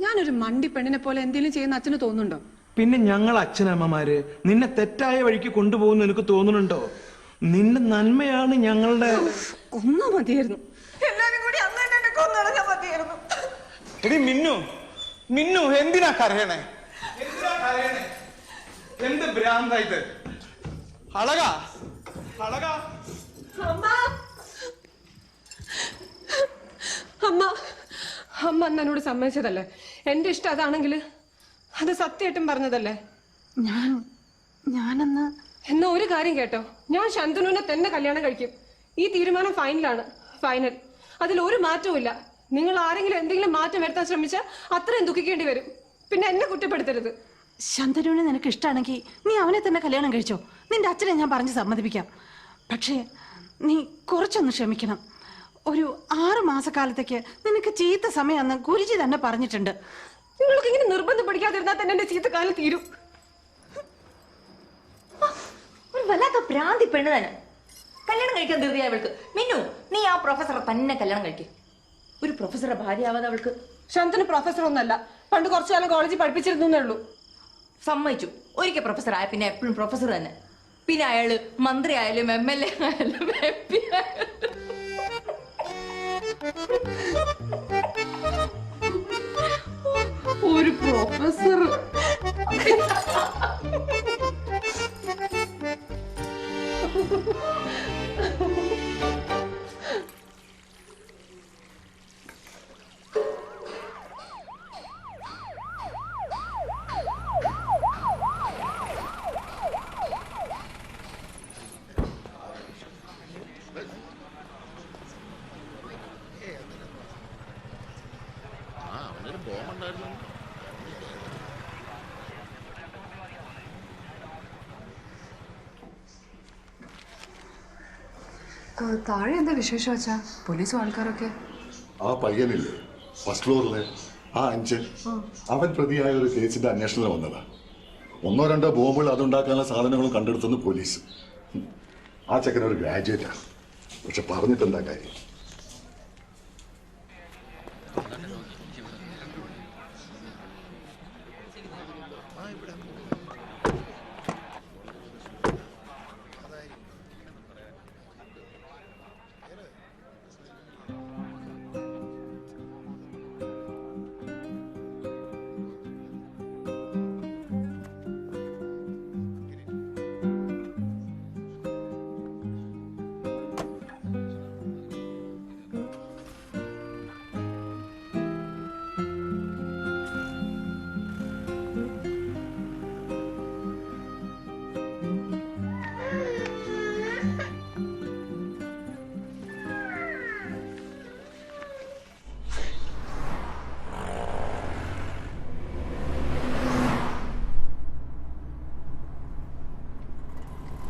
ഞാനൊരു മണ്ടി പെണ്ണിനെ പോലെ എന്തെങ്കിലും ചെയ്യുന്ന അച്ഛന് തോന്നുന്നുണ്ടോ? പിന്നെ ഞങ്ങൾ അച്ഛനമ്മമാര് നിന്നെ തെറ്റായ വഴിക്ക് കൊണ്ടുപോകുന്ന എനിക്ക് തോന്നുന്നുണ്ടോ? നിന്റെ നന്മയാണ് ഞങ്ങളുടെ. കൊന്നാ മതിയായിരുന്നു. എല്ലാരും കൂടി അന്ന് തന്നെ എന്നെ കൊന്നടഞ്ഞാ മതിയായിരുന്നു. എടി മിന്നു, മിന്നു എന്തിനാ കരയണേ? എന്ത് ഭ്രാന്താ ഇത്? അളക, അളക. അമ്മ എന്നോട് സമ്മതിച്ചതല്ലേ? എന്റെ ഇഷ്ടം അതാണെങ്കിൽ അത് സത്യമായിട്ടും പറഞ്ഞതല്ലേ? ഞാനെന്ന് എന്നാ ഒരു കാര്യം കേട്ടോ, ഞാൻ ശന്തനുവിനെ തന്നെ കല്യാണം കഴിക്കും. ഈ തീരുമാനം ഫൈനലാണ്. ഫൈനൽ. അതിൽ ഒരു മാറ്റവും ഇല്ല. നിങ്ങൾ ആരെങ്കിലും എന്തെങ്കിലും മാറ്റം വരുത്താൻ ശ്രമിച്ചാൽ അത്രയും ദുഃഖിക്കേണ്ടി വരും. പിന്നെ എന്നെ കുറ്റപ്പെടുത്തരുത്. ശന്തനുവിനെ നിനക്ക് ഇഷ്ടമാണെങ്കിൽ നീ അവനെ തന്നെ കല്യാണം കഴിച്ചോ. നിന്റെ അച്ഛനെ ഞാൻ പറഞ്ഞ് സമ്മതിപ്പിക്കാം. പക്ഷേ നീ കുറച്ചൊന്ന് ക്ഷമിക്കണം. ഒരു 6 മാസക്കാലത്തേക്ക് നിനക്ക് ചീത്ത സമയമെന്ന് ഗുരുജി തന്നെ പറഞ്ഞിട്ടുണ്ട്. നിങ്ങൾക്ക് ഇങ്ങനെ നിർബന്ധം പഠിക്കാതിരുന്നാൽ തന്നെ എന്റെ ചീത്ത കാലം തീരും. ഒരു വല്ലാത്ത ഭ്രാന്തി പെണ്ണ് തന്നെ. കല്യാണം കഴിക്കാൻ ധൃതിയായ അവൾക്ക്. മിന്നു, നീ ആ പ്രൊഫസറെ തന്നെ കല്യാണം കഴിക്കും. ഒരു പ്രൊഫസറെ ഭാര്യയാവാതെ അവൾക്ക്. ശാന്തന് പ്രൊഫസർ ഒന്നല്ല, പണ്ട് കുറച്ചു കാലം കോളേജിൽ പഠിപ്പിച്ചിരുന്നേ ഉള്ളൂ. സമ്മതിച്ചു. ഒരിക്കൽ പ്രൊഫസർ ആയ പിന്നെ എപ്പോഴും പ്രൊഫസർ തന്നെ. പിന്നെ അയാള് മന്ത്രി ആയാലും MLA ആയാലും MP ആയാലും. ഒരു പ്രൊഫസർ. താഴെ എന്താ വിശേഷം വെച്ചാ? പോലീസും ആൾക്കാരൊക്കെ. ആ പയ്യനില്ലേ ഫസ്റ്റ് ഫ്ലോറിലെ ആ 5, അവൻ പ്രതിയായ ഒരു കേസിന്റെ അന്വേഷണത്തിൽ വന്നതാ. 1 2 ബോംബുകൾ അതുണ്ടാക്കാനുള്ള സാധനങ്ങളും കണ്ടെടുത്തെന്ന് പോലീസ്. ആ ചെക്കൻ ഒരു ഗ്രാജുവേറ്റാണ്. പക്ഷെ പറഞ്ഞിട്ടെന്താ കാര്യം?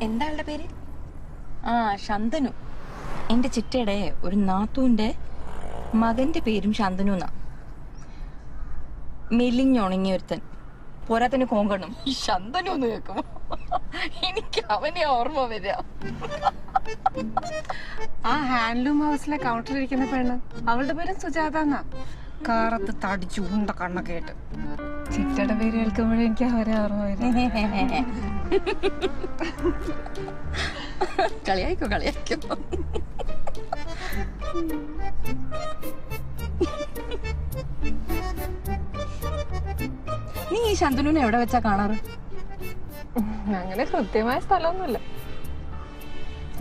എന്താ ആളുടെ പേര്? ആ, ശന്തനു. എന്റെ ചിറ്റയുടെ ഒരു നാത്തൂന്റെ മകന്റെ പേരും ശന്തനു എന്നാ. മെലിഞ്ഞുണങ്ങിയ ഒരുത്തൻ, പോരാത്തന് കോങ്കണം. ഈ ശന്തനു എന്ന് കേൾക്കുമ്പോ എനിക്ക് അവനെ ഓർമ്മ വരിക. ആ ഹാൻഡ്ലൂം ഹൗസിലെ കൗണ്ടറിലിരിക്കുന്ന പെണ്ണ്, അവളുടെ പേരും സുജാത എന്നാ. കാറത്ത് തടിച്ചു ഉണ്ട കണ്ണൊക്കെ ആയിട്ട്. ചിറ്റയുടെ പേര് കേൾക്കുമ്പോഴേ എനിക്ക് അവരെ ഓർമ്മ കളിയായിക്കോ കളിയായിക്കോ. നീ ഈ ശന്തനുവിനെ എവിടെ വെച്ചാ കാണാറ്? അങ്ങനെ കൃത്യമായ സ്ഥലമൊന്നുമില്ല,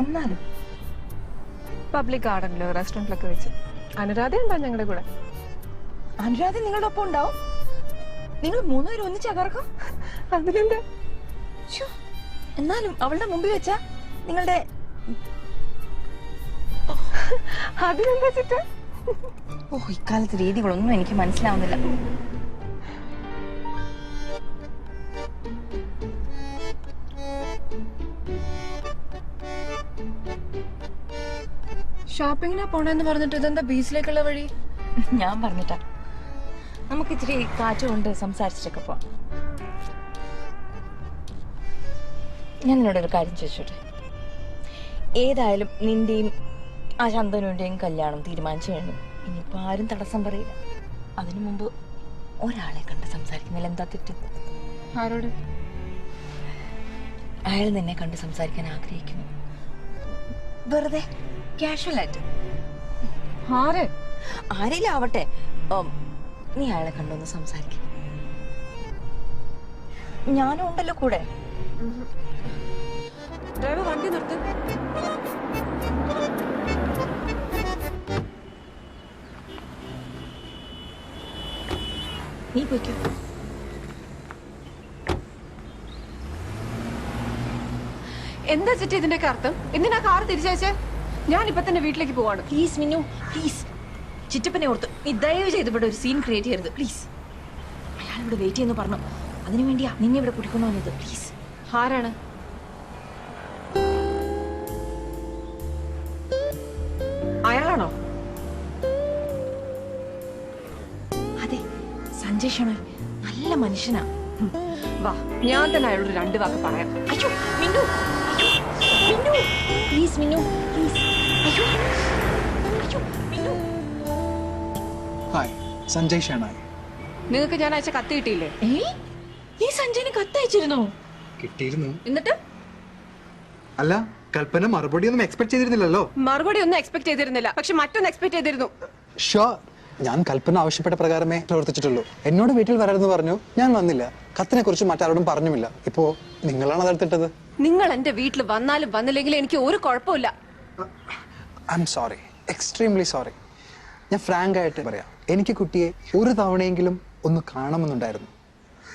എന്നാലും പബ്ലിക് ഗാർഡനിലോ റെസ്റ്റോറന്റിലൊക്കെ വെച്ച്. അനുരാധ ഉണ്ടോ ഞങ്ങളുടെ കൂടെ? അനുരാധ നിങ്ങളുടെ ഒപ്പം ഉണ്ടാവും? നിങ്ങൾ മൂന്നുപേരും ഒന്നിച്ചാ കറക്കം? അതിനെന്താ? എന്നാലും അവളുടെ മുമ്പിൽ വെച്ചാ നിങ്ങളുടെ അതിനെന്താ ചിറ്റ? ഓ, ഇക്കാലത്ത് രീതികളൊന്നും എനിക്ക് മനസ്സിലാവുന്നില്ല. ഷോപ്പിങ്ങിനാ പോണെന്ന് പറഞ്ഞിട്ട് ഇതെന്താ ബീച്ചിലേക്കുള്ള വഴി? ഞാൻ പറഞ്ഞിട്ടാ, നമുക്ക് ഇച്ചിരി കാറ്റ് കൊണ്ട് സംസാരിച്ചിട്ടൊക്കെ പോവാം. ഞാൻ നിന്നോടൊരു കാര്യം ചോദിച്ചോട്ടെ? ഏതായാലും നിന്റെയും ആ ശന്തനുവിന്റെയും കല്യാണം തീരുമാനിച്ചു കഴിഞ്ഞു. ഇനിയിപ്പോ ആരും തടസ്സം പറയില്ല. അതിനു മുമ്പ് ഒരാളെ കണ്ട് സംസാരിക്കുന്നതിൽ എന്താ തെറ്റ്? ആരോട്? അയാൾ നിന്നെ കണ്ട് സംസാരിക്കാൻ ആഗ്രഹിക്കുന്നു. വെറുതെ കാഷ്വൽ ആയിട്ട്. ആരെങ്കിലും ആവട്ടെ, നീ അയാളെ കണ്ടൊന്ന് സംസാരിക്ക. ഞാനും ഉണ്ടല്ലോ കൂടെ. ഡ്രൈവർ വണ്ടി നിർത്ത്. നീ പോയിക്കോ. എന്താ ചിറ്റ ഇതിന്റെയൊക്കെ അർത്ഥം? എന്തിനാ കാർ തിരിച്ചയച്ചേ? ഞാൻ ഇപ്പൊ തന്നെ വീട്ടിലേക്ക് പോവാണ്. Please Minnu, please. ചിറ്റപ്പനെ ഓർത്ത് നീ ദയവ് ചെയ്ത് ഇവിടെ ഒരു സീൻ ക്രിയേറ്റ് ചെയ്യരുത് പ്ലീസ്. അയാൾ ഇവിടെ വെയിറ്റ് ചെയ്യുന്നു പറഞ്ഞു. അതിനു വേണ്ടിയാ നിന്നെ ഇവിടെ കുടിക്കണോ എന്നത്. പ്ലീസ്. ആരാണ്? അയാളാണോ? അതെ, സഞ്ജയ് ഷണൽ നല്ല മനുഷ്യനാ. വാ, ഞാൻ തന്നെ അയാളോട് 2 വാക്ക് പറയാം. അയ്യോ മിന്നു, മിന്നു പ്ലീസ്, മിന്നു പ്ലീസ്. അയ്യോ അയ്യോ മിന്നു. ഹായ്, സഞ്ജയ് ഷണായി. നിങ്ങൾക്ക് ഞാൻ അയച്ച കത്ത് കിട്ടിയില്ലേ? നീ സഞ്ജയിന് കത്തയച്ചിരുന്നോ? കിട്ടിയിരുന്നു. എന്നിട്ട്? അല്ല, കൽപ്പന മറുപടി ഒന്നും എക്സ്പെക്ട് ചെയ്തിരുന്നില്ലല്ലോ. മറുപടി ഒന്നും എക്സ്പെക്ട് ചെയ്തിരുന്നില്ല, പക്ഷെ മറ്റൊന്ന് എക്സ്പെക്ട് ചെയ്തിരുന്നു. ഷോ, ഞാൻ കൽപ്പന ആവശ്യപ്പെട്ട പ്രകാരമേ പ്രവർത്തിച്ചിട്ടുള്ളൂ. എന്നോട് വീട്ടിൽ വരാമെന്ന് പറഞ്ഞു, ഞാൻ വന്നില്ല. കത്തിനെ കുറിച്ച് മറ്റാരോടും പറഞ്ഞുമില്ല. ഇപ്പോ നിങ്ങളാണ് അതെടുത്തിട്ടത്. നിങ്ങൾ എന്റെ വീട്ടിൽ വന്നാലും വന്നില്ലെങ്കിലും എനിക്ക് ഒരു കുഴപ്പമില്ല. I am sorry, extremely sorry. ഞാൻ ഫ്രാങ്ക് ആയിട്ട് പറയാം, എനിക്ക് കുട്ടിയെ ഒരു തവണയെങ്കിലും ഒന്ന് കാണണമെന്നുണ്ടായിരുന്നു.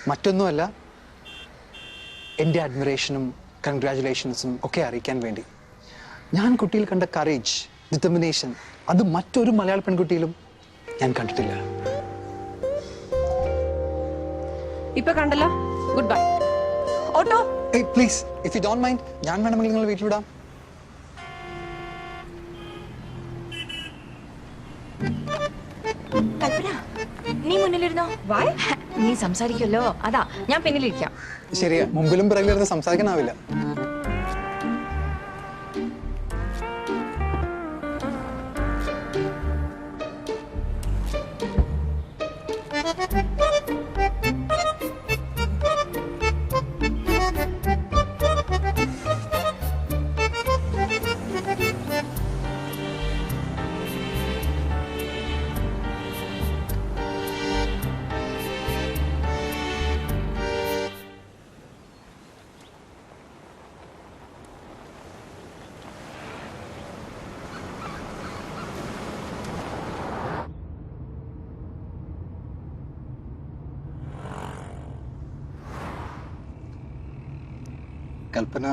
മറ്റൊന്നുമല്ല, എൻ്റെ അഡ്മിറേഷനും കൺഗ്രാറ്റുലേഷൻസും ഒക്കെ അറിയിക്കാൻ വേണ്ടി. ഞാൻ കുട്ടിയിൽ കണ്ട കറേജ്, ഡിറ്റർമിനേഷൻ, അത് മറ്റൊരു മലയാള പെൺകുട്ടിയിലും ഞാൻ കണ്ടിട്ടില്ല. ഇപ്പൊ കണ്ടല്ലോ, good bye. Auto please, if you don't mind, ഞാൻ വേണമെങ്കിൽ നിങ്ങൾ വീട്ടിൽ വിടാം. കൽപ്പന, നീ മുന്നിലിരുന്നോ. നീ സംസാരിക്കുമല്ലോ, അതാ ഞാൻ പിന്നിലിരിക്കാം. ശരിയാ, മുമ്പിലും പിറകിലിരുന്ന് സംസാരിക്കാനാവില്ല. കൽപ്പന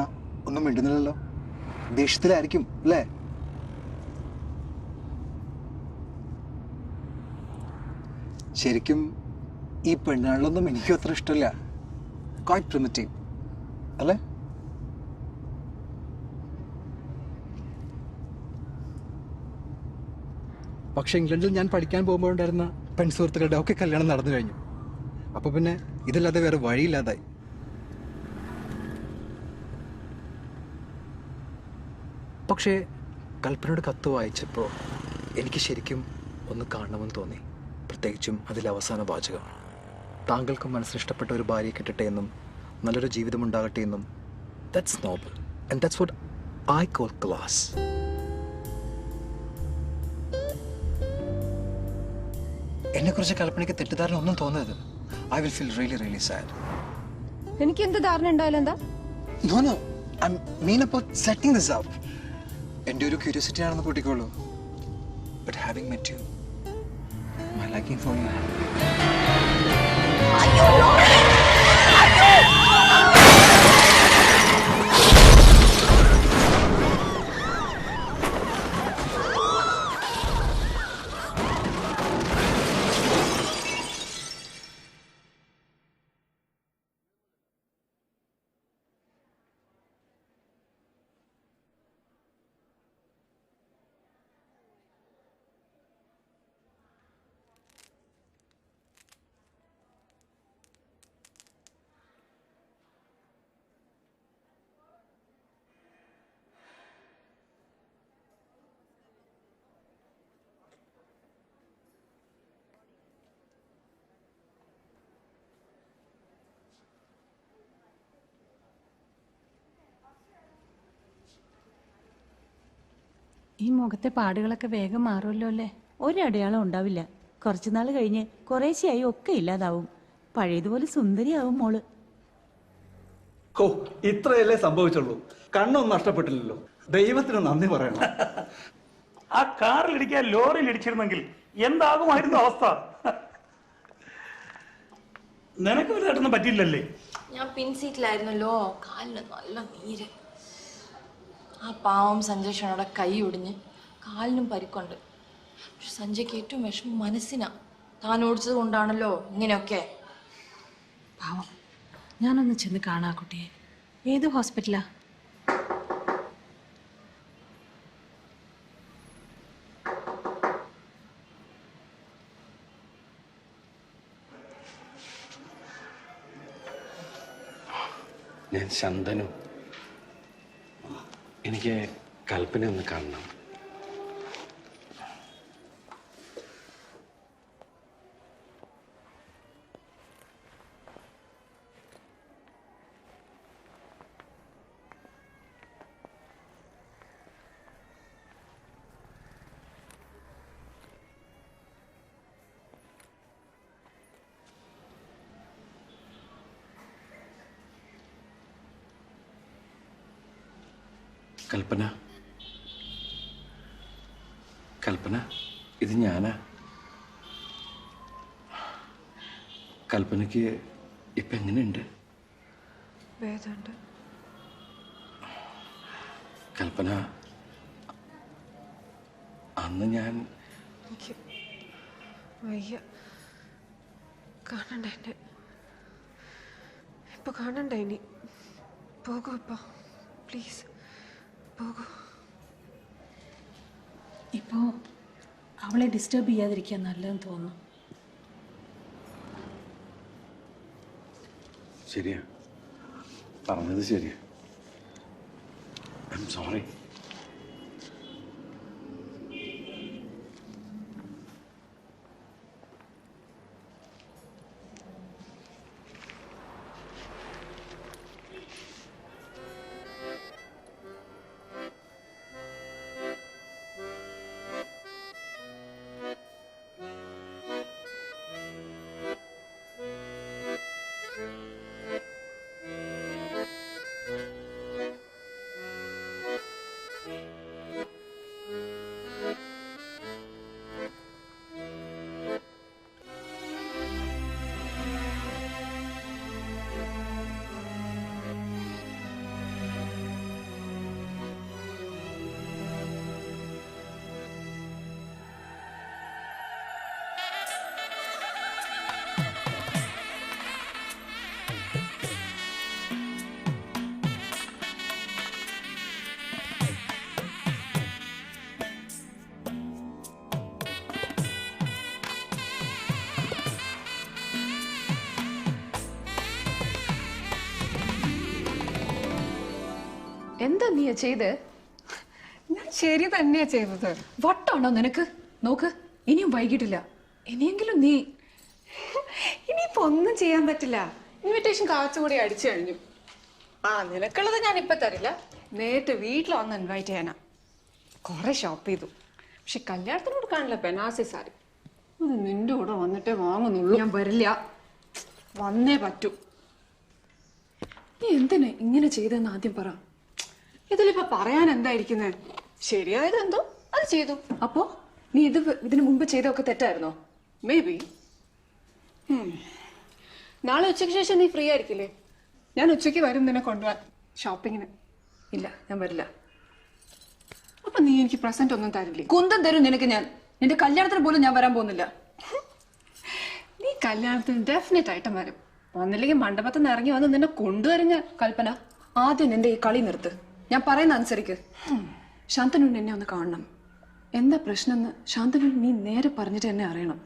ഒന്നും മിണ്ടുന്നില്ലല്ലോ. ദേഷ്യത്തിലായിരിക്കും അല്ലേ? ശരിക്കും ഈ പെണ്ണുകളിലൊന്നും എനിക്കും അത്ര ഇഷ്ടമില്ല. ക്വൈറ്റ് പ്രിമിറ്റീവ് അല്ലേ? പക്ഷെ ഇംഗ്ലണ്ടിൽ ഞാൻ പഠിക്കാൻ പോകുമ്പോഴുണ്ടായിരുന്ന പെൺസുഹൃത്തുക്കളുടെ ഒക്കെ കല്യാണം നടന്നു കഴിഞ്ഞു. അപ്പൊ പിന്നെ ഇതല്ലാതെ വേറെ വഴിയില്ലാതായി. പക്ഷേ കൽപ്പനയുടെ കത്ത് വായിച്ചപ്പോൾ എനിക്ക് ശരിക്കും ഒന്ന് കാണണമെന്ന് തോന്നി. പ്രത്യേകിച്ചും അതിലെ അവസാന വാചകം. താങ്കൾക്ക് മനസ്സിലിഷ്ടപ്പെട്ട ഒരു ഭാര്യയെ കിട്ടട്ടെ എന്നും നല്ലൊരു ജീവിതം ഉണ്ടാകട്ടെ എന്നും that's noble and that's what I call class. എന്നെക്കുറിച്ച് കൽപ്പനയ്ക്ക് തെറ്റിദ്ധാരണ ഒന്നും തോന്നരുത്. I will feel really really sad. എനിക്ക് എന്ത് ധാരണ ഉണ്ടായാലും എന്താ? No no, I mean about setting this up. എൻ്റെ ഒരു ക്യൂരിയോസിറ്റി ആണെന്ന് കൂട്ടിക്കോളൂ. But having met you, my liking for you. ഈ മുഖത്തെ പാടുകളൊക്കെ വേഗം മാറുമല്ലോ അല്ലേ? ഒരടയാളം ഉണ്ടാവില്ല. കുറച്ചുനാൾ കഴിഞ്ഞ് കുറേശ്ശെയായി ഒക്കെ ഇല്ലാതാവും. പഴയതുപോലെ സുന്ദരിയാവും മോള്. ഓ, ഇത്രയല്ലേ സംഭവിച്ചുള്ളൂ. കണ്ണൊന്നും നഷ്ടപ്പെട്ടില്ലല്ലോ. ദൈവത്തിന് നന്ദി പറയണം. ആ കാറിലിടിക്കാൻ ലോറിയിൽ ഇടിച്ചിരുന്നെങ്കിൽ എന്താകുമായിരുന്നു അവസ്ഥ? നിനക്ക് വലുതായിട്ടൊന്നും പറ്റില്ലല്ലേ? ഞാൻ പിൻസീറ്റിലായിരുന്നല്ലോ. കാലിന് നല്ല നീര്. ആ പാവം സഞ്ജയ് ഷോണയുടെ കൈ ഒടിഞ്ഞ് കാലിനും പരിക്കുണ്ട്. പക്ഷെ സഞ്ജയ്ക്ക് ഏറ്റവും വിഷമം മനസ്സിനാ. താൻ ഓടിച്ചത് കൊണ്ടാണല്ലോ ഇങ്ങനെയൊക്കെ. പാവം, ഞാനൊന്ന് ചെന്ന് കാണാ കുട്ടിയെ. ഏത് ഹോസ്പിറ്റലാ? ഞാൻ ശന്തനു. എനിക്ക് കൽപ്പന ഒന്ന് കാണണം. കൽപ്പന, കൽപ്പന, ഇത് ഞാനാ. കൽപ്പനയ്ക്ക് ഇപ്പൊ എങ്ങനെയുണ്ട്? വേദമുണ്ട്. കൽപ്പന, അന്ന് ഞാൻ എനിക്ക് വയ്യ. കാണണ്ട എന്നെ. ഇപ്പൊ കാണണ്ട ഇനി. പോകൂ ഇപ്പൊ, പ്ലീസ് പോകൂ. ഇപ്പോ അവളെ ഡിസ്റ്റർബ് ചെയ്യാതിരിക്കാൻ നല്ലതെന്ന് തോന്നുന്നു. ശരിയാ, പറഞ്ഞത് ശരിയാ. I am sorry. എന്താ നീ ചെയ്ത്? ഞാൻ ശരി തന്നെയാ ചെയ്തത്. വട്ടാണോ നിനക്ക്? നോക്ക്, ഇനിയും വൈകിട്ടില്ല. ഇനിയെങ്കിലും നീ ഇനിയിപ്പോ ഒന്നും ചെയ്യാൻ പറ്റില്ല. ഇൻവിറ്റേഷൻ കാച്ചുകൂടി അടിച്ചു കഴിഞ്ഞു. നിനക്കുള്ളത് ഞാൻ ഇപ്പൊ തരില്ല, നേരിട്ട് വീട്ടിൽ വന്ന് ഇൻവൈറ്റ് ചെയ്യാനാ. കുറെ ഷോപ്പ് ചെയ്തു, പക്ഷെ കല്യാണത്തിനോട് കാണില്ല ബനാസി സാരി. അത് നിന്റെ കൂടെ വന്നിട്ടേ വാങ്ങുന്നുള്ളൂ. ഞാൻ വരില്ല, വന്നേ പറ്റൂ. നീ എന്തിനാ ഇങ്ങനെ ചെയ്തെന്ന് ആദ്യം പറ. ഇതിലിപ്പോ പറയാൻ എന്തായിരിക്കുന്നത്? ശരിയായത് എന്തോ അത് ചെയ്തു. അപ്പോ നീ ഇതിനു മുമ്പ് ചെയ്തൊക്കെ തെറ്റായിരുന്നോ? May be. നാളെ ഉച്ചയ്ക്ക് ശേഷം നീ ഫ്രീ ആയിരിക്കില്ലേ? ഞാൻ ഉച്ചയ്ക്ക് വരും നിന്നെ കൊണ്ടുപോവാൻ ഷോപ്പിങ്ങിന്. ഇല്ല, ഞാൻ വരില്ല. അപ്പൊ നീ എനിക്ക് പ്രസന്റ് ഒന്നും തരില്ലേ? കുന്തം തരും നിനക്ക് ഞാൻ. നിന്റെ കല്യാണത്തിന് പോലും ഞാൻ വരാൻ പോകുന്നില്ല. നീ കല്യാണത്തിന് ഡെഫിനറ്റ് ആയിട്ടും വരും. വന്നില്ലെങ്കിൽ മണ്ഡപത്തിൽ നിന്ന് ഇറങ്ങി വന്ന് നിന്നെ കൊണ്ടുവരും ഞാൻ. കൽപ്പന, ആദ്യം നിന്റെ ഈ കളി നിർത്ത്. ഞാൻ പറയുന്ന അനുസരിക്ക്. ശാന്തനുവിന് എന്നെ ഒന്ന് കാണണം. എന്താ പ്രശ്നം എന്ന് ശാന്തനുവിന് നീ നേരെ പറഞ്ഞിട്ട് എന്നെ അറിയണം.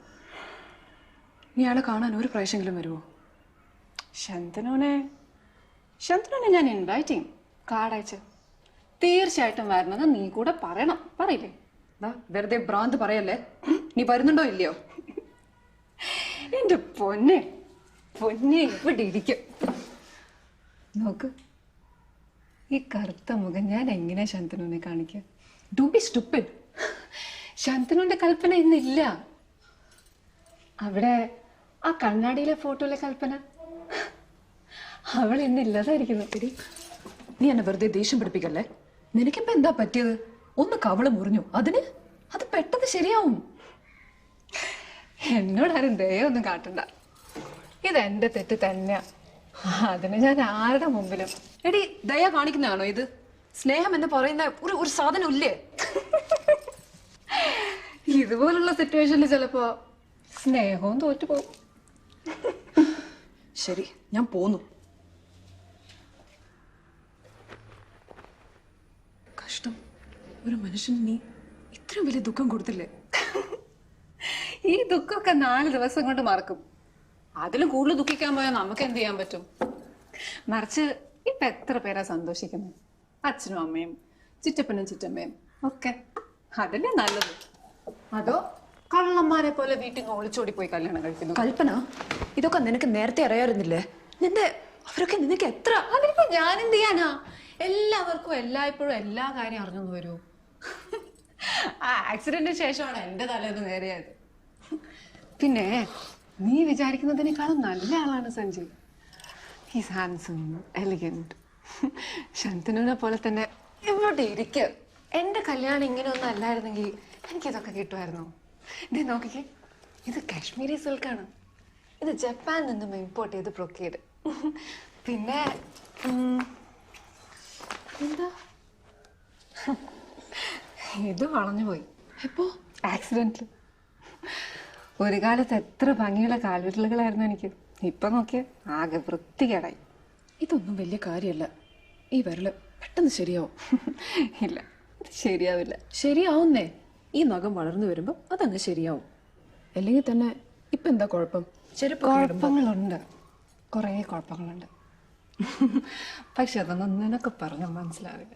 നീ അയാളെ കാണാൻ ഒരു പ്രാവശ്യമെങ്കിലും വരുമോ? ശാന്തനുവിനെ ഞാൻ ഇൻവൈറ്റ് ചെയ്യും, കാർഡയച്ച്. തീർച്ചയായിട്ടും വരണമെന്ന് നീ കൂടെ പറയണം. പറയില്ലേ? വെറുതെ ഭ്രാന്ത് പറയല്ലേ. നീ വരുന്നുണ്ടോ ഇല്ലയോ? എന്റെ പൊന്നെ ഇവിടെ ഇരിക്കും. നോക്ക്, ഈ കറുത്ത മുഖം ഞാൻ എങ്ങനെ ശാന്തനുവിനെ കാണിക്കാം? Do be stupid. ശാന്തനുവിന്റെ കൽപ്പന ഇന്നില്ല. അവിടെ ആ കണ്ണാടിയിലെ ഫോട്ടോയിലെ കൽപ്പന, അവൾ ഇന്നില്ലാതായിരിക്കുന്നു. നീ എന്നെ വെറുതെ ദേഷ്യം പിടിപ്പിക്കല്ലേ. നിനക്കിപ്പോ എന്താ പറ്റിയത്? ഒന്ന് കവള് മുറിഞ്ഞു, അത് പെട്ടെന്ന് ശരിയാവും. എന്നോടാരും ദയൊന്നും കാട്ടണ്ട. ഇതെന്റെ തെറ്റ് തന്നെയാ. അതിന് ഞാൻ ആരുടെ മുമ്പിലും. എടി, ദയ കാണിക്കുന്നതാണോ ഇത്? സ്നേഹം എന്ന് പറയുന്ന ഒരു സാധനം ഇല്ലേ? ഇതുപോലുള്ള സിറ്റുവേഷനിൽ ചിലപ്പോ സ്നേഹവും തോറ്റുപോകും. ശരി, ഞാൻ പോന്നു. കഷ്ടം, ഒരു മനുഷ്യന് നീ ഇത്രയും വലിയ ദുഃഖം കൊടുത്തില്ലേ? ഈ ദുഃഖമൊക്കെ 4 ദിവസം കൊണ്ട് മറക്കും. അതിലും കൂടുതൽ ദുഃഖിക്കാൻ പോയാൽ നമുക്ക് എന്ത് ചെയ്യാൻ പറ്റും? മറിച്ച് ഇപ്പൊ എത്ര പേരാ സന്തോഷിക്കുന്നത്? അച്ഛനും അമ്മയും ചിറ്റപ്പനും ചിറ്റമ്മയും ഒക്കെ. അതല്ലേ നല്ലത്. അതോ കള്ളന്മാരെ പോലെ വീട്ടിൽ നിന്ന് ഒളിച്ചോടി പോയി കല്യാണം കഴിക്കുന്നു? കൽപ്പന, ഇതൊക്കെ നിനക്ക് നേരത്തെ അറിയാറുന്നില്ലേ? അവരൊക്കെ നിനക്ക് എത്ര... അതിനിപ്പോ ഞാൻ എന്ത് ചെയ്യാനാ? എല്ലാവർക്കും എല്ലായ്പ്പോഴും എല്ലാ കാര്യം അറിഞ്ഞൊന്നു വരൂ. ആ ആക്സിഡന്റിന് ശേഷമാണ് എന്റെ തലേന്ന് നേരെയായത്. പിന്നെ നീ വിചാരിക്കുന്നതിനേക്കാളും നല്ല ആളാണ് സഞ്ജയ്. He's handsome, elegant. ശാന്തനുവിനെ പോലെ തന്നെ ഇവിടെ ഇരിക്കുക. എന്റെ കല്യാണം ഇങ്ങനെ ഒന്നും അല്ലായിരുന്നെങ്കിൽ എനിക്കിതൊക്കെ കിട്ടുമായിരുന്നു. ഇത് നോക്കിക്കേ, ഇത് കാശ്മീരി സിൽക്കാണ്. ഇത് ജപ്പാനിൽ നിന്നും ഇമ്പോർട്ട് ചെയ്ത് ബ്രൊക്കേഡ്. പിന്നെ എന്താ, ഇത് വളഞ്ഞു പോയി. എപ്പോ? ആക്സിഡന്റിൽ. ഒരു കാലത്ത് എത്ര ഭംഗിയുള്ള കാൽവിരലുകളായിരുന്നു എനിക്ക്. ഇപ്പൊ നോക്കിയ ആകെ വൃത്തികേടായി. ഇതൊന്നും വലിയ കാര്യമല്ല. ഈ വിരല് പെട്ടെന്ന് ശരിയാവും. ഇല്ല, ഇത് ശരിയാവില്ല. ശരിയാവുന്നേ. ഈ നഖം വളർന്നു വരുമ്പോ അതങ്ങ് ശരിയാവും. അല്ലെങ്കിൽ തന്നെ ഇപ്പൊ എന്താ കുഴപ്പം? കുഴപ്പങ്ങളുണ്ട്, കുറേ കുഴപ്പങ്ങളുണ്ട്. പക്ഷെ അതൊന്നും നിനക്ക് പറഞ്ഞ മനസ്സിലാവില്ല.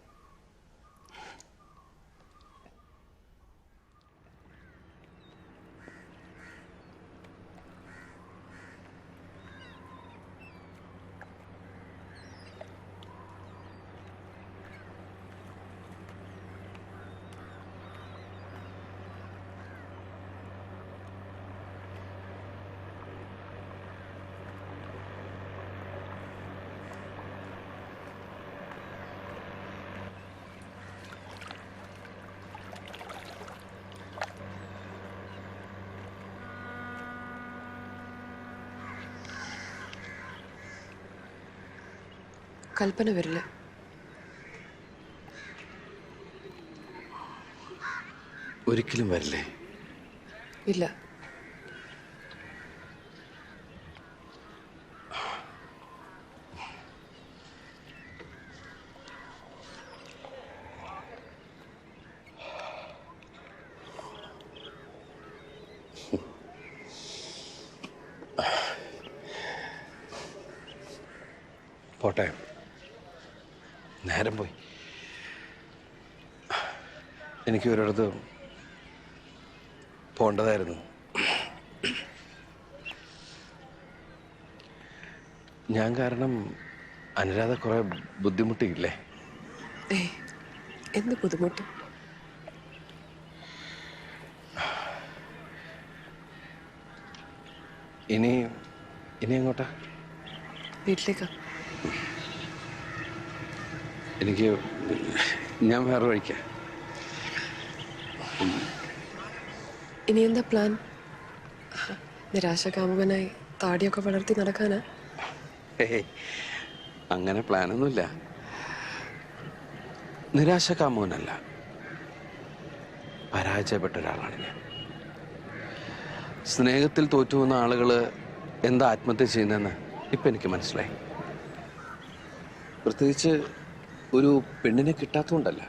കൽപ്പന വരില്ല. ഒരിക്കലും വരില്ലേ? ഇല്ല. പോട്ടെ, നേരം പോയി. എനിക്ക് ഒരിടത്ത് പോണ്ടതായിരുന്നു. ഞാൻ കാരണം അനുരാധ കുറെ ബുദ്ധിമുട്ടിയില്ലേ? എന്ത് ബുദ്ധിമുട്ട്? ഇനി എങ്ങോട്ടാ? വീട്ടിലേക്കാ. ഞാൻ വേറെ വഴിക്കാം. ഇനി എന്താ പ്ലാൻ? നിരാശകാമുകനായി താടിയൊക്കെ വളർത്തി നടക്കാനാ? അങ്ങനെ പ്ലാനൊന്നുമില്ല. നിരാശകാമുകനല്ല, പരാജയപ്പെട്ട ഒരാളാണ് ഞാൻ. സ്നേഹത്തിൽ തോറ്റുപോകുന്ന ആളുകള് എന്താ ആത്മഹത്യ ചെയ്യുന്നതെന്ന് ഇപ്പം എനിക്ക് മനസ്സിലായി. പ്രത്യേകിച്ച് ഒരു പെണ്ണിനെ കിട്ടാത്തതുകൊണ്ടല്ല,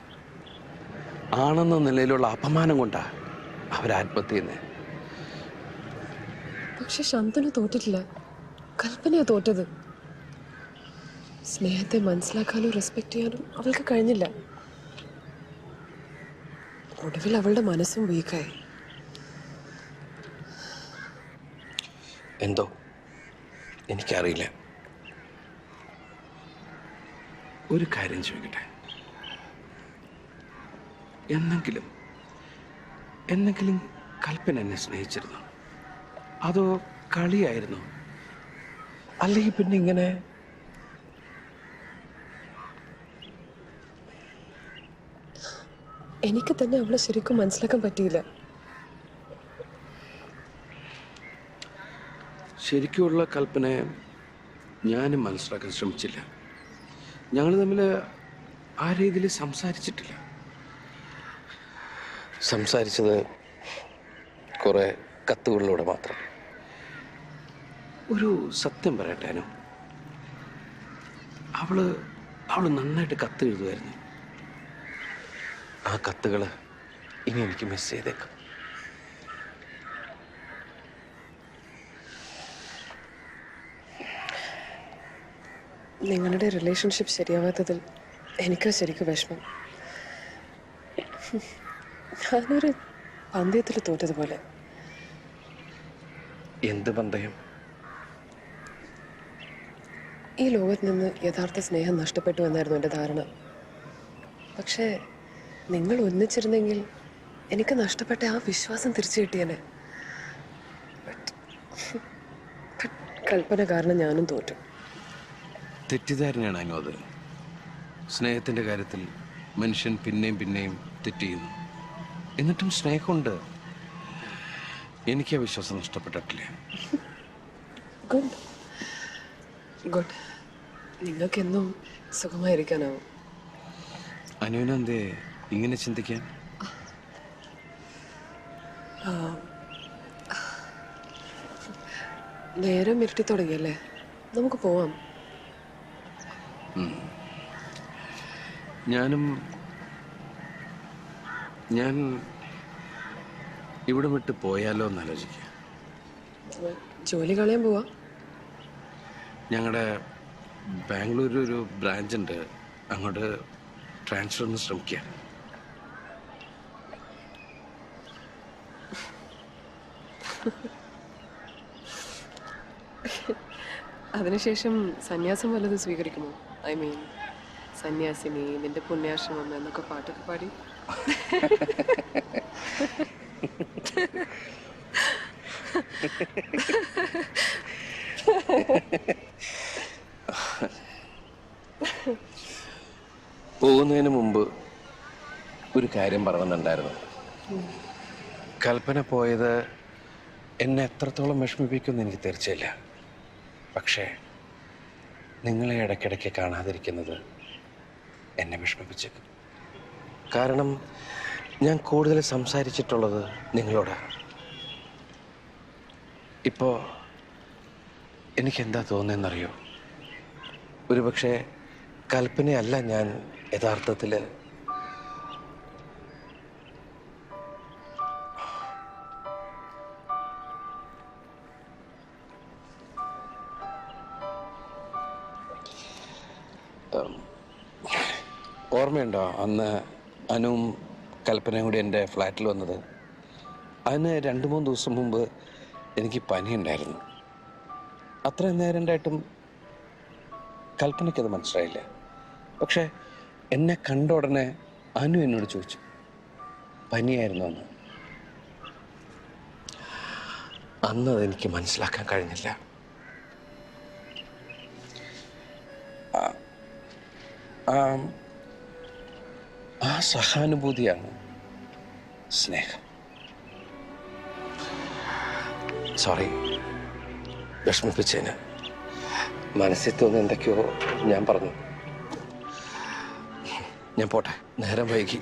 ആണെന്ന നിലയിലുള്ള അപമാനം കൊണ്ടാ അവർ ആത്മഹത്യ ചെയ്യുന്നത്. പക്ഷെ ശാന്തനു തോറ്റിട്ടില്ല, കൽപ്പനയാ തോറ്റത്. സ്നേഹത്തെ മനസ്സിലാക്കാനും റെസ്പെക്ട് ചെയ്യാനും അവൾക്ക് കഴിഞ്ഞില്ല. ഒടുവിൽ അവളുടെ മനസ്സും വീക്കായി. എന്തോ എനിക്കറിയില്ല. ഒരു കാര്യം ചോദിക്കട്ടെ, എന്നെങ്കിലും കൽപ്പന എന്നെ സ്നേഹിച്ചിരുന്നു? അതോ കളിയായിരുന്നു? അല്ലെങ്കിൽ പിന്നെ ഇങ്ങനെ എനിക്ക് തന്നെ അവളെ ശരിക്കും മനസ്സിലാക്കാൻ പറ്റിയില്ല. ശരിക്കുമുള്ള കൽപ്പനയെ ഞാനും മനസ്സിലാക്കാൻ ശ്രമിച്ചില്ല. ഞങ്ങൾ തമ്മിൽ ആ രീതിയിൽ സംസാരിച്ചിട്ടില്ല. സംസാരിച്ചത് കുറെ കത്തുകളിലൂടെ മാത്രം. ഒരു സത്യം പറയട്ടേനോ, അവള് നന്നായിട്ട് കത്ത് എഴുതുമായിരുന്നു. ആ കത്തുകൾ ഇനി എനിക്ക് മിസ് ചെയ്തേക്കാം. നിങ്ങളുടെ റിലേഷൻഷിപ്പ് ശരിയാവാത്തതിൽ എനിക്കാ ശരിക്കും വിഷമം. ഞാനൊരു പന്തയത്തിൽ തോറ്റതുപോലെ. എന്ത് പന്തയം? ഈ ലോകത്ത് നിന്ന് യഥാർത്ഥ സ്നേഹം നഷ്ടപ്പെട്ടു എന്നായിരുന്നു എൻ്റെ ധാരണ. പക്ഷേ നിങ്ങൾ ഒന്നിച്ചിരുന്നെങ്കിൽ എനിക്ക് നഷ്ടപ്പെട്ട ആ വിശ്വാസം തിരിച്ചു കിട്ടിയനെ. കൽപ്പന കാരണം ഞാനും തോറ്റു. തെറ്റിദ്ധാരണയാണ് അനു അത്. സ്നേഹത്തിൻ്റെ കാര്യത്തിൽ മനുഷ്യൻ പിന്നെയും തെറ്റ് ചെയ്യുന്നു. എന്നിട്ടും സ്നേഹമുണ്ട്. എനിക്ക് ആ വിശ്വാസം നഷ്ടപ്പെട്ടിട്ടില്ല. ഗുഡ്. നിങ്ങൾക്കെന്നും സുഖമായിരിക്കാനാവും. അനുവിനെന്തേ ഇങ്ങനെ ചിന്തിക്കാൻ? നേരം ഇരുട്ടി തുടങ്ങിയല്ലേ, നമുക്ക് പോവാം. ഞാൻ ഇവിടെ വിട്ട് പോയാലോ എന്ന് ആലോചിക്കുക. ജോലി കളയാൻ പോവാ? ഞങ്ങളുടെ ബാംഗ്ലൂരിൽ ഒരു ബ്രാഞ്ച് ഉണ്ട്, അങ്ങോട്ട് ട്രാൻസ്ഫറിന് ശ്രമിക്കുക. അതിനുശേഷം സന്യാസം വല്ലതും സ്വീകരിക്കുമോ? ഐ മീൻ സന്യാസിനി, നിന്റെ പുണ്യാശ്രമം എന്നൊക്കെ പാട്ടൊക്കെ പാടി. പോകുന്നതിന് മുമ്പ് ഒരു കാര്യം പറയുന്നുണ്ടായിരുന്നു. കൽപ്പന പോയത് എന്നെ എത്രത്തോളം വിഷമിപ്പിക്കുമെന്ന് എനിക്ക് തീർച്ചയില്ല. പക്ഷേ നിങ്ങളെ ഇടയ്ക്കിടയ്ക്ക് കാണാതിരിക്കുന്നത് എന്നെ വിഷമിപ്പിച്ചേക്കും. കാരണം ഞാൻ കൂടുതൽ സംസാരിച്ചിട്ടുള്ളത് നിങ്ങളോടാണ്. ഇപ്പോൾ എനിക്കെന്താ തോന്നുന്നതെന്നറിയോ? ഒരുപക്ഷെ കൽപ്പനയല്ല ഞാൻ യഥാർത്ഥത്തിൽ ഓർമ്മയുണ്ടോ അന്ന് അനുവും കൽപ്പനയും കൂടി എൻ്റെ ഫ്ലാറ്റിൽ വന്നത്? അതിന് 2-3 ദിവസം മുമ്പ് എനിക്ക് പനിയുണ്ടായിരുന്നു. അത്രയും നേരം ഉണ്ടായിട്ടും കൽപ്പനയ്ക്കത് മനസ്സിലായില്ല. പക്ഷെ എന്നെ കണ്ട ഉടനെ അനു എന്നോട് ചോദിച്ചു, പനിയായിരുന്നു അന്ന്. അതെനിക്ക് മനസ്സിലാക്കാൻ കഴിഞ്ഞില്ല. ആ സഹാനുഭൂതിയാണ് സ്നേഹം. സോറി, വിഷമിപ്പിച്ചതിന്. മനസ്സിൽ തോന്നി എന്തൊക്കെയോ ഞാൻ പറഞ്ഞു. ഞാൻ പോട്ടെ, നേരം വൈകി.